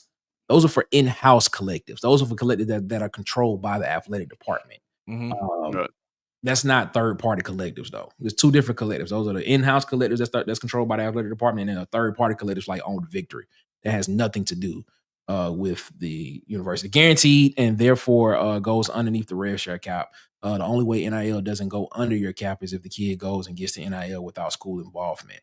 Those are for in-house collectives. Those are for collectives that are controlled by the athletic department. Right. That's not third-party collectives, though. There's two different collectives. Those are the in-house collectives that's controlled by the athletic department, and then a third-party collectives like Own the Victory that has nothing to do with the university. Guaranteed, and therefore goes underneath the rev share cap. The only way NIL doesn't go under your cap is if the kid goes and gets the NIL without school involvement.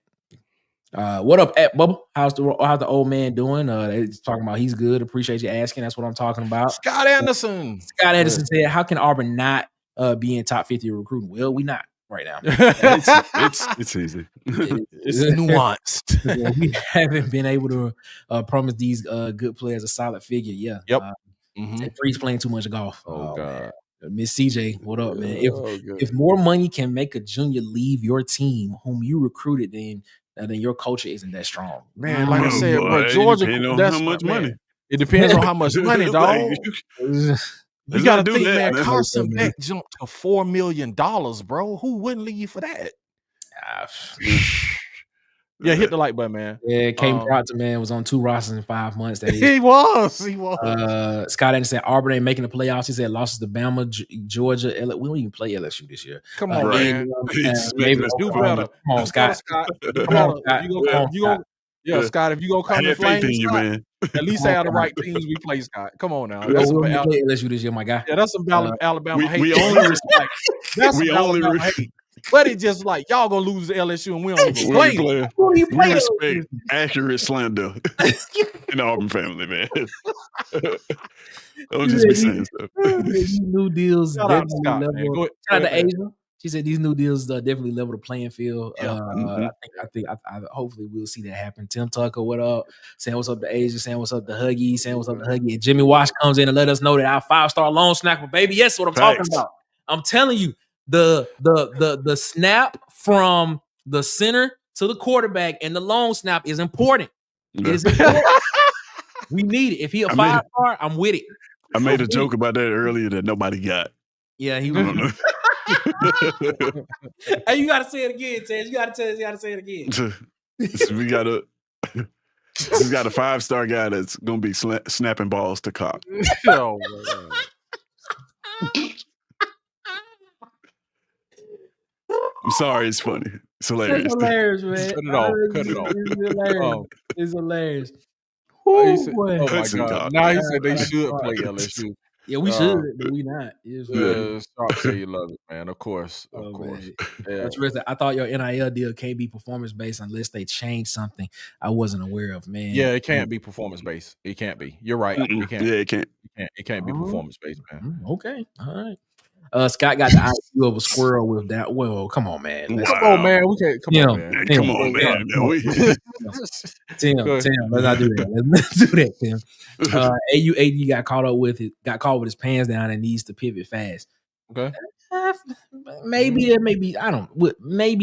What up, at Bubba? How's the old man doing? They're talking about he's good. Appreciate you asking. That's what I'm talking about. Scott Anderson. Scott Anderson said, "How can Auburn not be in top 50 recruiting?" Well, we not right now. It's easy. It's nuanced. Yeah, we haven't been able to promise these good players a solid figure. Yeah. Yep. Freeze playing too much golf. Oh God. Miss CJ, what up, man? If more money can make a junior leave your team whom you recruited, then your culture isn't that strong. Man, like I said, bro, Georgia, that's how much money. It depends on how much money, dog. You gotta think, man. Carson Beck jumped to $4 million, bro. Who wouldn't leave for that? Yeah, hit the like button, man. Yeah, Cam Proctor, man, was on 2 rosters in 5 months. He was. Scott Anderson said Auburn ain't making the playoffs. He said losses to Bama, Georgia. We don't even play LSU this year. Come on, man. Do better. Come on, Scott. Yeah, Scott, if you go come to Flames, man. At least have the right teams we play, Scott. Come on now. That's some LSU this year, my guy. Yeah, that's some Alabama hate. We only respect. That's some Alabama hate. But it's just like y'all gonna lose to LSU and we don't even play. We respect accurate slander in the Auburn family, man. Don't just be saying stuff. These new deals. Shout out to Scott, man. Go ahead. Shout out to Asia. She said these new deals definitely level the playing field. Yeah. I think hopefully we'll see that happen. Tim Tucker, what up? Saying what's up to Asia, saying what's up to Huggy, saying what's up to Huggy. And Jimmy Wash comes in and let us know that our 5-star long snapper, baby. Yes, what I'm talking about. I'm telling you, the snap from the center to the quarterback and the long snap is important. It is important. We need it. If he a 5-star, I'm with it. I made a joke about that earlier that nobody got. Yeah, he was. Hey, you gotta say it again, Ted. You gotta say it again. So we got a 5-star guy that's gonna be snapping balls to Cock. Oh, I'm sorry, it's funny. It's hilarious. It's hilarious, man. Cut it off. It's hilarious. Oh my Hudson God. Cock. Now he said they should play LSU. Yeah, we should, but we not. Stop saying you love it, man. Of course. Yeah. I thought your NIL deal can't be performance based unless they change something I wasn't aware of, man. Yeah, it can't be performance based. It can't be. You're right. It can't. Yeah, it can't. It can't be performance based, man. Okay, all right. Scott got the IQ of a squirrel with that. Well, come on, man. Wow. Come on, man. We can't. Come on, man. Come on, man. Tim, let's not do that. Let's do that, Tim. AD got caught with his pants down and needs to pivot fast. Okay. Maybe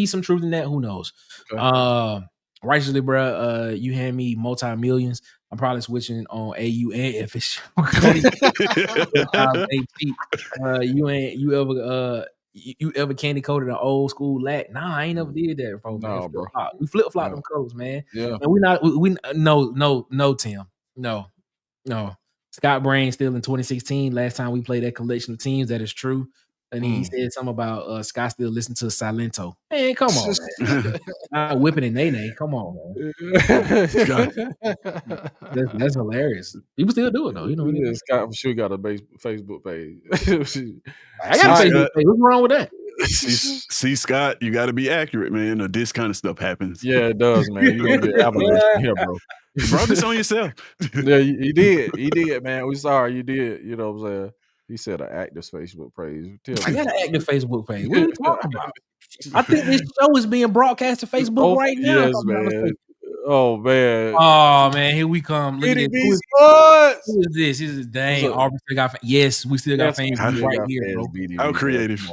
some truth in that. Who knows? Okay. Righteously, bro. You hand me multi-millions. I'm probably switching on AU and FSU. You ever candy coated an old school lat? Nah, I ain't never did that, bro. No, bro. We flip flop them colors, man. Yeah. And no, Tim. No. Scott Brain still in 2016. Last time we played that collection of teams, that is true. And he said something about Scott still listening to Silento. Man, come on, man. Not whipping and nay. Come on, man. That's hilarious. People still do it though. You know, Scott for sure got a Facebook page. I got a Facebook page. What's wrong with that? See, Scott, you got to be accurate, man, or this kind of stuff happens. Yeah, it does, man. You gonna get avalanche here, bro. You brought this on yourself. Yeah, he did, man. We sorry you did. You know what I'm saying? He said an active Facebook page. I got an active Facebook page. What are you talking about? I think this show is being broadcast to Facebook right now. Yes, man. Oh, man. Oh, man. Here we come. Look at this. Who is this? This is dang. Auburn still got fans. Yes, we still got fans right here, bro. How creative.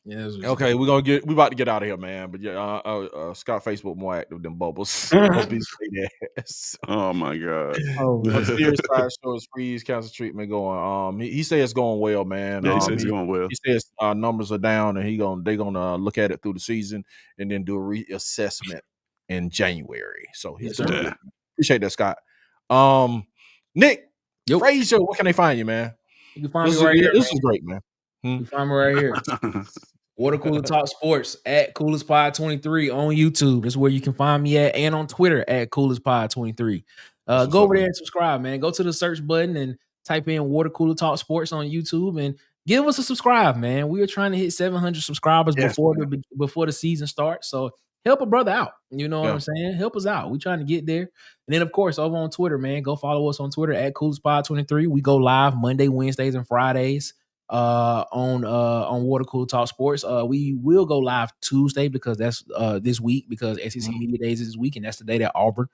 Yes. Okay, we about to get out of here, man. But yeah, Scott Facebook more active than Bubbles. Oh my God. Serious side shows freeze cancer treatment going. He says it's going well, man. Yeah, he says it's going well. He says numbers are down, and they're gonna look at it through the season and then do a reassessment in January. So he's appreciate that, Scott. Nick Yep. Frazier, where can they find you, man? You can find me right here. This is great, man. You can find me right here. Water Cooler Talk Sports at Coolest Pod 23 on YouTube. That's where you can find me at, and on Twitter at Coolest Pod 23. Go over there and subscribe, man. Go to the search button and type in Water Cooler Talk Sports on YouTube and give us a subscribe, man. We are trying to hit 700 subscribers before the season starts. So help a brother out. You know what I'm saying? Help us out. We're trying to get there. And then, of course, over on Twitter, man, go follow us on Twitter at Coolest Pod 23. We go live Monday, Wednesdays, and Fridays on Water Cooler Talk Sports. We will go live Tuesday because that's this week, because SEC Media Days is this week, and that's the day that Auburn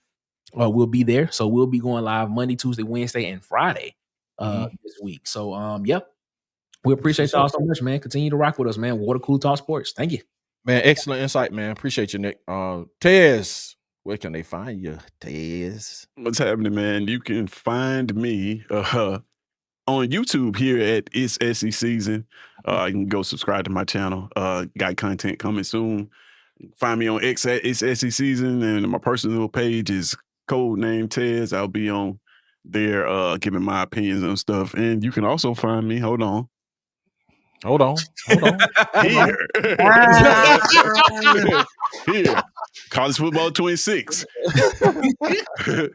will be there. So we'll be going live Monday, Tuesday, Wednesday, and Friday this week. So we appreciate y'all so much, man. Continue to rock with us, man. Water Cooler Talk Sports. Thank you, man. Excellent insight, man. Appreciate you, Nick. Tez, where can they find you, Tez? What's happening, man? You can find me on YouTube here at It's SEC Season. You can go subscribe to my channel. Got content coming soon. Find me on X at It's SEC Season, and my personal page is Codename Tez. I'll be on there giving my opinions on stuff. And you can also find me, hold on. Here. Here. College Football 26. Who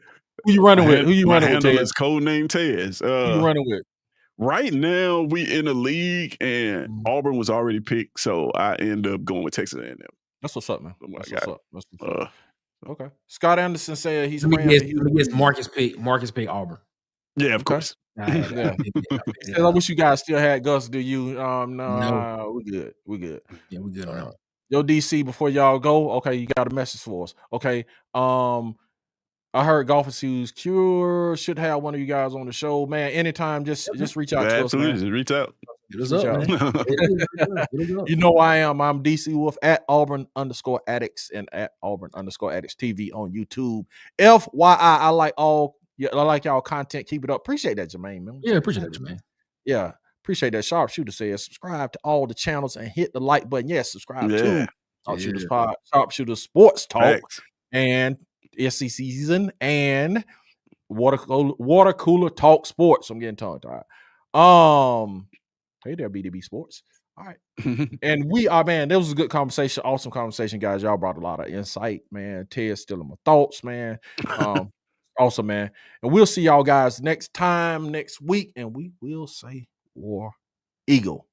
you running with? My handle is Codename Tez. Who you running with? Right now, we in the league, and Auburn was already picked, so I end up going with Texas A&M. That's what's up, man. That's what's up. Okay. Scott Anderson said he's Marcus pick Auburn. Yeah, of course. I wish you guys still had Gus. Do you? No, we're good. We're good. Yeah, we're good on that. Yo, DC, before y'all go, okay, you got a message for us. Okay. I heard Golf Issues Cure should have one of you guys on the show, man. Anytime, just reach out to us, man. Just reach out. You know I am. I'm DC Wolf at Auburn_Addicts and at Auburn_Addicts-TV on YouTube. FYI, I like y'all content. Keep it up. Appreciate that, Jermaine, man. Yeah, appreciate that, Jermaine. Yeah, appreciate that. Sharpshooter says subscribe to all the channels and hit the like button. Yes, subscribe to Sharpshooter's Pod, Sharpshooter Sports Talk, and SEC Season, and Water Cooler Talk Sports. I'm getting tongue tied. Hey there, BDB Sports. All right. And we are, man, that was a good conversation. Awesome conversation, guys. Y'all brought a lot of insight, man. Ted's still in my thoughts, man. Awesome, man. And we'll see y'all guys next week, and we will say War Eagle.